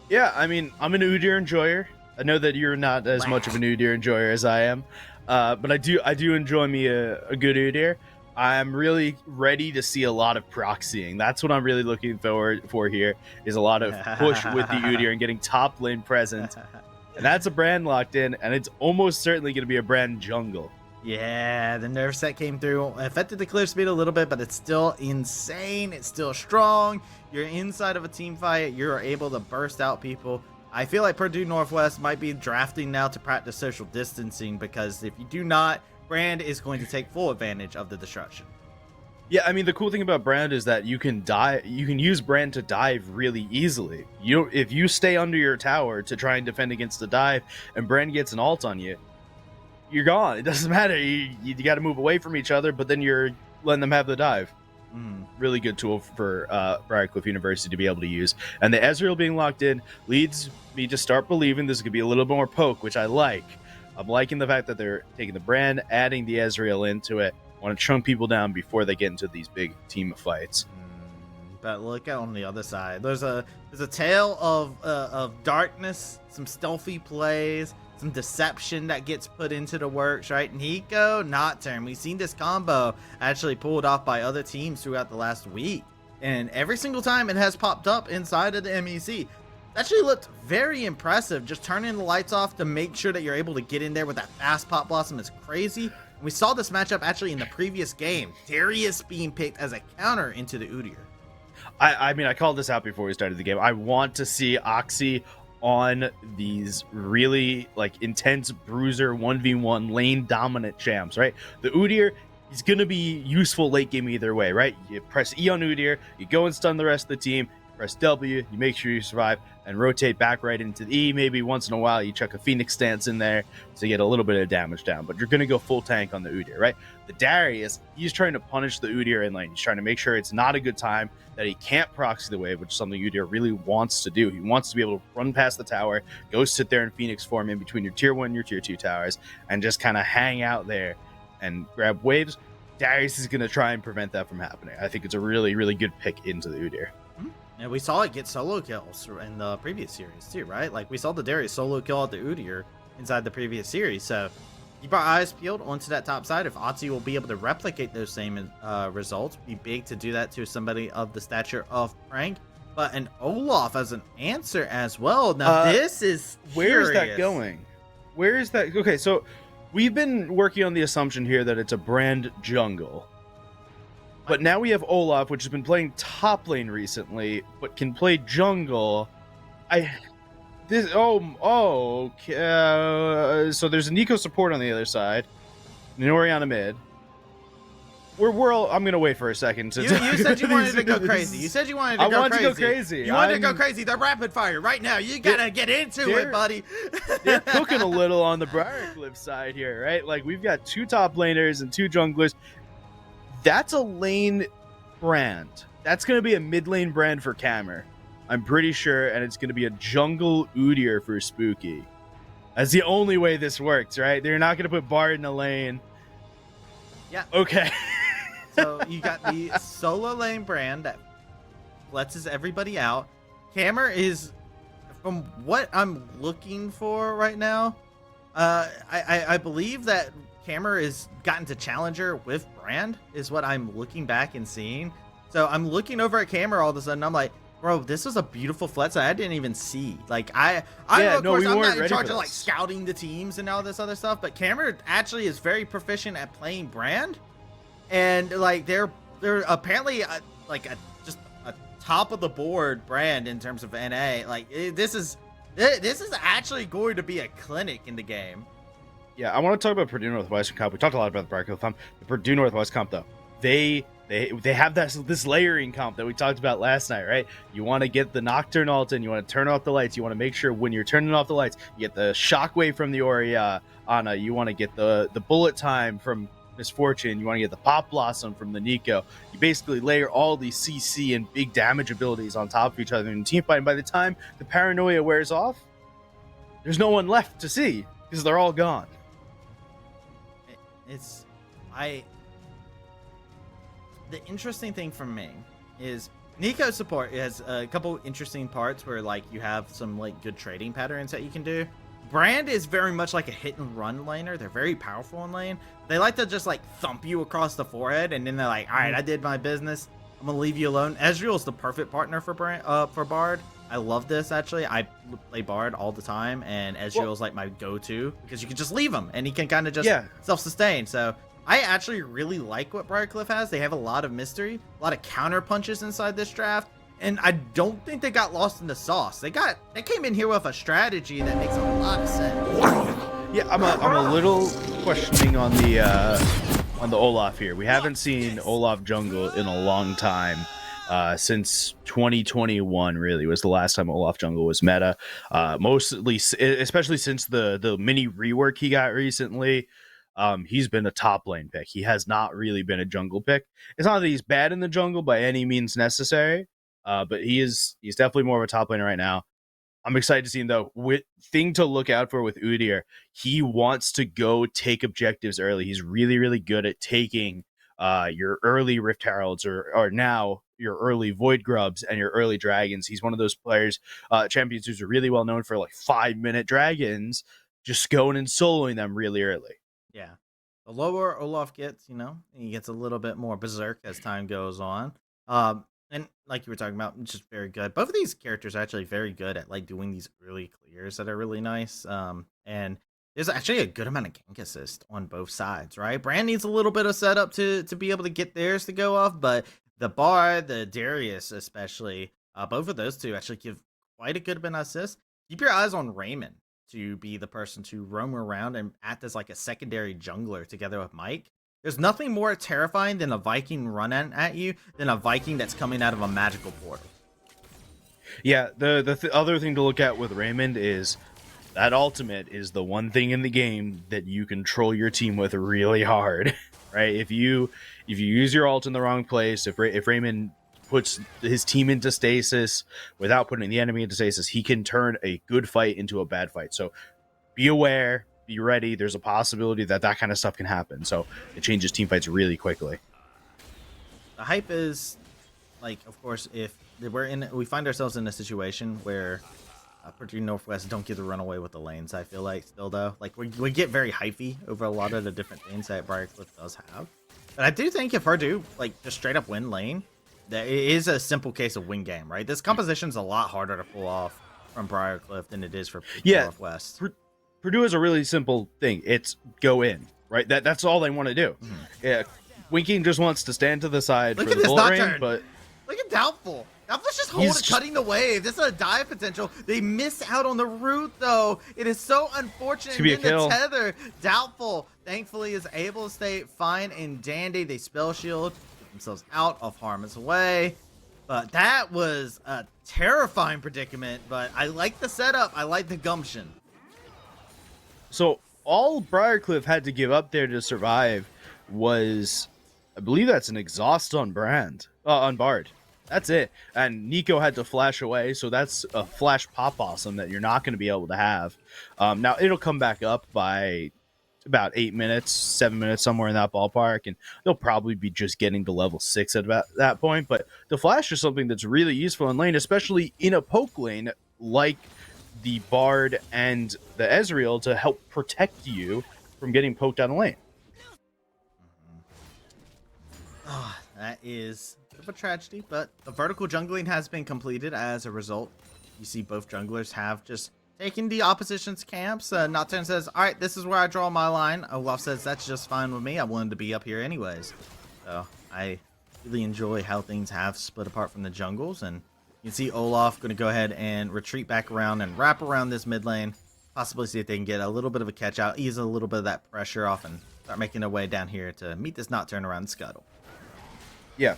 Yeah, I mean, I'm an Udyr enjoyer. I know that you're not as much of an Udyr enjoyer as I am. But I do enjoy me a good Udyr. I'm really ready to see a lot of proxying. That's what I'm really looking forward for here, is a lot of push with the Udyr and getting top lane present. And that's a brand locked in, and it's almost certainly going to be a brand jungle. Yeah, the nerf set came through, affected the clear speed a little bit, but it's still insane. It's still strong. You're inside of a team fight. You're able to burst out people. I feel like Purdue Northwest might be drafting now to practice social distancing, because if you do not, Brand is going to take full advantage of the destruction. Yeah, I mean, the cool thing about Brand is that you can use Brand to dive really easily. If you stay under your tower to try and defend against the dive, and Brand gets an ult on you, you're gone. It doesn't matter. You got to move away from each other, but then you're letting them have the dive. Really good tool for Briarcliff University to be able to use. And the Ezreal being locked in leads me to start believing this could be a little bit more poke, which I like. I'm liking the fact that they're taking the Brand, adding the Ezreal into it. Want to chunk people down before they get into these big team fights. But look at on the other side. There's a tale of darkness, some stealthy plays, some deception that gets put into the works, right? Nico, Nocturne. We've seen this combo actually pulled off by other teams throughout the last week. And every single time it has popped up inside of the MEC. Actually looked very impressive. Just turning the lights off to make sure that you're able to get in there with that fast Pop Blossom is crazy. And we saw this matchup actually in the previous game. Darius being picked as a counter into the Udyr. I mean, I called this out before we started the game. I want to see Oxy on these really intense bruiser 1v1 lane dominant champs, right? The Udyr, he's gonna be useful late game either way, right? You press E on Udyr, you go and stun the rest of the team, press W, you make sure you survive, and rotate back right into the E. Maybe once in a while you chuck a Phoenix stance in there to get a little bit of damage down, but you're gonna go full tank on the Udyr, right? The Darius, he's trying to punish the Udyr in lane. He's trying to make sure it's not a good time, that he can't proxy the wave, which is something Udyr really wants to do. He wants to be able to run past the tower, go sit there in Phoenix form in between your tier 1 and your tier 2 towers, and just kind of hang out there and grab waves. Darius is going to try and prevent that from happening. I think it's a really, really good pick into the Udyr. And we saw it get solo kills in the previous series too, right? Like we saw the Darius solo kill at the Udyr inside the previous series. So keep our eyes peeled onto that top side. If Otzi will be able to replicate those same results, be big to do that to somebody of the stature of Frank. But an Olaf as an answer as well. Now this is where is that going? Where is that? Okay, so we've been working on the assumption here that it's a Brand jungle. But now we have Olaf, which has been playing top lane recently, but can play jungle. So there's a Nico support on the other side, Nori on a mid. I'm gonna wait for a second. You said you wanted to go crazy. You said you wanted to go crazy. I want to go crazy. You wanted to go crazy. They're rapid fire right now. You gotta get into it, buddy. They're cooking a little on the Briarcliff side here, right? Like we've got 2 top laners and 2 junglers. That's a lane Brand. That's gonna be a mid lane Brand for Camer, I'm pretty sure, and it's gonna be a jungle Udyr for Spooky. That's the only way this works, right? They're not gonna put Bard in a lane. Yeah. Okay. So you got the solo lane Brand that lets everybody out. Camer is, from what I'm looking for right now, I believe that Camer is gotten to Challenger with Brand is what I'm looking back and seeing. So I'm looking over at Camer all of a sudden. I'm like, bro, this was a beautiful flat side I didn't even see. Like I'm not in charge of scouting the teams and all this other stuff, but Camer actually is very proficient at playing Brand, and like they're apparently just a top of the board Brand in terms of NA. Like this is actually going to be a clinic in the game. Yeah, I want to talk about Purdue Northwestern comp. We talked a lot about the Briarcliff comp. The Purdue Northwest comp, though, they have this layering comp that we talked about last night, right? You want to get the Nocturne ult in, you want to turn off the lights, you want to make sure when you're turning off the lights, you get the Shockwave from the Orianna, you want to get the bullet time from Misfortune, you want to get the Pop Blossom from the Nico. You basically layer all these CC and big damage abilities on top of each other in team fight, and by the time the paranoia wears off, there's no one left to see because they're all gone. The interesting thing for me is Nico support has a couple interesting parts where like you have some like good trading patterns that you can do, Brand is very much like a hit and run laner. They're very powerful in lane. They like to just like thump you across the forehead, and then they're like, all right, I did my business. I'm gonna leave you alone. Ezreal is the perfect partner for Bard. I love this, actually. I play Bard all the time, and Ezreal is like my go-to because you can just leave him, and he can kind of just self-sustain. So I actually really like what Briarcliff has. They have a lot of mystery, a lot of counter punches inside this draft, and I don't think they got lost in the sauce. They came in here with a strategy that makes a lot of sense. Yeah, I'm a little questioning on the Olaf here. We haven't seen Olaf jungle in a long time. Since 2021 really was the last time Olaf jungle was meta. Mostly, especially since the mini rework he got recently. He's been a top lane pick. He has not really been a jungle pick. It's not that he's bad in the jungle by any means necessary, but he's definitely more of a top laner right now. I'm excited to see him though. Thing to look out for with Udyr, he wants to go take objectives early. He's really, really good at taking your early Rift Heralds or now your early Void Grubs and your early Dragons. He's one of those players, champions who's really well known for like 5-minute Dragons, just going and soloing them really early. Yeah. The lower Olaf gets, he gets a little bit more berserk as time goes on. And like you were talking about, just very good. Both of these characters are actually very good at like doing these early clears that are really nice. And there's actually a good amount of gank assist on both sides, right? Brand needs a little bit of setup to be able to get theirs to go off, but the Bard, the Darius especially, both of those two actually give quite a good amount of assists. Keep your eyes on Raymond to be the person to roam around and act as like a secondary jungler together with Mike. There's nothing more terrifying than a Viking running at you than a Viking that's coming out of a magical portal. Yeah, the other thing to look at with Raymond is that ultimate is the one thing in the game that you control your team with really hard, right? If you use your ult in the wrong place, if Raymond puts his team into stasis without putting the enemy into stasis, he can turn a good fight into a bad fight. So be aware, be ready. There's a possibility that kind of stuff can happen. So it changes team fights really quickly. The hype is, like, of course, if we find ourselves in a situation where Purdue Northwest don't get to run away with the lanes, I feel like, still, though. Like, we get very hypey over a lot of the different things that Briarcliff does have. But I do think if Purdue, like, just straight up win lane, that it is a simple case of win game, right? This composition's a lot harder to pull off from Briarcliff than it is for Northwest. Purdue is a really simple thing. It's go in, right? That's all they want to do. Mm-hmm. Yeah, Winking just wants to stand to the side for the bullet rain, but look at Doubtful. Doubtful's just cutting the wave. This is a dive potential. They miss out on the root, though. It is so unfortunate. In the tether, Doubtful thankfully is able to stay fine and dandy. They spell shield, get themselves out of harm's way. But that was a terrifying predicament. But I like the setup. I like the gumption. So all Briarcliff had to give up there to survive was, I believe that's an exhaust on Bard. That's it. And Nico had to flash away, so that's a flash pop awesome that you're not going to be able to have. Now it'll come back up by about 8 minutes, 7 minutes, somewhere in that ballpark, and they'll probably be just getting to level 6 at about that point. But the flash is something that's really useful in lane, especially in a poke lane like the Bard and the Ezreal, to help protect you from getting poked down the lane. Oh, that is a bit of a tragedy, but the vertical jungling has been completed as a result. You see both junglers have just taken the opposition's camps. Nocturne says, all right, this is where I draw my line. Olaf says, that's just fine with me. I wanted to be up here anyways. So I really enjoy how things have split apart from the jungles, and you can see Olaf going to go ahead and retreat back around and wrap around this mid lane. Possibly see if they can get a little bit of a catch out, ease a little bit of that pressure off, and start making their way down here to meet this Nocturne around the scuttle. Yeah,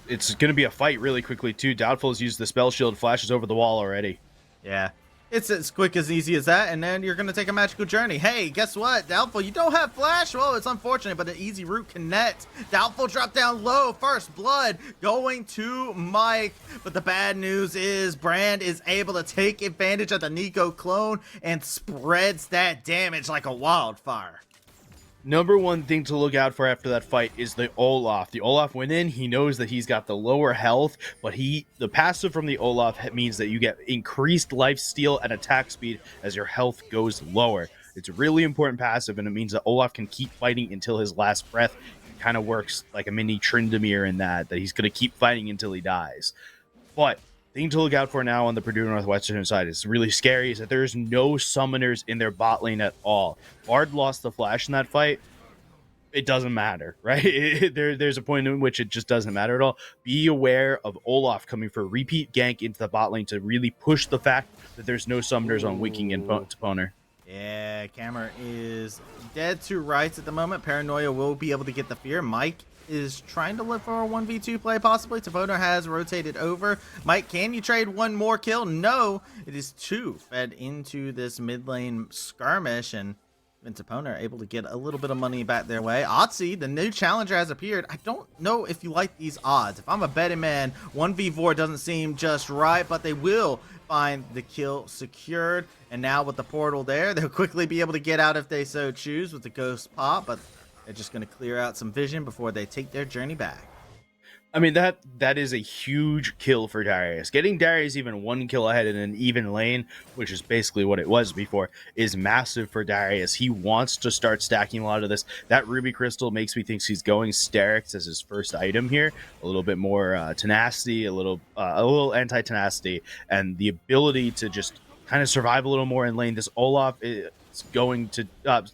it's going to be a fight really quickly, too. Doubtful has used the spell shield, flashes over the wall already. Yeah, it's as quick as easy as that, and then you're going to take a magical journey. Hey, guess what, Doubtful, you don't have flash? Well, it's unfortunate, but an easy route connect. Doubtful dropped down low. First blood going to Mike, but the bad news is Brand is able to take advantage of the Nico clone and spreads that damage like a wildfire. Number one thing to look out for after that fight is the Olaf. The Olaf went in. He knows that he's got the lower health, but the passive from the Olaf means that you get increased life steal and attack speed as your health goes lower. It's a really important passive, and it means that Olaf can keep fighting until his last breath. It kind of works like a mini Tryndamere in that he's going to keep fighting until he dies. But thing to look out for now on the Purdue Northwestern side is really scary is that there's no summoners in their bot lane at all. Bard lost the flash in that fight. It doesn't matter, right? There's a point in which it just doesn't matter at all. Be aware of Olaf coming for a repeat gank into the bot lane to really push the fact that there's no summoners on Winking and Toponer. Yeah, Camera is dead to rights at the moment. Paranoia will be able to get the fear. Mike is trying to look for a 1v2 play, possibly. Toponer has rotated over. Mike, can you trade one more kill? No, it is 2 fed into this mid lane skirmish, and Toponer able to get a little bit of money back their way. Otzi, the new challenger, has appeared. I don't know if you like these odds. If I'm a betting man, 1v4 doesn't seem just right, but they will find the kill secured. And now with the portal there, they'll quickly be able to get out if they so choose with the ghost pop, but they're just going to clear out some vision before they take their journey back. I mean, that is a huge kill for Darius. Getting Darius even 1 kill ahead in an even lane, which is basically what it was before, is massive for Darius. He wants to start stacking a lot of this. That Ruby Crystal makes me think he's going Sterix as his first item here. A little bit more tenacity, a little anti-tenacity, and the ability to just kind of survive a little more in lane. This Olaf is going to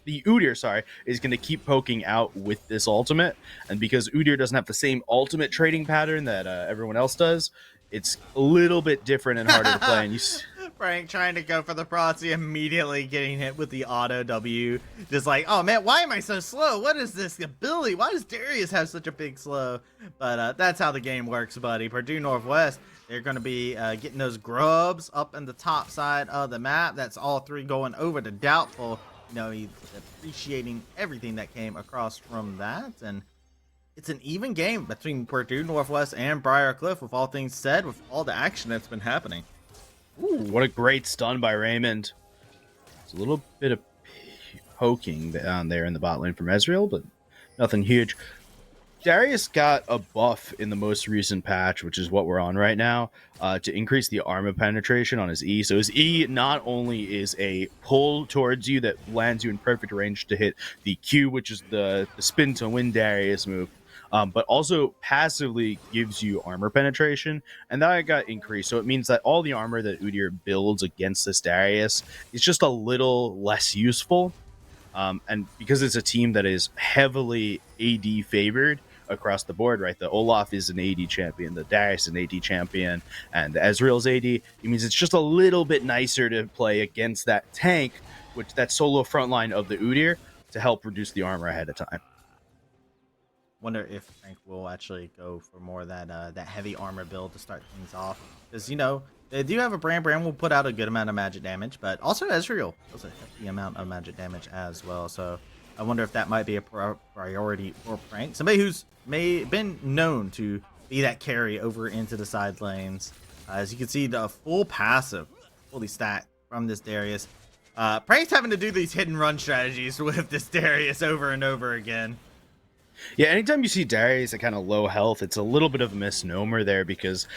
the Udyr, sorry, is going to keep poking out with this ultimate, and because Udyr doesn't have the same ultimate trading pattern that everyone else does, it's a little bit different and harder to play. And Frank trying to go for the Protzy, immediately getting hit with the auto W. Just like, oh man, why am I so slow? What is this ability? Why does Darius have such a big slow? But that's how the game works, buddy. Purdue Northwest, they're going to be getting those grubs up in the top side of the map. That's all 3 going over to Doubtful. You know, he's appreciating everything that came across from that. And it's an even game between Purdue Northwest and Briarcliff, with all things said, with all the action that's been happening. Ooh, what a great stun by Raymond. It's a little bit of poking down there in the bot lane from Ezreal, but nothing huge. Darius got a buff in the most recent patch, which is what we're on right now, to increase the armor penetration on his E. So his E not only is a pull towards you that lands you in perfect range to hit the Q, which is the spin to win Darius move, but also passively gives you armor penetration, and that got increased. So it means that all the armor that Udyr builds against this Darius is just a little less useful. And because it's a team that is heavily AD favored across the board, right? The Olaf is an AD champion, the Darius is an AD champion, and the Ezreal's AD. It means it's just a little bit nicer to play against that tank, which that solo front line of the Udyr, to help reduce the armor ahead of time. Wonder if Frank will actually go for more of that heavy armor build to start things off, because you know they do have a Brand will put out a good amount of magic damage, but also Ezreal does a hefty amount of magic damage as well. So I wonder if that might be a priority for Frank, somebody who's been known to be that carry over into the side lanes. As you can see, the full passive fully stacked from this Darius. Frank's having to do these hidden run strategies with this Darius over and over again. Yeah, anytime you see Darius at kind of low health, it's a little bit of a misnomer there, because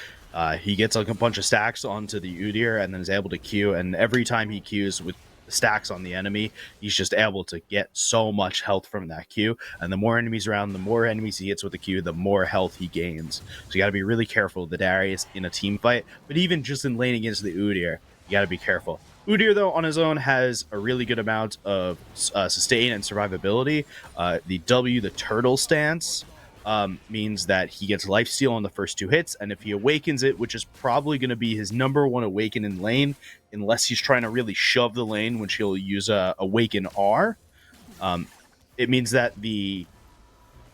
he gets like a bunch of stacks onto the Udyr and then is able to Q, and every time he Qs with stacks on the enemy, he's just able to get so much health from that Q, and the more enemies around, the more enemies he hits with the Q, the more health he gains. So you got to be really careful with the Darius in a team fight, but even just in lane against the Udyr, you got to be careful. Udyr, though, on his own has a really good amount of sustain and survivability. The W, the turtle stance, means that he gets lifesteal on the first 2 hits, and if he awakens it, which is probably going to be his number 1 awaken in lane, unless he's trying to really shove the lane, which he'll use a awaken R, it means that the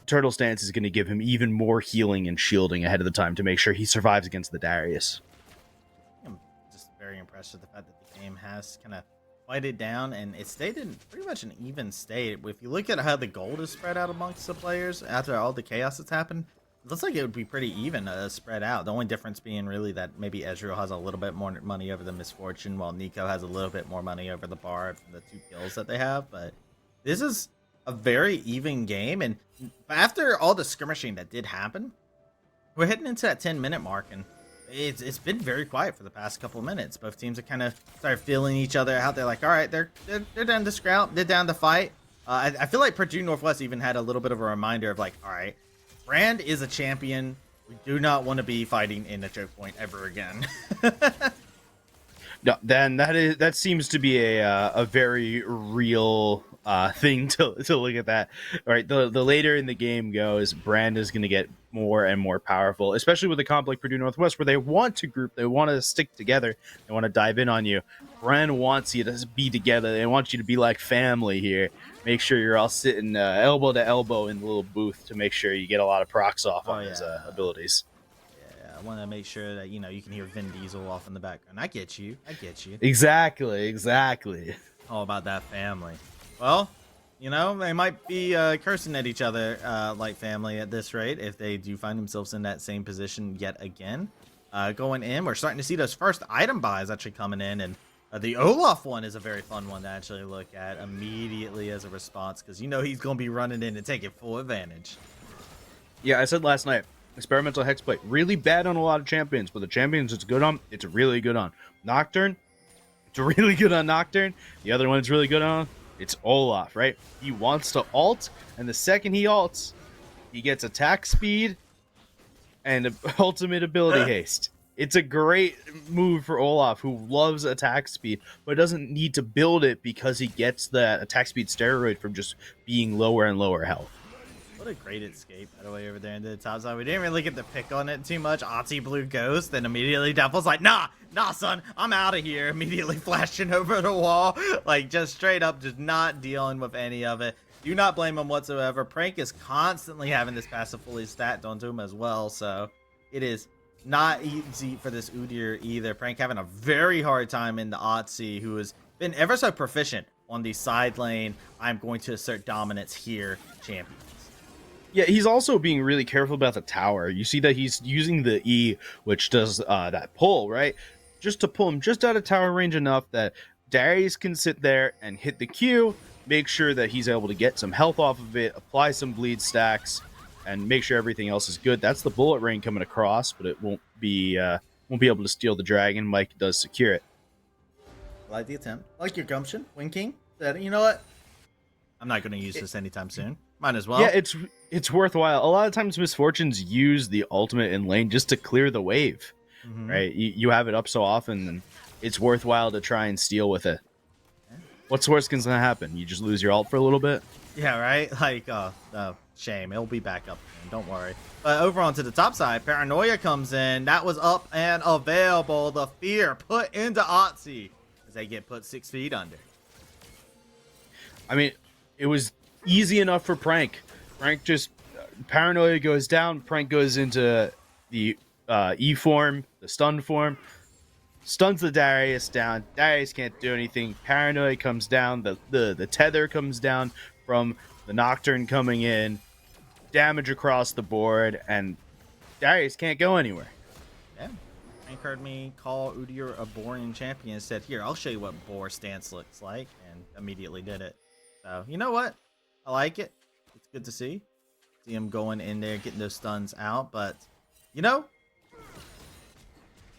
turtle stance is going to give him even more healing and shielding ahead of the time to make sure he survives against the Darius. I'm just very impressed with the fact that the game has kind of fighted down, and it stayed in pretty much an even state. If you look at how the gold is spread out amongst the players after all the chaos that's happened, it looks like it would be pretty even spread out. The only difference being really that maybe Ezreal has a little bit more money over the Misfortune, while Nico has a little bit more money over the Bard from the 2 kills that they have. But this is a very even game. And after all the skirmishing that did happen, we're heading into that 10-minute mark, and it's been very quiet for the past couple of minutes. Both teams have kind of started feeling each other out. They're like, all right, they're down to scrap, they're down to fight. I feel like Purdue Northwest even had a little bit of a reminder of like, all right, Brand is a champion. We do not want to be fighting in a choke point ever again. No, then that seems to be a very real thing to look at that. All right, the later in the game goes, Brand is going to get more and more powerful, especially with a comp like Purdue Northwest, where they want to group, they want to stick together, they want to dive in on you. Brand wants you to be together. They want you to be like family here. Make sure you're all sitting elbow to elbow in the little booth to make sure you get a lot of procs off on his abilities. I want to make sure that, you can hear Vin Diesel off in the background. I get you. Exactly. All about that family. Well, they might be cursing at each other like family at this rate if they do find themselves in that same position yet again. Going in, we're starting to see those first item buys actually coming in, and the Olaf one is a very fun one to actually look at immediately as a response, because he's going to be running in and taking full advantage. Yeah, I said last night, experimental hexblade really bad on a lot of champions, but the champions it's good on, it's really good on. Nocturne, it's really good on Nocturne. The other one it's really good on, it's Olaf, right? He wants to ult, and the second he ults, he gets attack speed and ultimate ability haste. It's a great move for Olaf, who loves attack speed, but doesn't need to build it because he gets that attack speed steroid from just being lower and lower health. What a great escape, by the way, over there into the top side. We didn't really get to pick on it too much. Ozzy Blue Ghost, then immediately Devil's like, nah, son, I'm out of here. Immediately flashing over the wall. Like, just straight up, just not dealing with any of it. Do not blame him whatsoever. Prank is constantly having this passive fully stacked onto him as well, so it is not easy for this Udyr either. Prank having a very hard time in the Otzi, who has been ever so proficient on the side lane. I'm going to assert dominance here, champion. Yeah, he's also being really careful about the tower. You see that he's using the E, which does that pull, right? Just to pull him just out of tower range enough that Darius can sit there and hit the Q, make sure that he's able to get some health off of it, apply some bleed stacks, and make sure everything else is good. That's the bullet rain coming across, but it won't be able to steal the dragon. Mike does secure it. I like the attempt. I like your gumption, Wing King. Said, you know what? I'm not going to use this anytime soon. Might as well. Yeah, it's worthwhile. A lot of times Misfortunes use the ultimate in lane just to clear the wave, right? You have it up so often, and it's worthwhile to try and steal with it. What's the worst that's going to happen? You just lose your ult for a little bit? Yeah, right? Like, shame. It'll be back up again. Don't worry. But over onto the top side, Paranoia comes in. That was up and available. The fear put into Otzi as they get put 6 feet under. I mean, it was easy enough for Prank. Prank just Paranoia goes down. Prank goes into the E form, the stun form, stuns the Darius down. Darius can't do anything. Paranoia comes down. The tether comes down from the Nocturne coming in. Damage across the board, and Darius can't go anywhere. Yeah. Prank heard me call Udyr a boring champion and said, here, I'll show you what boar stance looks like, and immediately did it. So, you know what? I like it. It's good to see him going in there, getting those stuns out. But,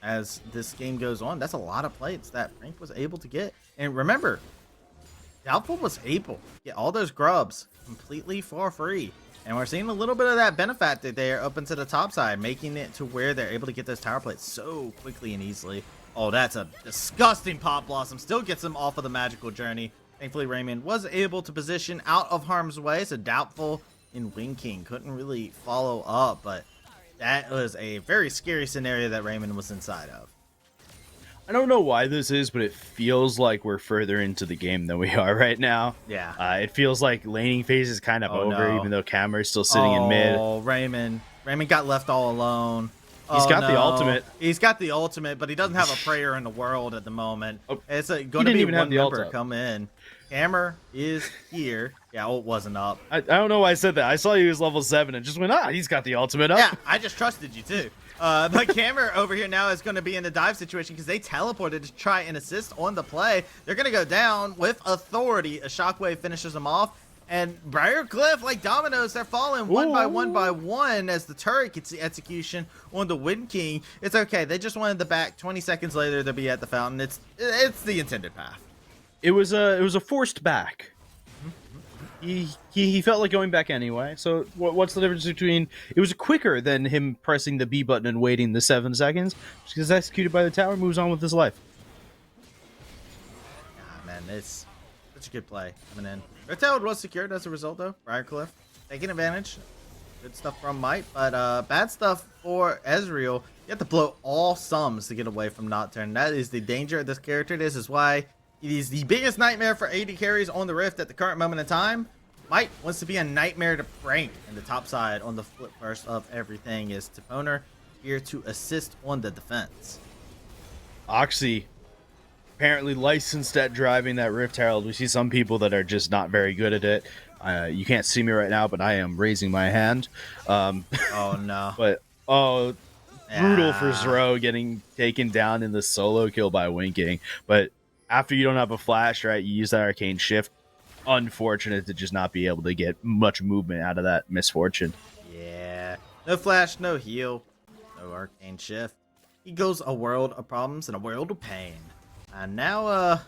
as this game goes on, that's a lot of plates that Prank was able to get. And remember, Doubtful was able to get all those grubs completely for free. And we're seeing a little bit of that benefactor there up into the top side, making it to where they're able to get those tower plates so quickly and easily. Oh, that's a disgusting Pop Blossom. Still gets him off of the magical journey. Thankfully, Raymond was able to position out of harm's way, so Doubtful and Wing King couldn't really follow up, but that was a very scary scenario that Raymond was inside of. I don't know why this is, but it feels like we're further into the game than we are right now. Yeah. It feels like laning phase is kind of over, even though Cameron's still sitting in mid. Oh, Raymond got left all alone. He's got the ultimate. He's got the ultimate, but he doesn't have a prayer in the world at the moment. It's going to be even one have the member ult come in. Hammer is here. Yeah, ult wasn't up. I don't know why I said that. I saw he was level 7 and just went, he's got the ultimate up. Yeah, I just trusted you too. But Camera over here now is going to be in the dive situation because they teleported to try and assist on the play. They're going to go down with authority. A Shockwave finishes them off. And Briarcliff, like dominoes, they're falling one by one as the turret gets the execution on the Wind King. It's okay. They just wanted the back. 20 seconds later, they'll be at the fountain. It's the intended path. It was a forced back. He felt like going back anyway. So what's the difference between it was quicker than him pressing the B button and waiting the 7 seconds? Just gets executed by the tower, moves on with his life. Nah, man, it's such a good play coming in. Red tower was secured as a result though. Briarcliff taking advantage. Good stuff from Mike, but bad stuff for Ezreal. You have to blow all sums to get away from Nocturne. That is the danger of this character. This is why he's the biggest nightmare for AD carries on the Rift at the current moment in time. Mike wants to be a nightmare to prank, and the top side on the flip first of everything is Toponer here to assist on the defense. Oxy, apparently licensed at driving that Rift Herald. We see some people that are just not very good at it. You can't see me right now, but I am raising my hand. Oh no! But brutal for Zro getting taken down in the solo kill by Winking. But after you don't have a flash, right, you use that arcane shift. Unfortunate to just not be able to get much movement out of that misfortune. Yeah, no flash, no heal, no arcane shift. He goes a world of problems and a world of pain. And now, I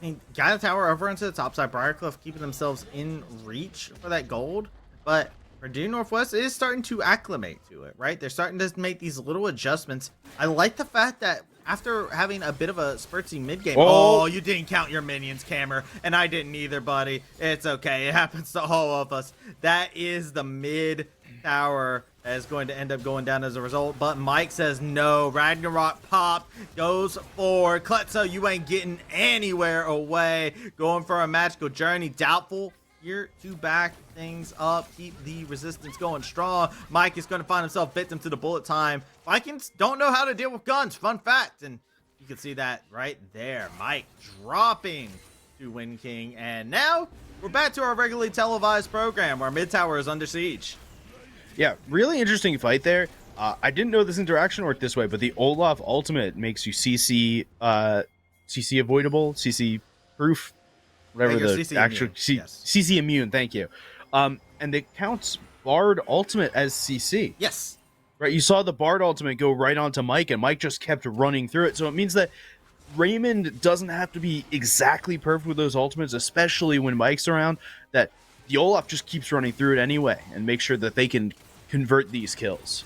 mean, got a tower over onto the top side. Briarcliff keeping themselves in reach for that gold, but Purdue Northwest is starting to acclimate to it, right? They're starting to make these little adjustments. I like the fact that after having a bit of a spurtsy mid game, oh, you didn't count your minions, Cammer, and I didn't either, buddy. It's okay. It happens to all of us. That is the mid tower that is going to end up going down as a result. But Mike says no. Ragnarok pop goes forward. Klutzo, you ain't getting anywhere away. Going for a magical journey. Doubtful here to back things up, keep the resistance going strong. Mike is going to find himself victim to the bullet time. Vikings don't know how to deal with guns, fun fact, and you can see that right there. Mike dropping to Wind King, and now we're back to our regularly televised program where mid tower is under siege. Yeah, really interesting fight there. I didn't know this interaction worked this way, but the Olaf ultimate makes you CC avoidable, CC proof, whatever the CC actual CC immune. Thank you. And it counts Bard ultimate as CC. Yes. Right. You saw the Bard ultimate go right onto Mike, and Mike just kept running through it. So it means that Raymond doesn't have to be exactly perfect with those ultimates, especially when Mike's around. That the Olaf just keeps running through it anyway, and make sure that they can convert these kills.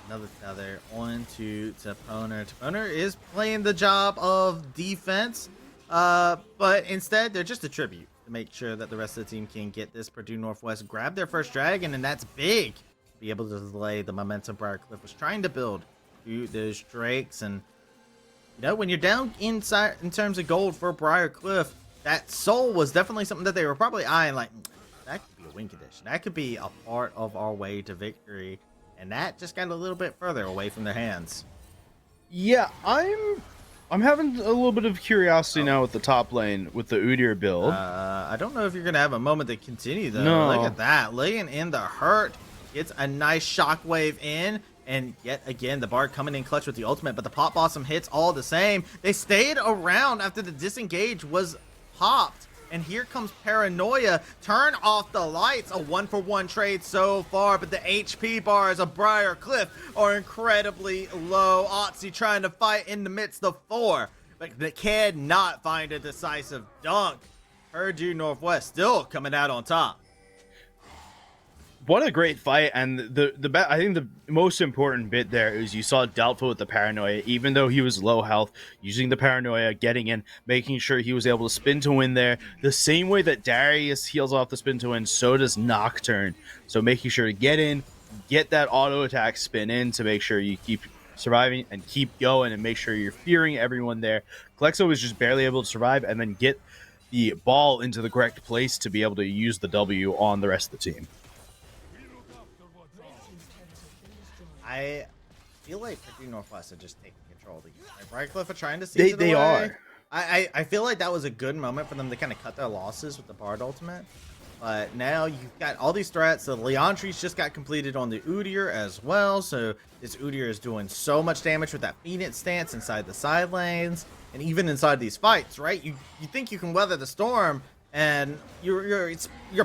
Another tether on to Toponer. Toponer is playing the job of defense, but instead they're just a tribute to make sure that the rest of the team can get this. Purdue Northwest grab their first dragon, and that's big. Be able to delay the momentum Briarcliff was trying to build to those Drakes. And you know, when you're down inside in terms of gold for Briarcliff, that soul was definitely something that they were probably eyeing, like that could be a win condition, that could be a part of our way to victory, and that just got a little bit further away from their hands. Yeah, I'm having a little bit of curiosity now with the top lane with the Udyr build. I don't know if you're gonna have a moment to continue though. No. Look at that, laying in the hurt. Gets a nice shockwave in, and yet again the Bard coming in clutch with the ultimate, but the pop blossom hits all the same. They stayed around after the disengage was popped, and here comes Paranoia. Turn off the lights. A 1-for-1 trade so far, but the HP bars of Briarcliff are incredibly low. Otzi trying to fight in the midst of 4, but they cannot find a decisive dunk. Purdue Northwest still coming out on top. What a great fight, and I think the most important bit there is you saw Doubtful with the Paranoia, even though he was low health, using the Paranoia, getting in, making sure he was able to spin to win there. The same way that Darius heals off the spin to win, so does Nocturne. So making sure to get in, get that auto attack spin in to make sure you keep surviving and keep going and make sure you're fearing everyone there. Klexo was just barely able to survive and then get the ball into the correct place to be able to use the W on the rest of the team. I feel like Purdue Northwest are just taking control of the game. Like Briarcliff are trying to seize it They away. are. I feel like that was a good moment for them to kind of cut their losses with the Bard ultimate. But now you've got all these threats. The Leontrys just got completed on the Udyr as well. So this Udyr is doing so much damage with that Phoenix stance inside the side lanes. and even inside these fights, right? You think you can weather the storm, and you're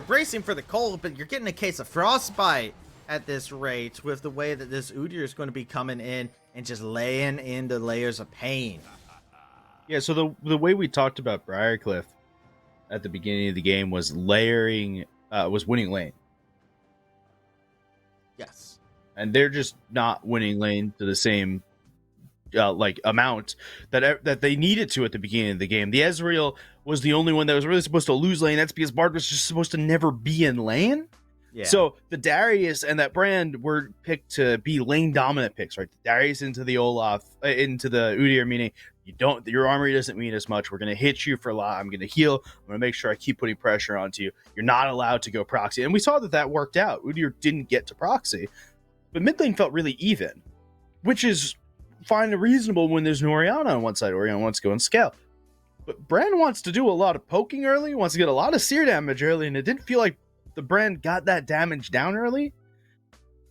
bracing for the cold, but you're getting a case of frostbite at this rate with the way that this Udyr is going to be coming in and just laying into layers of pain. Yeah, so the way we talked about Briarcliff at the beginning of the game was layering, was winning lane. Yes. And they're just not winning lane to the same like amount that they needed to at the beginning of the game. The Ezreal was the only one that was really supposed to lose lane. That's because Bard was just supposed to never be in lane. Yeah. So the Darius and that brand were picked to be lane dominant picks, right? The Darius into the Olaf, into the Udyr, meaning your armory doesn't mean as much. We're gonna hit you for a lot. I'm gonna heal. I'm gonna make sure I keep putting pressure onto you. You're not allowed to go proxy, and we saw that worked out. Udyr didn't get to proxy, but mid lane felt really even, which is fine and reasonable when there's an Orianna on one side. Orianna wants to go and scale. But Brand wants to do a lot of poking early, wants to get a lot of seer damage early, and it didn't feel like the Brand got that damage down early.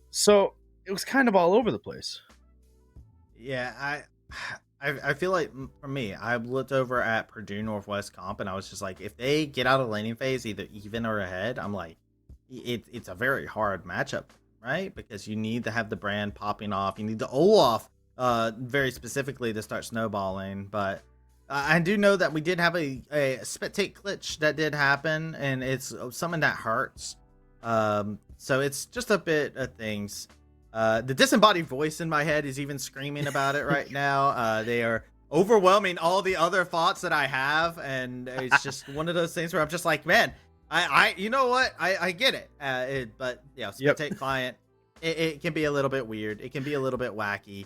So it was kind of all over the place. Yeah, I feel like, for me, I looked over at Purdue Northwest Comp, and I was just like, if they get out of laning phase either even or ahead, I'm like, it's a very hard matchup, right? Because you need to have the Brand popping off. You need the Olaf very specifically to start snowballing. But I do know that we did have a spectate glitch that did happen, and it's something that hurts. So it's just a bit of things. The disembodied voice in my head is even screaming about it right now. They are overwhelming all the other thoughts that I have, and it's just one of those things where I'm just like, man, I you know what? I get it. But yeah, spectate client, it can be a little bit weird. It can be a little bit wacky.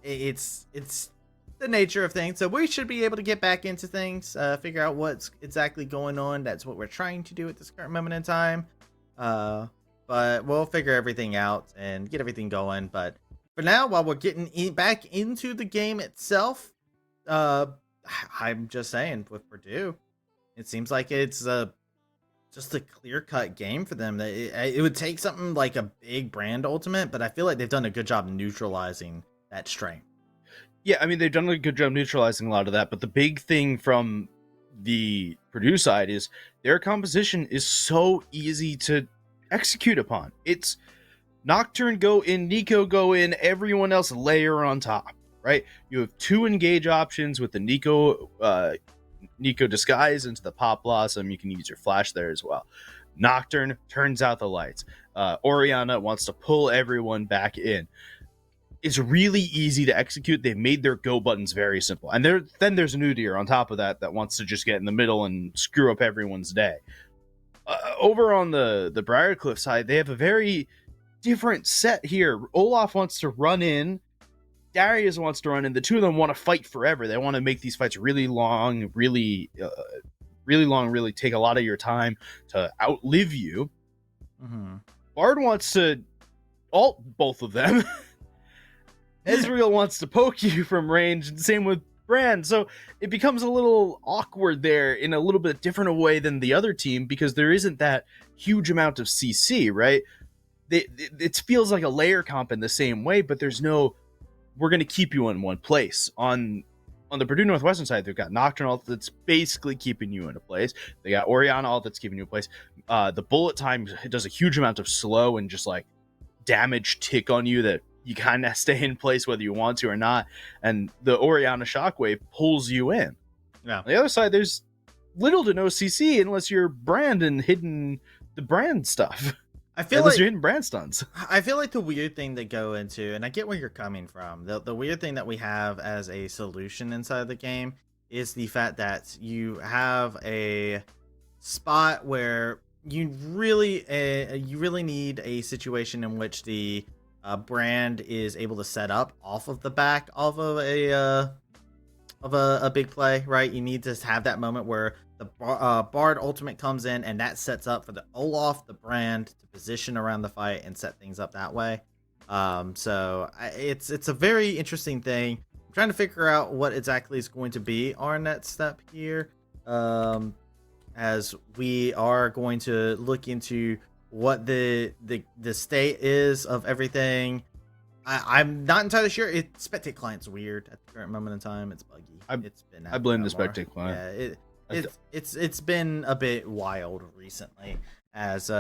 It's the nature of things. So we should be able to get back into things, figure out what's exactly going on. That's what we're trying to do at this current moment in time. But we'll figure everything out and get everything going. But for now, while we're getting back into the game itself, I'm just saying, with Purdue, it seems like it's just a clear-cut game for them. It would take something like a big Brand ultimate, but I feel like they've done a good job neutralizing that strength. Yeah, I mean, they've done a good job neutralizing a lot of that, but the big thing from the Purdue side is their composition is so easy to execute upon. It's Nocturne go in, Nico go in, everyone else layer on top, right? You have two engage options with the Nico disguise into the Pop Blossom. You can use your flash there as well. Nocturne turns out the lights. Orianna wants to pull everyone back in. It's really easy to execute. They've made their go buttons very simple. And then there's an Udyr on top of that wants to just get in the middle and screw up everyone's day. Over on the Briarcliff side, they have a very different set here. Olaf wants to run in. Darius wants to run in. The two of them want to fight forever. They want to make these fights really long, really take a lot of your time to outlive you. Mm-hmm. Bard wants to ult both of them. Ezreal wants to poke you from range, and same with Brand. So it becomes a little awkward there in a little bit different a way than the other team, because there isn't that huge amount of CC, right? It feels like a layer comp in the same way, but there's no, we're going to keep you in one place. On the Purdue Northwestern side, they've got Nocturne ult that's basically keeping you in a place. They got Orianna ult that's keeping you in place. The bullet time does a huge amount of slow and just like damage tick on you that you kind of stay in place whether you want to or not. And the Orianna Shockwave pulls you in. Yeah. On the other side, there's little to no CC unless you're Brand and hidden the Brand stuff. I feel unless like you're hitting Brand stuns. I feel like the weird thing to go into, and I get where you're coming from, the weird thing that we have as a solution inside the game is the fact that you have a spot where you really need a situation in which the Brand is able to set up off of the back of a big play, right? You need to have that moment where the Bard ultimate comes in, and that sets up for the Olaf, the Brand, to position around the fight and set things up that way. So it's a very interesting thing. I'm trying to figure out what exactly is going to be our next step here, as we are going to look into what the state is of everything. I'm not entirely sure. Spectate client's weird at the current moment in time. It's buggy. I blame the Spectate client. Yeah, it's been a bit wild recently as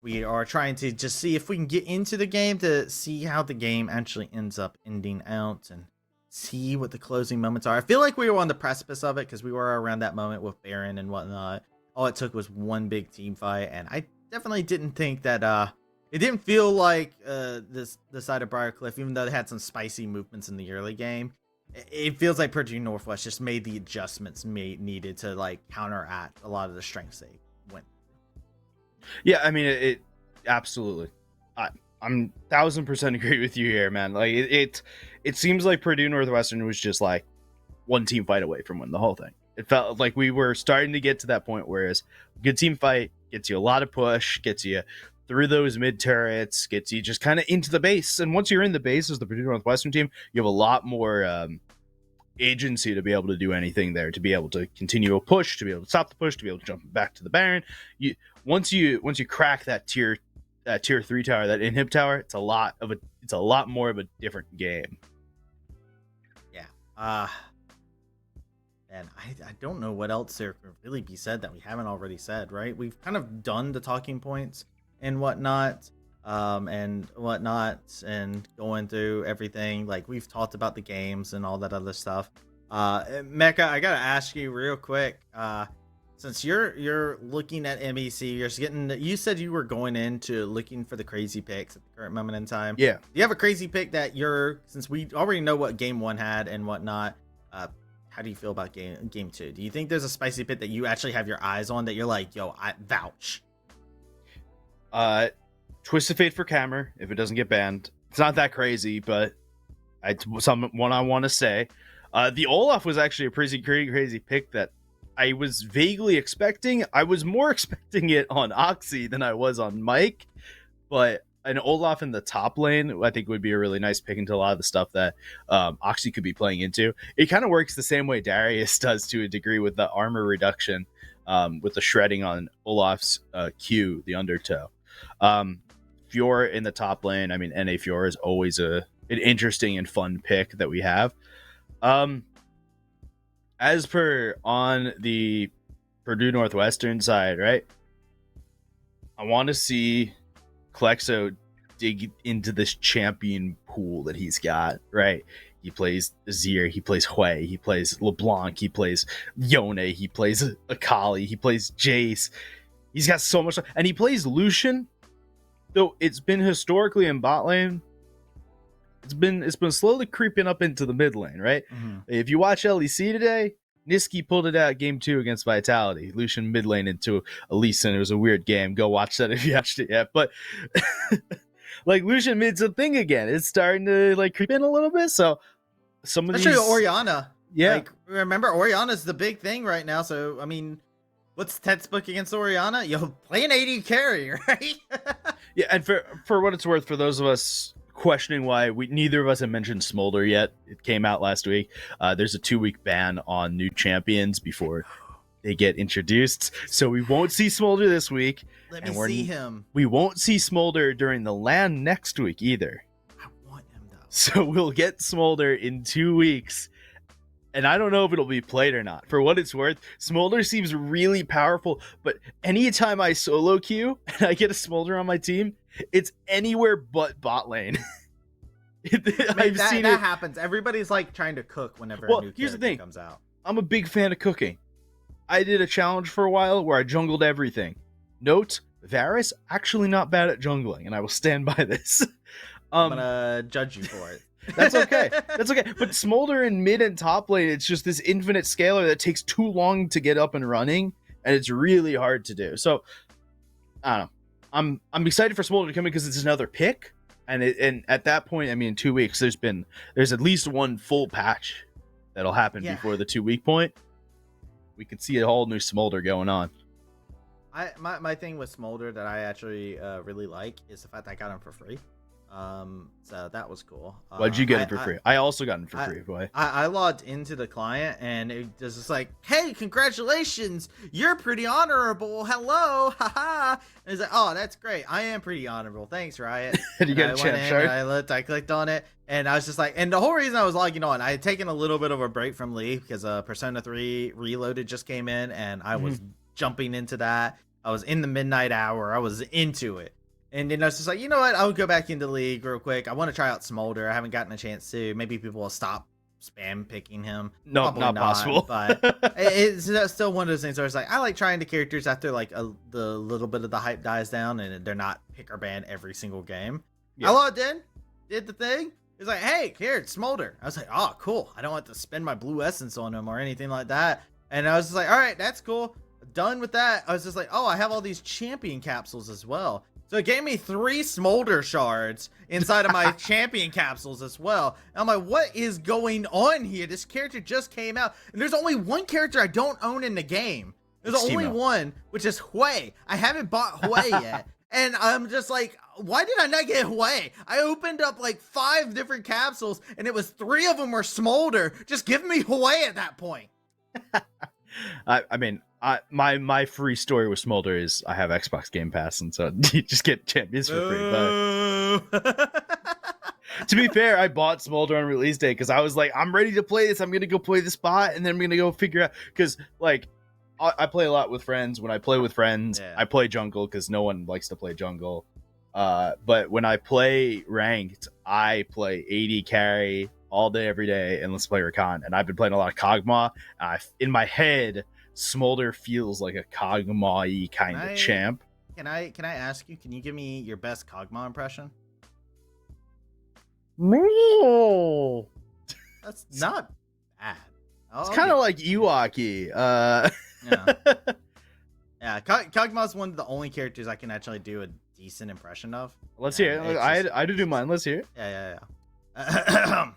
we are trying to just see if we can get into the game to see how the game actually ends up ending out and see what the closing moments are. I feel like we were on the precipice of it because we were around that moment with Baron and whatnot. All it took was one big team fight, and I definitely didn't think that it didn't feel like the side of Briarcliff, even though they had some spicy movements in the early game. It feels like Purdue Northwest just made the adjustments needed to like counteract a lot of the strengths they went. Yeah, I mean it absolutely. I'm 1000% agree with you here, man. Like it seems like Purdue Northwestern was just like one team fight away from winning the whole thing. It felt like we were starting to get to that point, whereas good team fight gets you a lot of push, gets you through those mid turrets, gets you just kind of into the base. And once you're in the base as the Purdue Northwestern team, you have a lot more agency to be able to do anything there, to be able to continue a push, to be able to stop the push, to be able to jump back to the Baron. Once you crack that tier 3 tower, that inhib tower, it's a lot more of a different game. Yeah. And I don't know what else there could really be said that we haven't already said, right? We've kind of done the talking points and whatnot, and going through everything. Like, we've talked about the games and all that other stuff. Mecca, I gotta ask you real quick, since you're looking at MEC, you said you were going into looking for the crazy picks at the current moment in time. Yeah. Do you have a crazy pick that since we already know what game 1 had and whatnot, how do you feel about game 2? Do you think there's a spicy pick that you actually have your eyes on that you're like, yo, I vouch? Twisted Fate for Camera, if it doesn't get banned. It's not that crazy, but one I want to say. The Olaf was actually a pretty crazy pick that I was vaguely expecting. I was more expecting it on Oxy than I was on Mike, but an Olaf in the top lane, I think, would be a really nice pick into a lot of the stuff that Oxy could be playing into. It kind of works the same way Darius does to a degree with the armor reduction, with the shredding on Olaf's Q, the undertow. Fiora in the top lane, I mean, NA Fiora is always an interesting and fun pick that we have. As per on the Purdue Northwestern side, right? I want to see Klexo dig into this champion pool that he's got, right? He plays Azir, he plays Hui, he plays LeBlanc, he plays Yone, he plays Akali, he plays Jace. He's got so much, and he plays Lucian. Though it's been historically in bot lane, it's been slowly creeping up into the mid lane, right? Mm-hmm. If you watch LEC today, Niski pulled it out game 2 against Vitality. Lucian mid lane into Elise, and it was a weird game. Go watch that if you watched it yet. But like, Lucian mid's a thing again. It's starting to like creep in a little bit. So some of especially these, Orianna. Yeah. Like, remember, Orianna's the big thing right now. So I mean, what's Ted's book against Orianna? Yo, play an AD carry, right? Yeah, and for what it's worth, for those of us questioning why neither of us have mentioned Smolder yet, it came out last week. There's a 2-week ban on new champions before they get introduced, so we won't see Smolder this week. Let me see him. We won't see Smolder during the LAN next week either. I want him though. So we'll get Smolder in 2 weeks. And I don't know if it'll be played or not. For what it's worth, Smolder seems really powerful, but anytime I solo queue and I get a Smolder on my team, it's anywhere but bot lane. That happens. Everybody's like trying to cook whenever a new character comes out. I'm a big fan of cooking. I did a challenge for a while where I jungled everything. Note, Varus actually not bad at jungling, and I will stand by this. I'm gonna judge you for it. That's okay. That's okay. But Smolder in mid and top lane, it's just this infinite scalar that takes too long to get up and running, and it's really hard to do. So I don't know. I'm excited for Smolder to come in because it's another pick, and at that point, I mean, in 2 weeks, there's at least one full patch that'll happen before the 2-week point. We could see a whole new Smolder going on. My thing with Smolder that I actually really like is the fact that I got him for free. So that was cool. Why'd you get it for free? I also got it for free, boy. I logged into the client and it was just like, hey, congratulations, you're pretty honorable. Hello, haha. And it's like, oh, that's great. I am pretty honorable. Thanks, Riot. And you got a champ shard? I clicked on it and I was just like, and the whole reason I was logging on, I had taken a little bit of a break from League because Persona 3 Reloaded just came in and I was jumping into that. I was in the midnight hour. I was into it. And then I was just like, you know what? I'll go back into League real quick. I want to try out Smolder. I haven't gotten a chance to. Maybe people will stop spam picking him. No, Probably not possible. But it's still one of those things where it's like, I like trying the characters after like the little bit of the hype dies down and they're not pick or ban every single game. Yeah. I logged in, did the thing. It's like, hey, here, it's Smolder. I was like, oh, cool. I don't have to spend my blue essence on him or anything like that. And I was just like, all right, that's cool. Done with that. I was just like, oh, I have all these champion capsules as well. So it gave me 3 Smolder shards inside of my champion capsules as well. And I'm like, what is going on here? This character just came out. And there's only one character I don't own in the game. There's only one, which is Hui. I haven't bought Hui yet. And I'm just like, why did I not get Hui? I opened up like 5 different capsules and it was 3 of them were Smolder. Just give me Hui at that point. I mean, my free story with Smolder is I have Xbox Game Pass, and so you just get champions for free. But to be fair, I bought Smolder on release day because I was like, I'm ready to play this. I'm gonna go play the spot, and then I'm gonna go figure out because like I play a lot with friends. When I play with friends, I play jungle because no one likes to play jungle. But when I play ranked, I play AD carry all day, every day, and let's play Rakan. And I've been playing a lot of Kog'Maw. In my head, Smolder feels like a Kog'Maw-y kind of champ. Can I ask you? Can you give me your best Kog'Maw impression? No, that's not bad. It's kind of like Ewok-y. Yeah, Kog'Maw is one of the only characters I can actually do a decent impression of. Let's hear it. I had to do mine. Let's hear it. Yeah.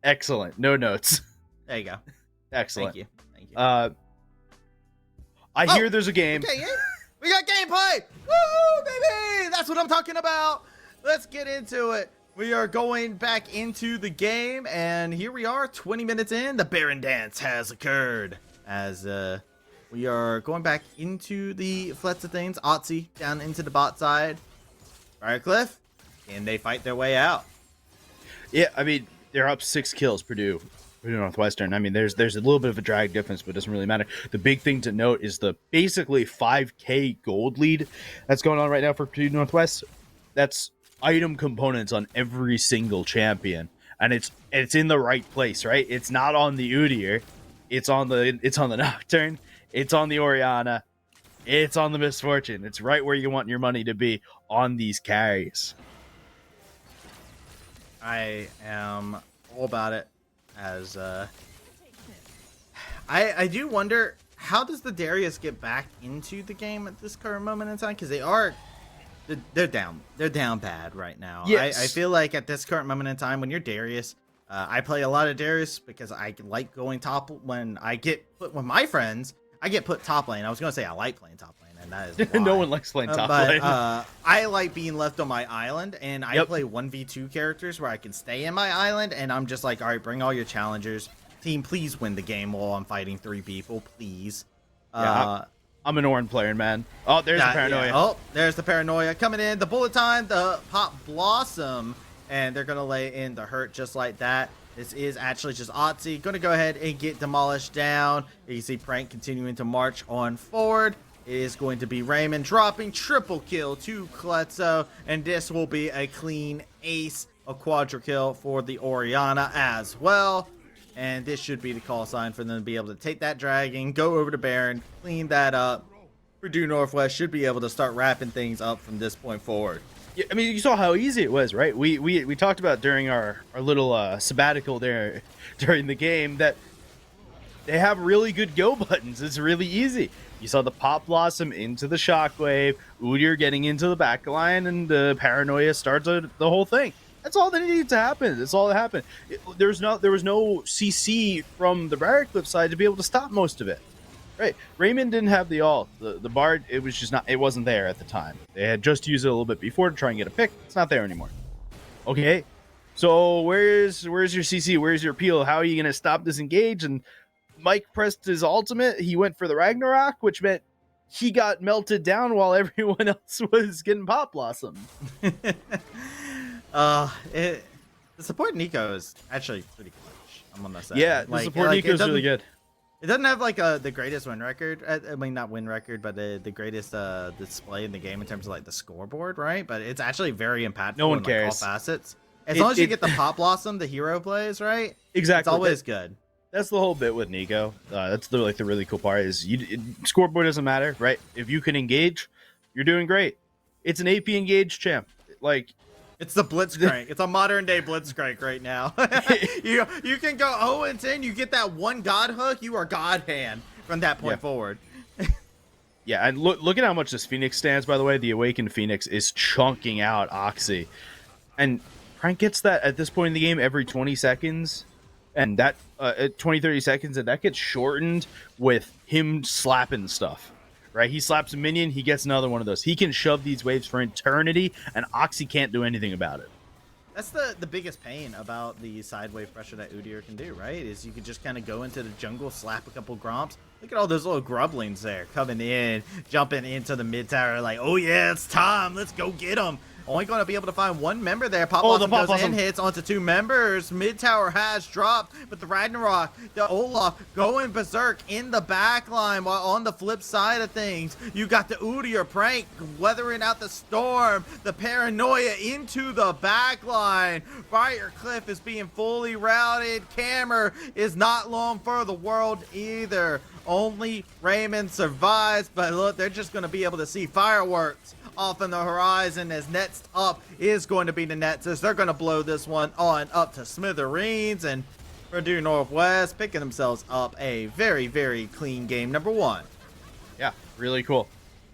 Excellent. No notes. There you go. Excellent. Thank you. I hear there's a game. Okay, we got gameplay. Woo, baby! That's what I'm talking about. Let's get into it. We are going back into the game, and here we are, 20 minutes in. The Baron dance has occurred as we are going back into the flats of things. Otzi down into the bot side. Firecliff, and they fight their way out. Yeah, I mean, they're up 6 kills, Purdue Northwestern. I mean, there's a little bit of a drag difference, but it doesn't really matter. The big thing to note is the basically 5K gold lead that's going on right now for Purdue Northwest. That's item components on every single champion, and it's in the right place, right? It's not on the Udyr, it's on the Nocturne, it's on the Orianna, it's on the Misfortune. It's right where you want your money to be on these carries. I am all about it. As I do wonder, how does the Darius get back into the game at this current moment in time? Because they're down bad right now. Yes. I feel like at this current moment in time, when you're Darius, I play a lot of Darius because I like going top. When I get put with my friends, I get put top lane. I was gonna say I like playing top lane, and that is why. No one likes playing top lane. I like being left on my island, and I play 1v2 characters where I can stay in my island, and I'm just like, all right, bring all your challengers. Team, please win the game while I'm fighting 3 people, please. Yeah, I'm an Orin player, man. Oh, there's the Paranoia. Yeah. Oh, there's the Paranoia coming in. The bullet time, the Pop Blossom, and they're gonna lay in the hurt just like that. This is actually just Otzi. Going to go ahead and get demolished down. You see Prank continuing to march on forward. It is going to be Raymond dropping triple kill to Kletzo. And this will be a clean ace, a quadra kill for the Orianna as well. And this should be the call sign for them to be able to take that dragon, go over to Baron, clean that up. Purdue Northwest should be able to start wrapping things up from this point forward. Yeah, I mean, you saw how easy it was, right? We talked about during our little sabbatical there during the game that they have really good go buttons. It's really easy. You saw the Pop Blossom into the Shockwave, Udyr getting into the back line, and the Paranoia starts the whole thing. That's all that needed to happen. That's all that happened. There was no CC from the Briarcliff side to be able to stop most of it. Right. Raymond didn't have the ult. The Bard, it was just not, it wasn't there at the time. They had just used it a little bit before to try and get a pick. It's not there anymore. Okay. So where's your CC? Where's your peel? How are you going to stop this engage? And Mike pressed his ultimate. He went for the Ragnarok, which meant he got melted down while everyone else was getting pop blossom. The support Nico is actually pretty clutch. I'm gonna say. Yeah, the support Nico is really good. It doesn't have like the greatest win record. I mean, not win record, but the greatest display in the game in terms of like the scoreboard, right? But it's actually very impactful. No one in, cares. All facets. As long as you get the pop blossom, the hero plays, right? Exactly. It's always good. That's the whole bit with Nico. That's the really cool part is scoreboard doesn't matter, right? If you can engage, you're doing great. It's an AP engage champ. Like, it's the Blitzcrank. It's a modern day Blitzcrank right now. you can go 0-10. You get that one God hook. You are God hand from that point forward. Yeah, and look at how much this Phoenix stands. By the way, the Awakened Phoenix is chunking out Oxy, and Prank gets that at this point in the game every 20 seconds. And that 20-30 seconds, and that gets shortened with him slapping stuff, right? He slaps a minion, he gets another one of those. He can shove these waves for eternity, and Oxy can't do anything about it. That's the biggest pain about the side wave pressure that Udyr can do, right? Is you can just kind of go into the jungle, slap a couple gromps. Look at all those little grublings there coming in, jumping into the mid tower like, oh yeah, it's time. Let's go get them. Only going to be able to find one member there. Pop Blossom goes in, hits onto two members. Mid tower has dropped, but the Ragnarok, the Olaf going berserk in the back line. While on the flip side of things, you got the Udyr Prank weathering out the storm. The paranoia into the back line. Briarcliff is being fully routed. Cammer is not long for the world either. Only Raymond survives, but look, they're just going to be able to see fireworks off in the horizon as next up is going to be the Nets. They're going to blow this one on up to smithereens, and Purdue Northwest picking themselves up a very, very clean game number one. Yeah, really cool.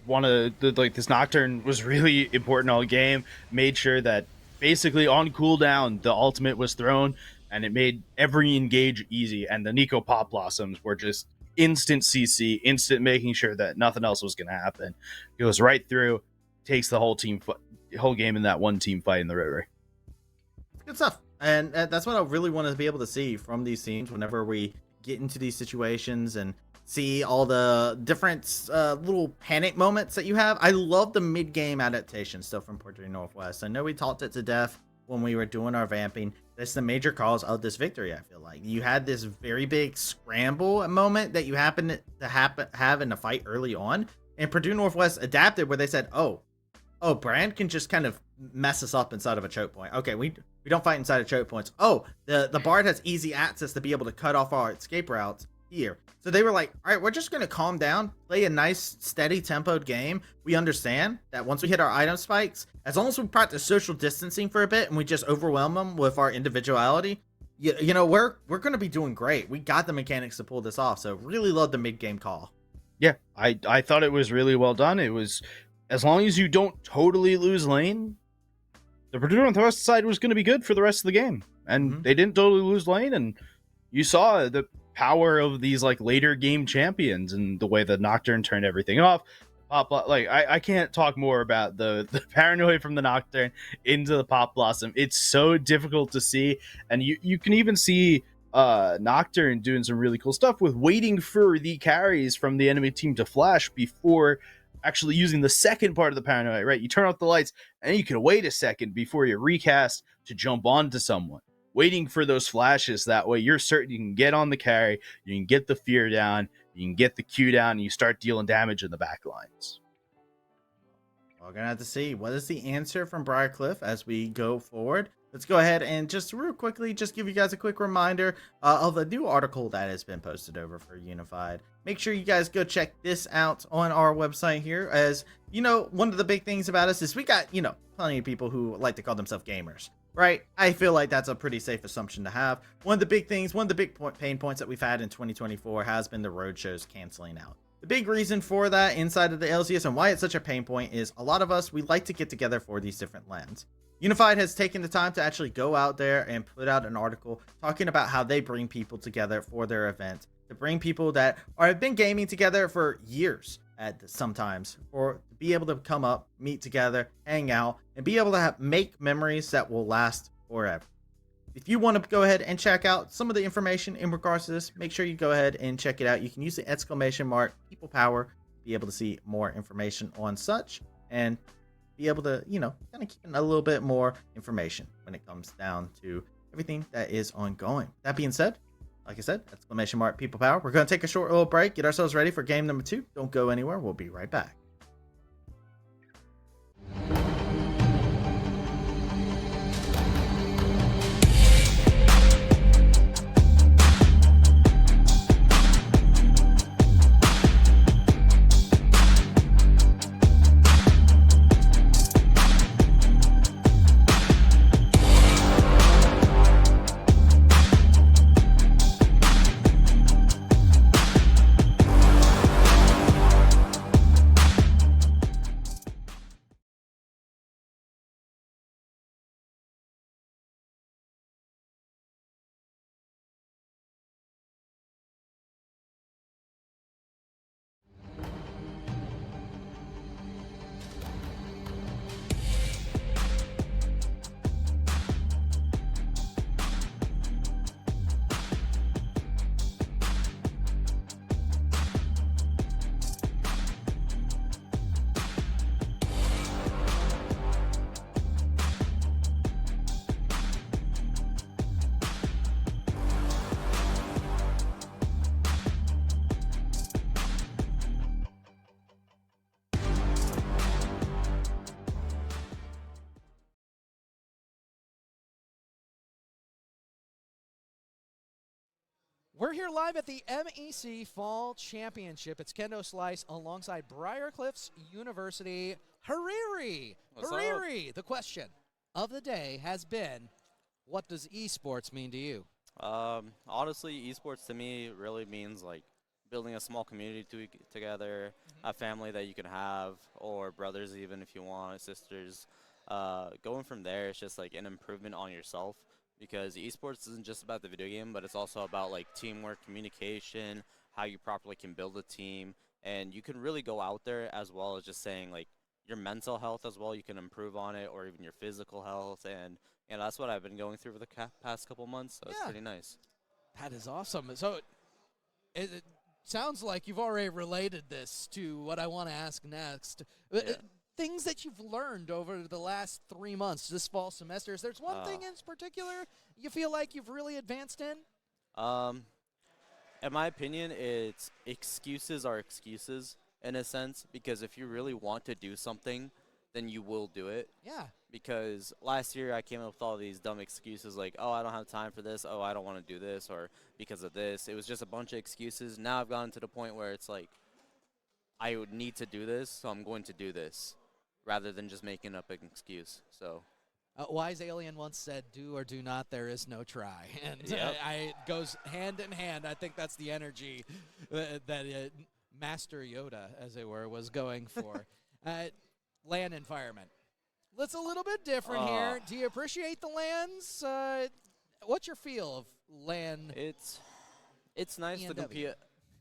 One of the this Nocturne was really important all game. Made sure that basically on cooldown the ultimate was thrown, and it made every engage easy. And the Nico Pop Blossoms were just instant CC, instant making sure that nothing else was going to happen. Goes right through. Takes the whole game in that one team fight in the river. Good stuff, and that's what I really want to be able to see from these teams whenever we get into these situations and see all the different little panic moments that you have. I love the mid-game adaptation still from Purdue Northwest. I know we talked it to death when we were doing our vamping. That's the major cause of this victory. I feel like you had this very big scramble moment that you happened to have in the fight early on, and Purdue Northwest adapted where they said, Oh, Brand can just kind of mess us up inside of a choke point. Okay, we don't fight inside of choke points. Oh, the Bard has easy access to be able to cut off our escape routes here. So they were like, all right, we're just going to calm down, play a nice, steady tempoed game. We understand that once we hit our item spikes, as long as we practice social distancing for a bit and we just overwhelm them with our individuality, you know, we're going to be doing great. We got the mechanics to pull this off. So really love the mid-game call. Yeah, I thought it was really well done. It was... As long as you don't totally lose lane, the Purdue Northwest side was going to be good for the rest of the game. And they didn't totally lose lane, and you saw the power of these like later game champions and the way the Nocturne turned everything off. I can't talk more about the paranoia from the Nocturne into the Pop Blossom. It's so difficult to see, and you can even see Nocturne doing some really cool stuff with waiting for the carries from the enemy team to flash before actually using the second part of the paranoia, right? You turn off the lights and you can wait a second before you recast to jump onto someone. Waiting for those flashes, that way you're certain you can get on the carry, you can get the fear down, you can get the Q down, and you start dealing damage in the back lines. We're going to have to see what is the answer from Briarcliff as we go forward. Let's go ahead and just real quickly just give you guys a quick reminder of a new article that has been posted over for Unified. Make sure you guys go check this out on our website here. As you know, one of the big things about us is we got, you know, plenty of people who like to call themselves gamers, right? I feel like that's a pretty safe assumption to have. One of the big pain points that we've had in 2024 has been the road shows canceling out. The big reason for that inside of the LCS and why it's such a pain point is a lot of us, we like to get together for these different LANs. Unified has taken the time to actually go out there and put out an article talking about how they bring people together for their event to bring people that have been gaming together for years sometimes, or to be able to come up, meet together, hang out, and be able to make memories that will last forever. If you want to go ahead and check out some of the information in regards to this, make sure you go ahead and check it out. You can use the exclamation mark People Power to be able to see more information on such and be able to, kind of keep a little bit more information when it comes down to everything that is ongoing. That being said, like I said, exclamation mark People Power. We're going to take a short little break, get ourselves ready for game number 2. Don't go anywhere. We'll be right back. We're here live at the MEC Fall Championship. It's Kendo Slice alongside Briarcliffs University. Hariri! Hariri! The question of the day has been, what does esports mean to you? Honestly, esports to me really means like building a small community together, a family that you can have, or brothers even if you want, sisters. Going from there, it's just like an improvement on yourself. Because esports isn't just about the video game, but it's also about like teamwork, communication, how you properly can build a team, and you can really go out there as well as just saying like your mental health as well. You can improve on it, or even your physical health, and that's what I've been going through for the past couple months. So it's pretty nice. That is awesome. So it sounds like you've already related this to what I want to ask next. Yeah. Things that you've learned over the last 3 months, this fall semester. Is there's one thing in particular you feel like you've really advanced in? In my opinion, it's excuses are excuses in a sense, because if you really want to do something, then you will do it. Yeah. Because last year I came up with all these dumb excuses like, oh, I don't have time for this, oh, I don't want to do this, or because of this. It was just a bunch of excuses. Now I've gotten to the point where it's like, I would need to do this, so I'm going to do this, rather than just making up an excuse. So, wise alien once said, "Do or do not, there is no try," and it goes hand in hand. I think that's the energy that Master Yoda, as it were, was going for. LAN environment. It's a little bit different here. Do you appreciate the LANs? What's your feel of LAN? It's nice to compete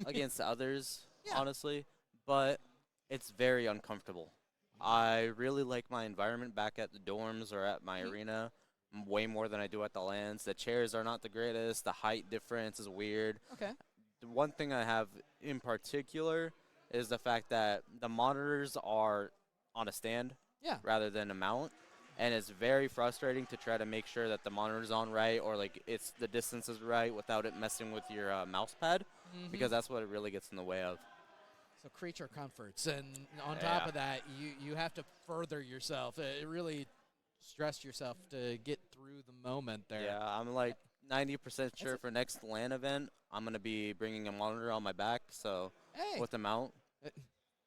against others, Yeah. honestly, but it's very uncomfortable. I really like my environment back at the dorms or at my arena way more than I do at the LANs. The chairs are not the greatest. The height difference is weird. Okay. The one thing I have in particular is the fact that the monitors are on a stand rather than a mount. And it's very frustrating to try to make sure that the monitor's on right, or like the distance is right without it messing with your mouse pad, because that's what it really gets in the way of. So creature comforts, and on top of that, you have to further yourself. It really stress yourself to get through the moment there. Yeah, I'm like 90% sure for next LAN event, I'm going to be bringing a monitor on my back, so with the mount.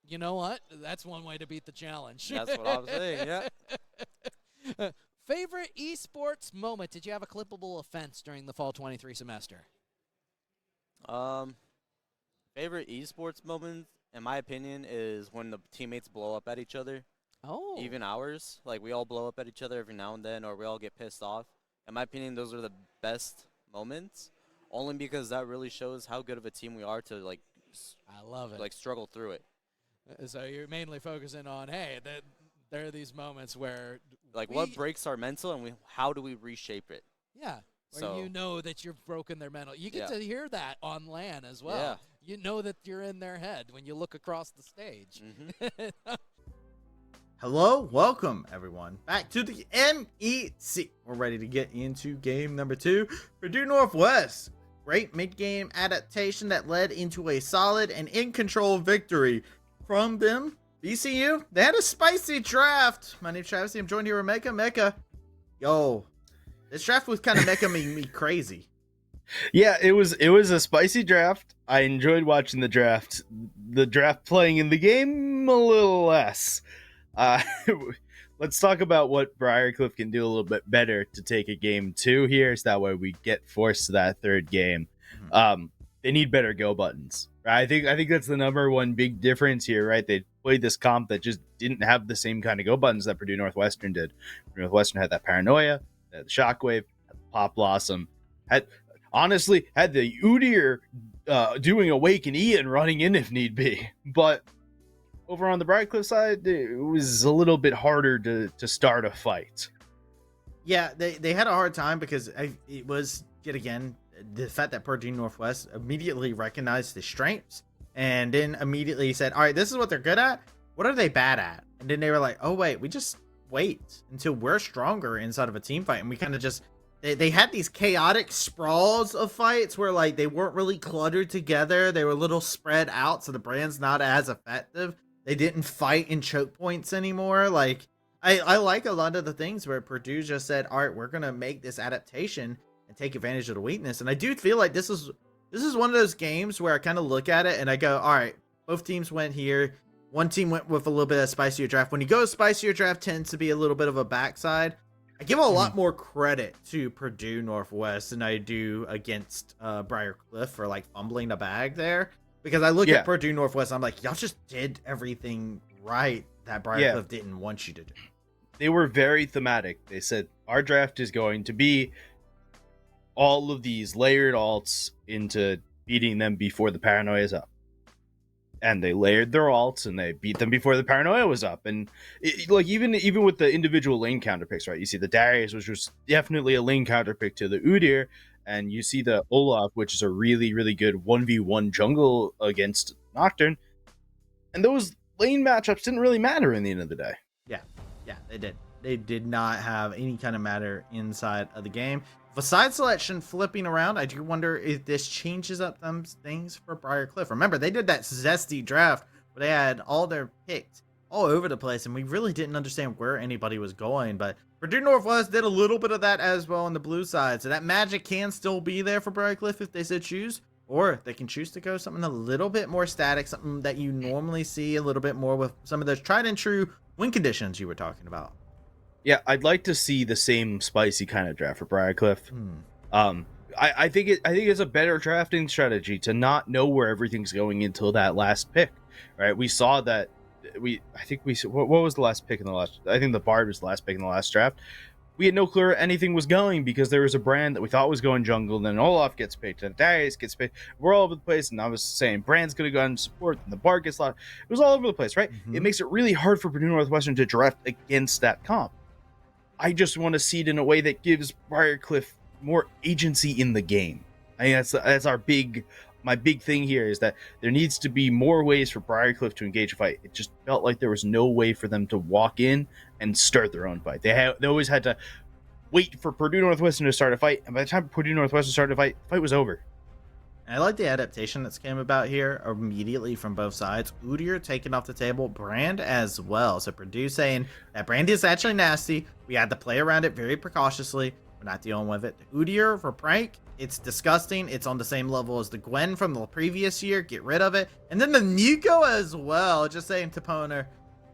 You know what? That's one way to beat the challenge. That's what I'm saying, yeah. Favorite esports moment? Did you have a clippable offense during the fall 23 semester? Favorite esports moment, in my opinion, is when the teammates blow up at each other. Oh. Even ours. Like, we all blow up at each other every now and then, or we all get pissed off. In my opinion, those are the best moments. only because that really shows how good of a team we are to like. I love it. Like struggle through it. So you're mainly focusing on, hey, there are these moments where like what breaks our mental and how do we reshape it? Yeah. Where So, you know that you've broken their mental. You get to hear that on LAN as well. Yeah. You know that you're in their head when you look across the stage. Hello, welcome everyone back to the MEC. We're ready to get into game number 2. Purdue Northwest. Great mid-game adaptation that led into a solid and in-control victory from them. BCU, they had a spicy draft. My name's Travis. I'm joined here with Mecca. Mecca, yo, this draft was kind of making me crazy. Yeah, it was a spicy draft. I enjoyed watching the draft. The draft playing in the game a little less. Let's talk about what Briarcliff can do a little bit better to take a game 2 here, so that way we get forced to that third game. They need better go buttons. Right? I think that's the number one big difference here, right? They played this comp that just didn't have the same kind of go buttons that Purdue Northwestern did. Purdue Northwestern had that Paranoia, had the Shockwave, had the Pop Blossom, had the Udyr doing Awaken Ian running in if need be. But over on the Briarcliff side, it was a little bit harder to start a fight. Yeah, they had a hard time because it was, yet again, the fact that Purdue Northwest immediately recognized the strengths and then immediately said, all right, this is what they're good at. What are they bad at? And then they were like, oh, wait, we just wait until we're stronger inside of a team fight. And we kind of just, they had these chaotic sprawls of fights where like they weren't really cluttered together. They were a little spread out. So the brand's not as effective. They didn't fight in choke points anymore. Like I like a lot of the things where Purdue just said, all right, we're going to make this adaptation and take advantage of the weakness. And I do feel like this is one of those games where I kind of look at it and I go, all right, both teams went here. One team went with a little bit of spicier draft. When you go spicier draft tends to be a little bit of a backside. I give a lot more credit to Purdue Northwest than I do against Briarcliff for like fumbling the bag there. Because I look at Purdue Northwest, I'm like, y'all just did everything right that Briarcliff didn't want you to do. They were very thematic. They said, our draft is going to be all of these layered alts into beating them before the Paranoia is up. And they layered their alts and they beat them before the Paranoia was up. And like even with the individual lane counter picks, right? You see the Darius, which was definitely a lane counter pick to the Udyr. And you see the Olaf, which is a really, really good 1v1 jungle against Nocturne. And those lane matchups didn't really matter in the end of the day. Yeah, they did. They did not have any kind of matter inside of the game. For side selection flipping around, I do wonder if this changes up them things for Briarcliff. Remember, they did that zesty draft where they had all their picks all over the place, and we really didn't understand where anybody was going. But Purdue Northwest did a little bit of that as well on the blue side. So that magic can still be there for Briarcliff if they so choose. Or they can choose to go something a little bit more static, something that you normally see a little bit more with some of those tried and true win conditions you were talking about. Yeah, I'd like to see the same spicy kind of draft for Briarcliff. I think it's a better drafting strategy to not know where everything's going until that last pick, right? We saw that. What was the last pick in the last? I think the Bard was the last pick in the last draft. We had no clue where anything was going because there was a brand that we thought was going jungle, and then Olaf gets picked, and Darius gets picked. We're all over the place, and I was saying brand's going to go on support, and the Bard gets locked. It was all over the place, right? It makes it really hard for Purdue Northwestern to draft against that comp. I just want to see it in a way that gives Briarcliff more agency in the game. I think that's my big thing here is that there needs to be more ways for Briarcliff to engage a fight. It just felt like there was no way for them to walk in and start their own fight. They always had to wait for Purdue Northwestern to start a fight, and by the time Purdue Northwestern started a fight, the fight was over. I like the adaptation that's came about here immediately from both sides. Udyr taken off the table, Brand as well. So Purdue saying that Brand is actually nasty. We had to play around it very precautiously. We're not dealing with it. Udyr for prank, it's disgusting. It's on the same level as the Gwen from the previous year. Get rid of it. And then the Nico as well. Just saying to Poner,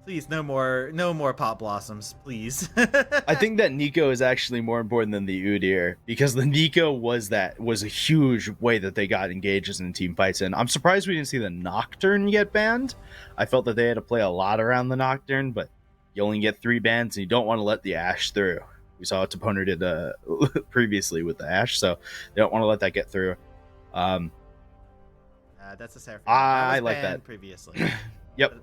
please, no more Pop Blossoms, please. I think that Nico is actually more important than the Udyr because the Nico was a huge way that they got engaged in team fights. And I'm surprised we didn't see the Nocturne get banned. I felt that they had to play a lot around the Nocturne, but you only get 3 bans and you don't want to let the Ashe through. We saw what Toponer did previously with the Ashe, so they don't want to let that get through. That's a Seraphine. I like that Previously. Yep.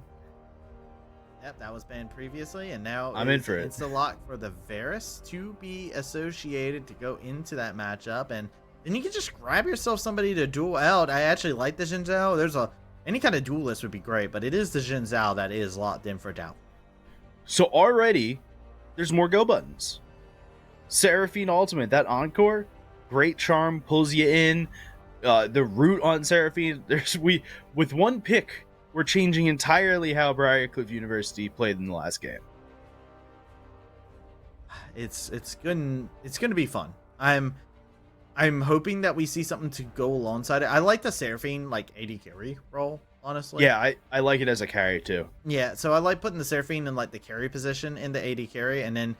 Yep, that was banned previously, and now I'm in for it. It's a lock for the Varus to be associated to go into that matchup, and then you can just grab yourself somebody to duel out. I actually like the Jin Zhao. There's any kind of duelist would be great, but it is the Jin Zhao that is locked in for down. So already, there's more go buttons. Seraphine Ultimate, that Encore, great charm, pulls you in. The root on Seraphine, with one pick, we're changing entirely how Briarcliff University played in the last game. It's going to be fun. I'm hoping that we see something to go alongside it. I like the Seraphine like AD carry role, honestly. Yeah, I like it as a carry too. Yeah, so I like putting the Seraphine in like the carry position in the AD carry, and then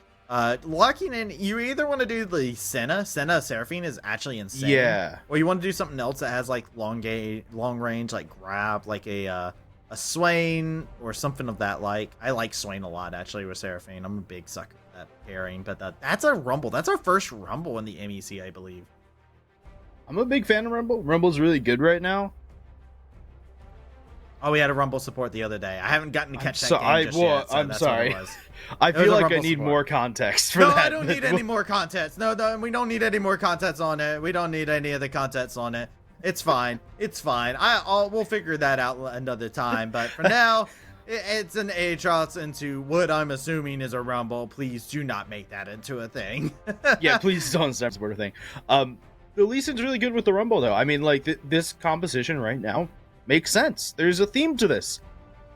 locking in. You either want to do the Senna Seraphine is actually insane. Yeah. Or you want to do something else that has like long range, like grab, like a Swain or something of that like. I like Swain a lot actually with Seraphine. I'm a big sucker for that pairing, but that's a Rumble. That's our first Rumble in the MEC, I believe. I'm a big fan of Rumble. Rumble's really good right now. Oh, we had a Rumble support the other day. I haven't gotten to catch that game just yet, so I'm that's sorry. what it was. I feel like I Rumble need support. more context for no, that. I don't need any more context. No, we don't need any more context on it. We don't need any of the context on it. It's fine. It's fine. We'll figure that out another time. But for now, it's an Aatrox into what I'm assuming is a Rumble. Please do not make that into a thing. Yeah, please don't start support a thing. The Lee Sin's really good with the Rumble, though. I mean, like, this composition right now makes sense. There's a theme to this.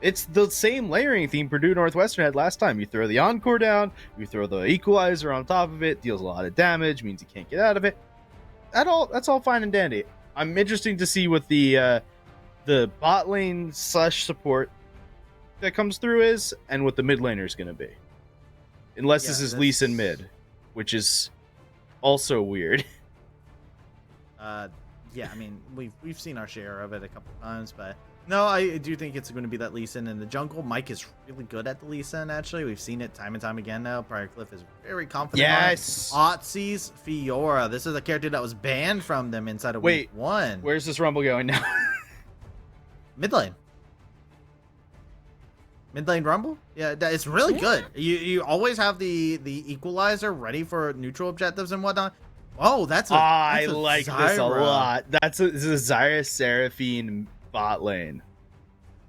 It's the same layering theme Purdue Northwestern had last time. You throw the Encore down, you throw the Equalizer on top of it, deals a lot of damage, means you can't get out of it. That's all fine and dandy. I'm interested to see what the bot lane / support that comes through is, and what the mid laner is going to be. Unless this is Lee Sin mid, which is also weird. Yeah, I mean, we've seen our share of it a couple times, but no, I do think it's going to be that Lee Sin in the jungle. Mike is really good at the Lee Sin, actually. We've seen it time and time again now. Briarcliff is very confident. Yes! Otzi's Fiora. This is a character that was banned from them inside of week 1. Where's this Rumble going now? Mid lane. Mid lane Rumble? Yeah, it's really good. You always have the Equalizer ready for neutral objectives and whatnot. Oh, I like this a lot. This is a Zyra Seraphine bot lane.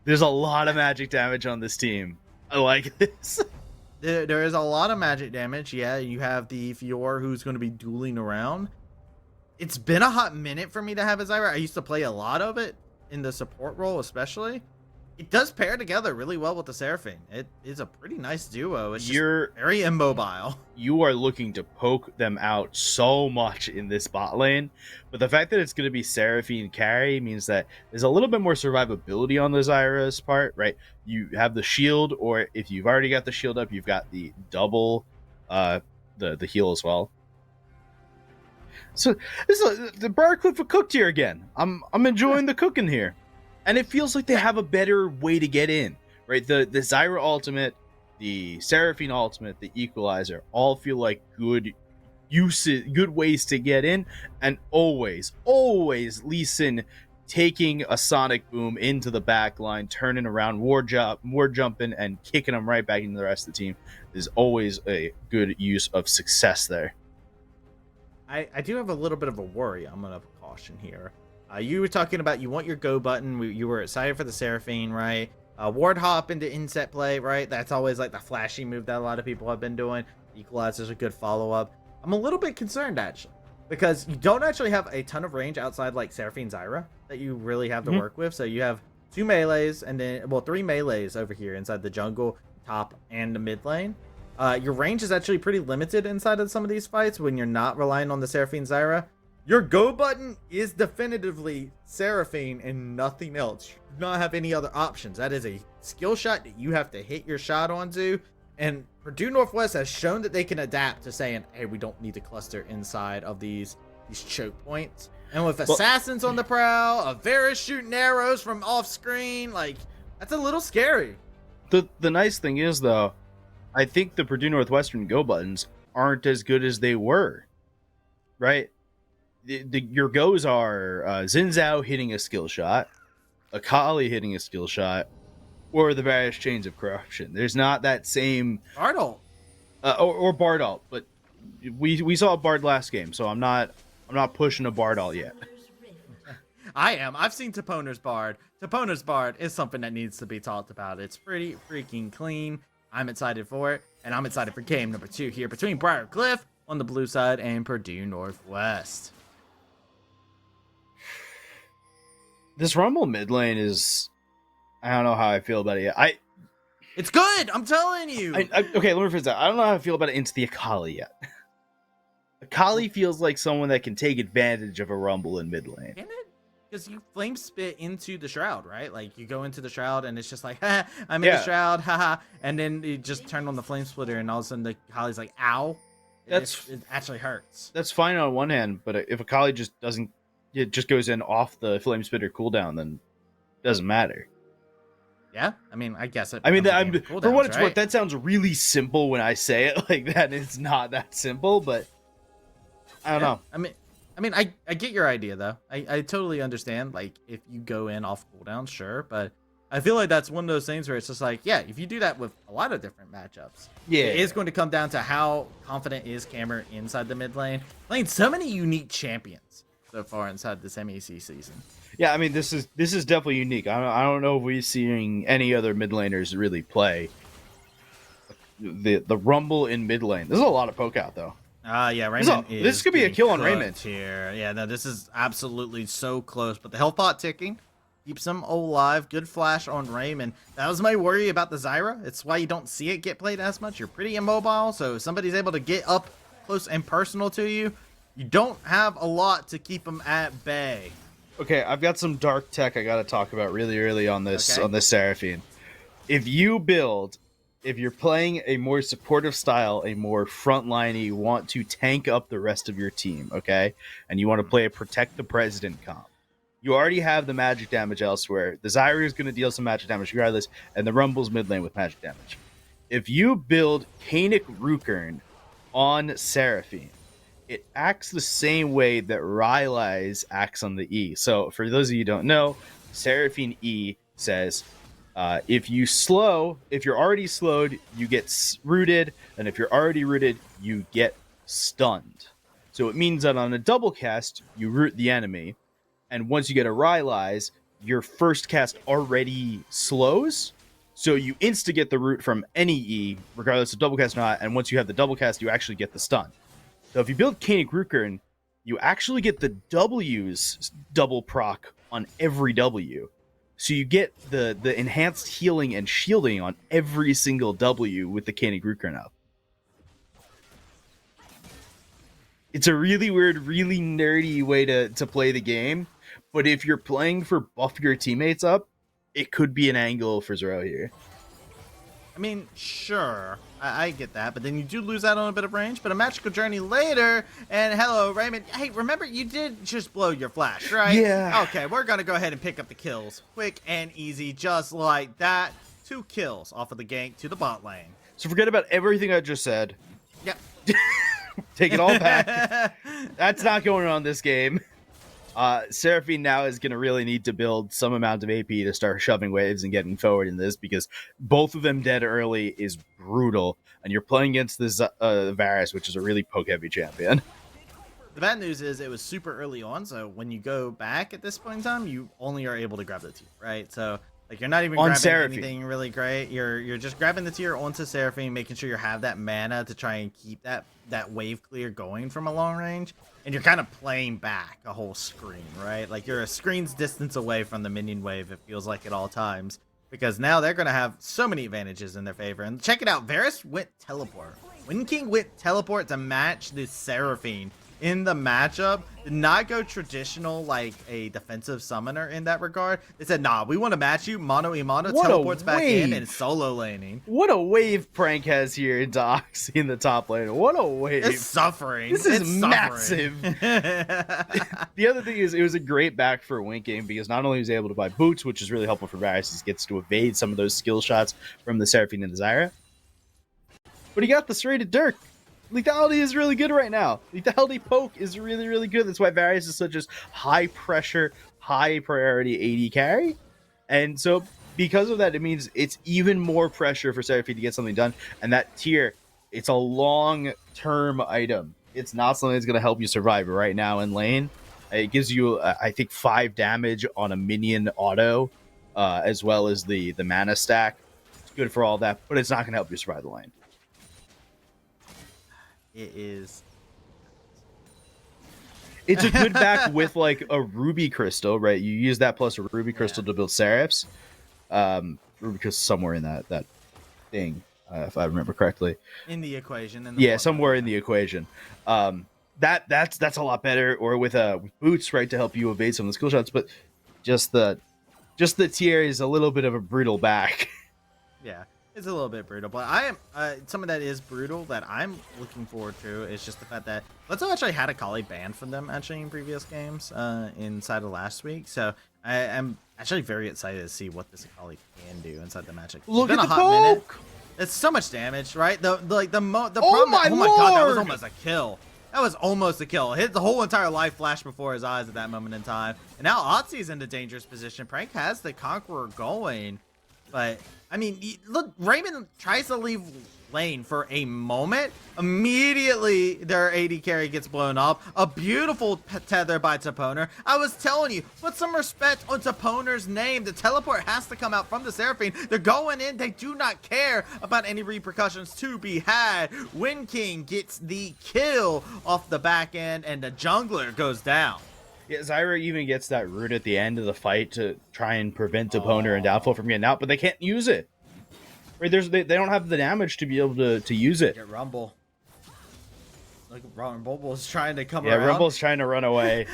There's a lot of magic damage on this team. I like this. There is a lot of magic damage. Yeah, you have the Fiora who's going to be dueling around. It's been a hot minute for me to have a Zyra. I used to play a lot of it in the support role, especially. It does pair together really well with the Seraphine. It is a pretty nice duo. It's just very immobile. You are looking to poke them out so much in this bot lane, but the fact that it's going to be Seraphine carry means that there's a little bit more survivability on the Zyra's part, right? You have the shield, or if you've already got the shield up, you've got the double, the heal as well. So the Briarcliff are cooked here again. I'm enjoying the cooking here. And it feels like they have a better way to get in, right? The Zyra Ultimate, the Seraphine Ultimate, the Equalizer, all feel like good ways to get in. And always Lee Sin taking a Sonic Boom into the back line, turning around, war jumping, and kicking them right back into the rest of the team is always a good use of success there. I do have a little bit of a worry. I'm going to caution here. You were talking about you want your go button. You were excited for the Seraphine, right? Ward hop into inset play, right? That's always like the flashy move that a lot of people have been doing. Equalizer's a good follow-up. I'm a little bit concerned, actually, because you don't actually have a ton of range outside like Seraphine Zyra that you really have to work with. So you have 2 melees and then, 3 melees over here inside the jungle, top, and the mid lane. Your range is actually pretty limited inside of some of these fights when you're not relying on the Seraphine Zyra. Your go button is definitively Seraphine and nothing else. You do not have any other options. That is a skill shot that you have to hit your shot onto. And Purdue Northwest has shown that they can adapt to saying, hey, we don't need to cluster inside of these choke points. And with assassins on the prowl, a Varus shooting arrows from off screen, like, that's a little scary. The nice thing is, though, I think the Purdue Northwestern go buttons aren't as good as they were, right? your goes are Xin Zhao hitting a skill shot, Akali hitting a skill shot, or the various chains of corruption. There's not that same Bartle or Bardalt, but we saw a Bard last game, so I'm not pushing a Bardalt yet. I am. I've seen Toponer's Bard. Toponer's Bard is something that needs to be talked about. It's pretty freaking clean. I'm excited for it, and I'm excited for game number 2 here between Briar Cliff on the blue side and Purdue Northwest. This Rumble mid lane is, I don't know how I feel about it yet. It's good. I'm telling you. Okay, let me phrase that. I don't know how I feel about it into the Akali yet. Akali feels like someone that can take advantage of a Rumble in mid lane. Can it? Because you flame spit into the Shroud, right? Like, you go into the Shroud, and it's just like, ha, I'm in the Shroud, haha. And then you just turn on the flame splitter, and all of a sudden the Akali's like, ow. It actually hurts. That's fine on one hand, but if Akali just doesn't, it just goes in off the flame splitter cooldown, then it doesn't matter. Yeah, I mean, I guess it. I mean, for what it's right? worth, that sounds really simple when I say it like that. It's not that simple, but I don't know. I mean, I get your idea though. I totally understand. Like, if you go in off cooldown, sure, but I feel like that's one of those things where it's just like, yeah, if you do that with a lot of different matchups, it is going to come down to how confident is Cameron inside the mid lane, playing so many unique champions so far inside this MEC season. Yeah, I mean, this is definitely unique. I don't know if we're seeing any other mid laners really play the Rumble in mid lane. There's a lot of poke out though. Yeah, Raymond this could be a kill on Raymond here. Yeah, no, this is absolutely so close, but the health pot ticking keeps him alive. Good flash on Raymond. That was my worry about the Zyra. It's why you don't see it get played as much. You're pretty immobile, so if somebody's able to get up close and personal to you, you don't have a lot to keep them at bay. Okay, I've got some dark tech I got to talk about really early on this Seraphine. If you're playing a more supportive style, a more frontline-y, you want to tank up the rest of your team, okay? And you want to play a protect the president comp. You already have the magic damage elsewhere. The Zyra is going to deal some magic damage regardless, and the Rumble's mid lane with magic damage. If you build Kanik Rukern on Seraphine, it acts the same way that Rylai's acts on the E. So for those of you who don't know, Seraphine E says, if you're already slowed, you get rooted, and if you're already rooted, you get stunned. So it means that on a double cast, you root the enemy, and once you get a Rylai's, your first cast already slows, so you insta-get the root from any E, regardless of double cast or not, and once you have the double cast, you actually get the stun. So if you build Kanik Rukern, you actually get the W's double proc on every W. So you get the enhanced healing and shielding on every single W with the Kanik Rukern up. It's a really weird, really nerdy way to play the game, but if you're playing for buff your teammates up, it could be an angle for Zero here. I mean, sure, I get that, but then you do lose out on a bit of range. But a magical journey later, and hello, Raymond. Hey, remember, you did just blow your flash, right? Yeah. Okay, we're going to go ahead and pick up the kills. Quick and easy, just like that. 2 kills off of the gank to the bot lane. So forget about everything I just said. Yep. Take it all back. That's not going on this game. Seraphine now is going to really need to build some amount of AP to start shoving waves and getting forward in this, because both of them dead early is brutal, and you're playing against this Varus, which is a really poke-heavy champion. The bad news is it was super early on, so when you go back at this point in time, you only are able to grab the tier, right? So like, you're not even grabbing anything really great. You're just grabbing the tier onto Seraphine, making sure you have that mana to try and keep that wave clear going from a long range. And you're kind of playing back a whole screen, right? Like, you're a screen's distance away from the minion wave, it feels like, at all times. Because now they're going to have so many advantages in their favor. And check it out, Varus went teleport. Wind King went teleport to match the Seraphine in the matchup. Did not go traditional, like a defensive summoner in that regard. They said, nah, we want to match you. Mono Imano teleports back in and solo laning. What a wave Prank has here into Oxy in the top lane. What a wave. It's suffering. This is massive. The other thing is, it was a great back for Winking, because not only was he able to buy boots, which is really helpful for Varus, he gets to evade some of those skill shots from the Seraphine and the Zyra, but he got the serrated Dirk. lethality is really good right now. Lethality poke is really, really good. That's why Varius is such a high pressure, high priority AD carry. And so because of that, it means it's even more pressure for Seraphine to get something done. And that tier, it's a long-term item. It's not something that's going to help you survive right now in lane. It gives you, I think, 5 damage on a minion auto, as well as the mana stack. It's good for all that, but it's not going to help you survive the lane. It is. It's a good back with like a ruby crystal, right? You use that plus a ruby crystal to build Seraphs. Ruby crystal somewhere in that thing, if I remember correctly. In the equation. Yeah, somewhere in the equation. That's a lot better. Or with boots, right, to help you evade some of the skill shots. But just the tier is a little bit of a brutal back. Yeah. It's a little bit brutal, but I am some of that is brutal that I'm looking forward to is just the fact that Let's actually had a Kali banned from them actually in previous games inside of last week, so I'm actually very excited to see what this Kali can do inside the match. Look at the poke! It's so much damage, right? The oh problem. My Oh my god, that was lord! almost a kill. That was almost a kill. Hit the whole entire life flash before his eyes at that moment in time. And now Otzi's in a dangerous position. Prank has the Conqueror going. But, I mean, look, Raymond tries to leave lane for a moment. Immediately, their AD carry gets blown up. A beautiful tether by Taponer. I was telling you, put some respect on Taponer's name. The teleport has to come out from the Seraphine. They're going in. They do not care about any repercussions to be had. Wind King gets the kill off the back end, and the jungler goes down. Yeah, Zyra even gets that root at the end of the fight to try and prevent Taponer and Doubtful from getting out, but they can't use it. Right? They don't have the damage to be able to use it. Get Rumble. Like Rumble's trying to come around. around. Rumble's trying to run away.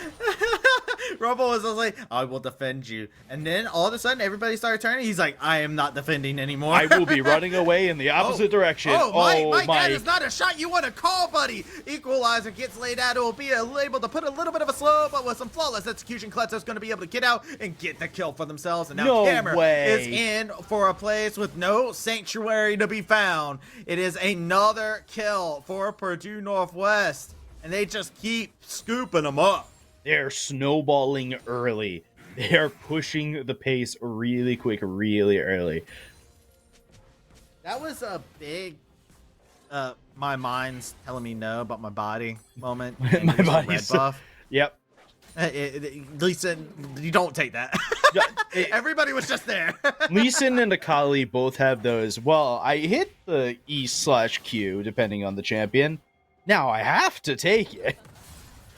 Rumble was like, I will defend you. And then all of a sudden, everybody started turning. He's like, I am not defending anymore. I will be running away in the opposite direction. Mike, that is not a shot you want to call, buddy. Equalizer gets laid out. It will be able to put a little bit of a slow, but with some flawless execution, Kletzo's going to be able to get out and get the kill for themselves. And now Cameron is in for a place with no sanctuary to be found. It is another kill for Purdue Northwest. And they just keep scooping them up. They're snowballing early. They are pushing the pace really quick, really early. That was a big, my mind's telling me no, but my body moment. My body's buff. Yep. Lisa, you don't take that. Everybody was just there. Leeson and Akali both have those. Well, I hit the E/Q depending on the champion. Now I have to take it.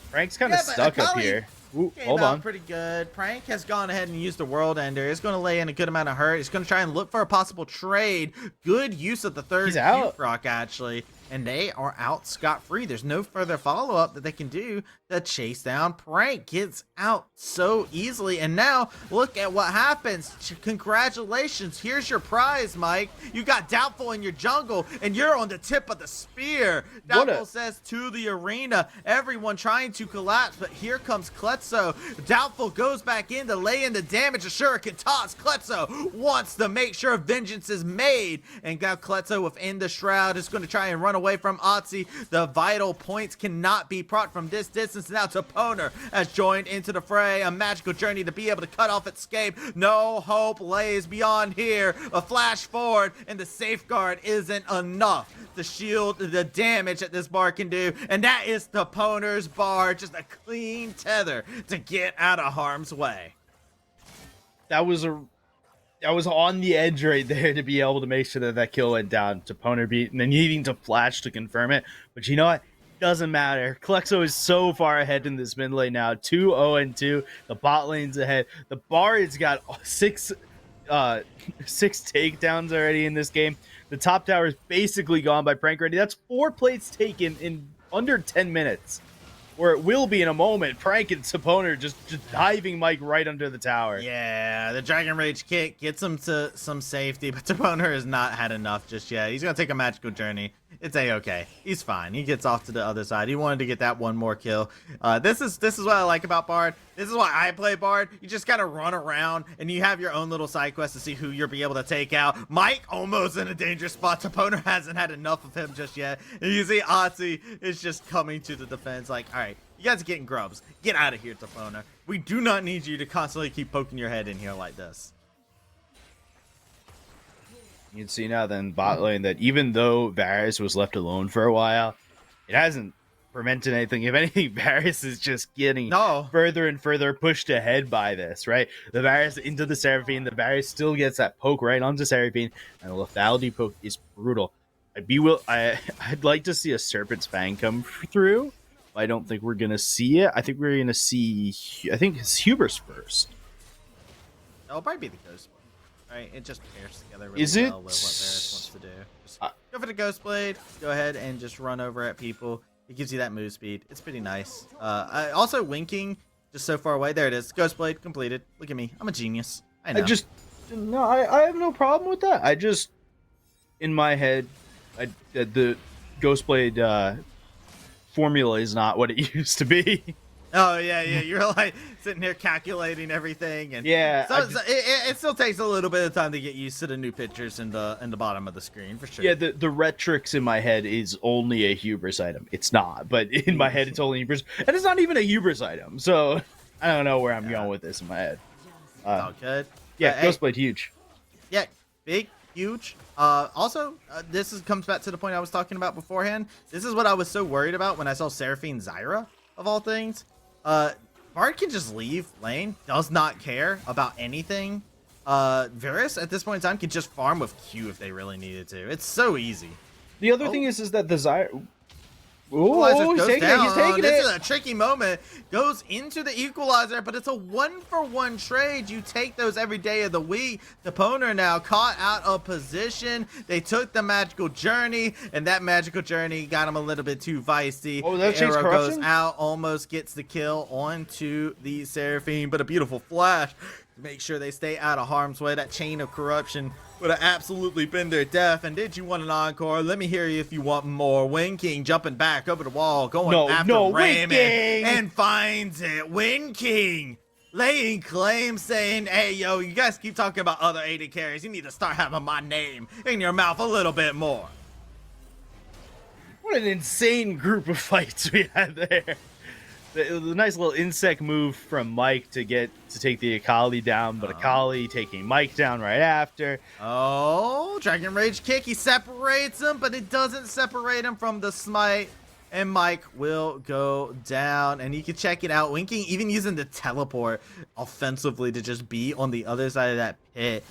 Frank's kind of stuck up here. Ooh, hold on. Pretty good. Prank has gone ahead and used the World Ender. It's going to lay in a good amount of hurt. He's going to try and look for a possible trade. Good use of the third Rock, actually. And they are out scot-free. There's no further follow-up that they can do to chase down Prank. Gets out so easily. And now, look at what happens. Congratulations. Here's your prize, Mike. You got Doubtful in your jungle, and you're on the tip of the spear. Doubtful says to the arena. Everyone trying to collapse, but here comes Kletzo. Doubtful goes back in to lay in the damage. A shuriken toss. Kletzo wants to make sure vengeance is made. And got Kletzo within the shroud. Is going to try and run away from Otzi. The vital points cannot be proc from this distance. Now Taponer has joined into the fray. A magical journey to be able to cut off escape. No hope lays beyond here. A flash forward, and the safeguard isn't enough to shield the damage that this bar can do. And that is Taponer's bar. Just a clean tether to get out of harm's way. That was on the edge right there to be able to make sure that that kill went down. Taponer beat, and then needing to flash to confirm it. But you know what? Doesn't matter. Klexo is so far ahead in this mid lane now. 2-0-2. The bot lane's ahead. The bar has got six takedowns already in this game. The top tower is basically gone by Prank Ready. That's 4 plates taken in under 10 minutes. Where it will be in a moment. Prank and Taponer just diving Mike right under the tower. Yeah, the Dragon Rage kick gets him to some safety, but Taponer has not had enough just yet. He's going to take a magical journey It's a-okay. He's fine. He gets off to the other side. He wanted to get that one more kill. This is what I like about Bard. This is why I play Bard. You just gotta run around and you have your own little side quest to see who you'll be able to take out. Mike almost in a dangerous spot. Toponer hasn't had enough of him just yet. And you see Otzi is just coming to the defense like, all right, you guys are getting grubs. Get out of here, Toponer. We do not need you to constantly keep poking your head in here like this. You can see now then bot lane that even though Varus was left alone for a while, it hasn't prevented anything. If anything, Varus is just getting further and further pushed ahead by this, right? The Varus into the Seraphine, the Varus still gets that poke right onto Seraphine, and the lethality poke is brutal. I'd like to see a Serpent's Fang come through. I don't think we're gonna see it. I think we're gonna see, I think it's Hubris first. It'll probably be the Ghost. Right, it just pairs together really well with what Varus wants to do. Just go for the Ghost Blade, go ahead and just run over at people. It gives you that move speed. It's pretty nice. Also winking just so far away. There it is. Ghost Blade completed. Look at me. I'm a genius. I know. I have no problem with that. I just, in my head, the Ghost Blade formula is not what it used to be. Oh yeah, you're like sitting here calculating everything, and it still takes a little bit of time to get used to the new pictures in the bottom of the screen for sure. Yeah, the Retrix in my head is only a hubris item. It's not, but in my head it's only hubris, and it's not even a hubris item. So I don't know where I'm going with this in my head. Oh, good. Yeah, Ghostblade huge. Yeah, big, huge. Also, this comes back to the point I was talking about beforehand. This is what I was so worried about when I saw Seraphine Zyra of all things. Bard can just leave lane, does not care about anything. Varus at this point in time can just farm with Q if they really needed to. It's so easy. The other thing is that the Zyra... Equalizer he's taking it. This is a tricky moment. Goes into the equalizer, but it's a 1-for-1 trade. You take those every day of the week. The opponent now caught out of position. They took the magical journey, and that magical journey got him a little bit too feisty. Oh, that the arrow corruption? goes out, almost gets the kill onto the Seraphine, but a beautiful flash to make sure they stay out of harm's way. That chain of corruption would have absolutely been their death. And did you want an encore? Let me hear you if you want more. Wind King jumping back over the wall, going after Raymond, and finds it. Wind King laying claim, saying, hey, yo, you guys keep talking about other AD carries. You need to start having my name in your mouth a little bit more. What an insane group of fights we had there. The nice little insect move from Mike to take the Akali down, but Akali taking Mike down right after. Oh, Dragon Rage kick. He separates him, but it doesn't separate him from the smite. And Mike will go down, and you can check it out. Winking even using the teleport offensively to just be on the other side of that pit.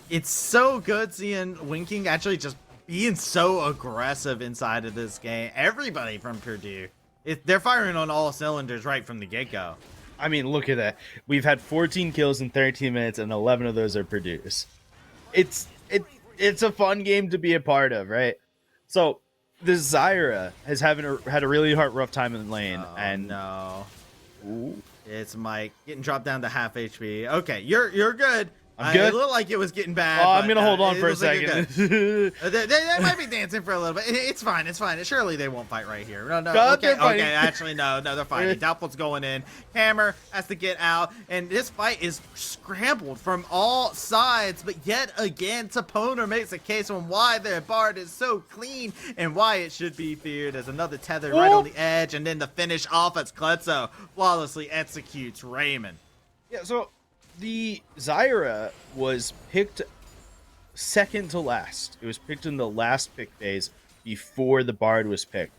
It's so good seeing Winking actually just being so aggressive inside of this game. Everybody from Purdue, they're firing on all cylinders right from the get-go. I mean, look at that. We've had 14 kills in 13 minutes, and 11 of those are Purdue's. It's a fun game to be a part of, right? So the Zyra has had a really rough time in the lane, and Ooh. It's Mike getting dropped down to half HP. Okay, you're good. I'm good. It looked like it was getting bad. I'm gonna hold on for a second. They might be dancing for a little bit. It's fine. It's fine. Surely they won't fight right here. No. God, Okay. Actually, no. They're fighting. Doubtful's going in. Hammer has to get out, and this fight is scrambled from all sides. But yet again, Toponer makes a case on why their Bard is so clean and why it should be feared. As another tether right on the edge, and then the finish off as Kletso flawlessly executes Raymond. Yeah. So the Zyra was picked second to last. It was picked in the last pick phase before the Bard was picked.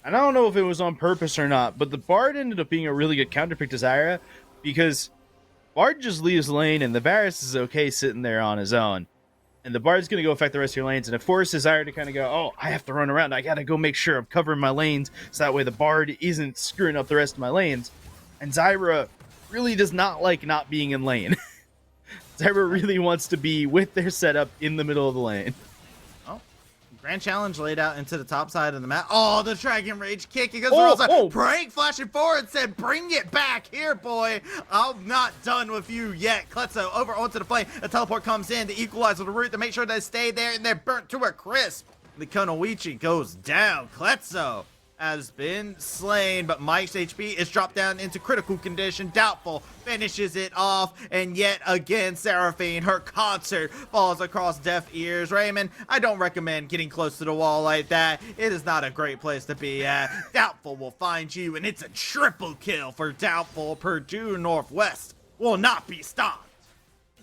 And I don't know if it was on purpose or not, but the Bard ended up being a really good counter pick to Zyra because Bard just leaves lane and the Varus is okay sitting there on his own. And the Bard's going to go affect the rest of your lanes, and it forces Zyra to kind of go, oh, I have to run around. I got to go make sure I'm covering my lanes so that way the Bard isn't screwing up the rest of my lanes. And Zyra really does not like not being in lane. Zyra really wants to be with their setup in the middle of the lane. Oh, Grand Challenge laid out into the top side of the map. Oh, the Dragon Rage kick. He goes Prank flashing forward, said, bring it back here, boy. I'm not done with you yet. Kletso over onto the flame. The teleport comes in. The equalizer the route to make sure they stay there, and they're burnt to a crisp. The Konoichi goes down. Kletso has been slain, but Mike's HP is dropped down into critical condition. Doubtful finishes it off, and yet again, Seraphine, her concert falls across deaf ears. Raymond, I don't recommend getting close to the wall like that. It is not a great place to be at. Doubtful will find you, and it's a triple kill for Doubtful. Purdue Northwest will not be stopped.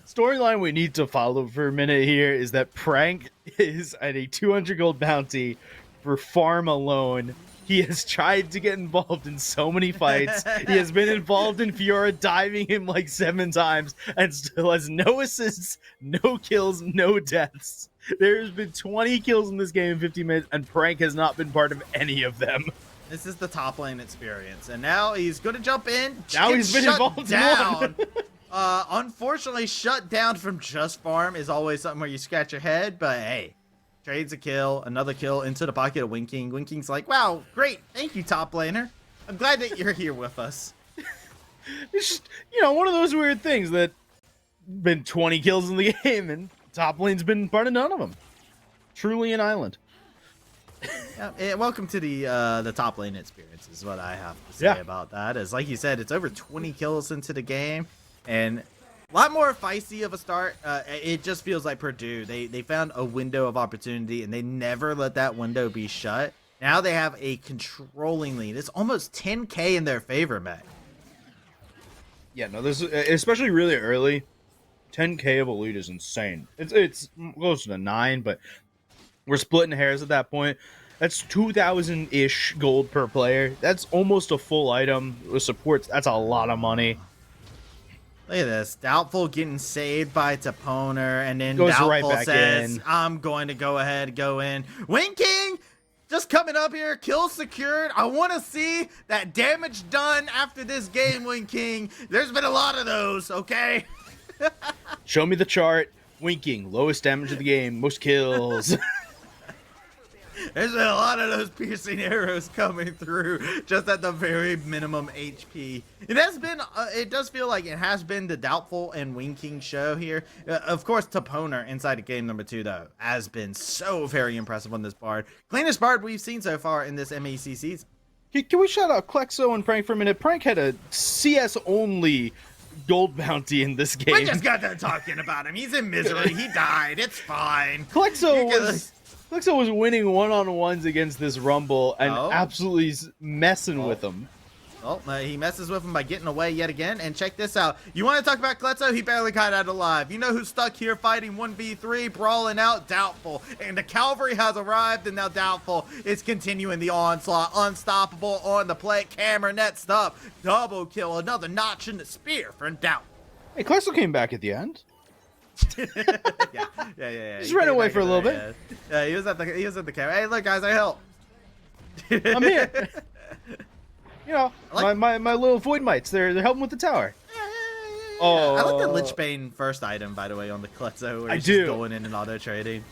Storyline we need to follow for a minute here is that Prank is at a 200 gold bounty for farm alone. He has tried to get involved in so many fights. He has been involved in Fiora diving him like 7 times and still has no assists, no kills, no deaths. There's been 20 kills in this game in 50 minutes, and Prank has not been part of any of them. This is the top lane experience, and now he's going to jump in. Now he's been involved down. Unfortunately, shut down from just farm is always something where you scratch your head, but hey. Trades a kill, another kill into the pocket of Winking. Winking's like, wow, great. Thank you, top laner. I'm glad that you're here with us. It's just, one of those weird things that been 20 kills in the game, and top lane's been part of none of them. Truly an island. Yeah, welcome to the top lane experience is what I have to say about that. Is like you said, it's over 20 kills into the game, and a lot more feisty of a start. It just feels like Purdue. They found a window of opportunity, and they never let that window be shut. Now they have a controlling lead. It's almost 10K in their favor, Matt. Yeah, no, this especially really early. 10K of a lead is insane. It's close to 9, but we're splitting hairs at that point. That's 2,000-ish gold per player. That's almost a full item with supports. That's a lot of money. Look at this. Doubtful getting saved by Toponer, and then Goes Doubtful right back says, in. I'm going to go ahead, go in. Winking just coming up here. Kill secured. I want to see that damage done after this game, Winking. There's been a lot of those, okay? Show me the chart. Winking, lowest damage of the game, most kills. There's been a lot of those piercing arrows coming through just at the very minimum HP. It has been, it does feel like it has been the Doubtful and Winking show here. Of course, Toponer inside of game number 2, though, has been so very impressive on this Bard. Cleanest Bard we've seen so far in this MEC season. Can we shout out Klexo and Prank for a minute? Prank had a CS-only gold bounty in this game. We just got done talking about him. He's in misery. He died. It's fine. Klexo was winning one-on-ones against this Rumble and absolutely messing with him. Well, he messes with him by getting away yet again. And check this out. You want to talk about Kletso? He barely got out alive. You know who's stuck here fighting 1v3, brawling out? Doubtful. And the cavalry has arrived, and now Doubtful is continuing the onslaught. Unstoppable on the plate. Camera nets up. Double kill. Another notch in the spear from Doubtful. Hey, Klexo came back at the end. Yeah. Just ran away for a little bit. Yeah, he was at the camera. Hey, look, guys, I help. I'm here. My little void mites. They're helping with the tower. I like the Lichbane first item, by the way, on the Kletso. Where he's just going in and auto trading.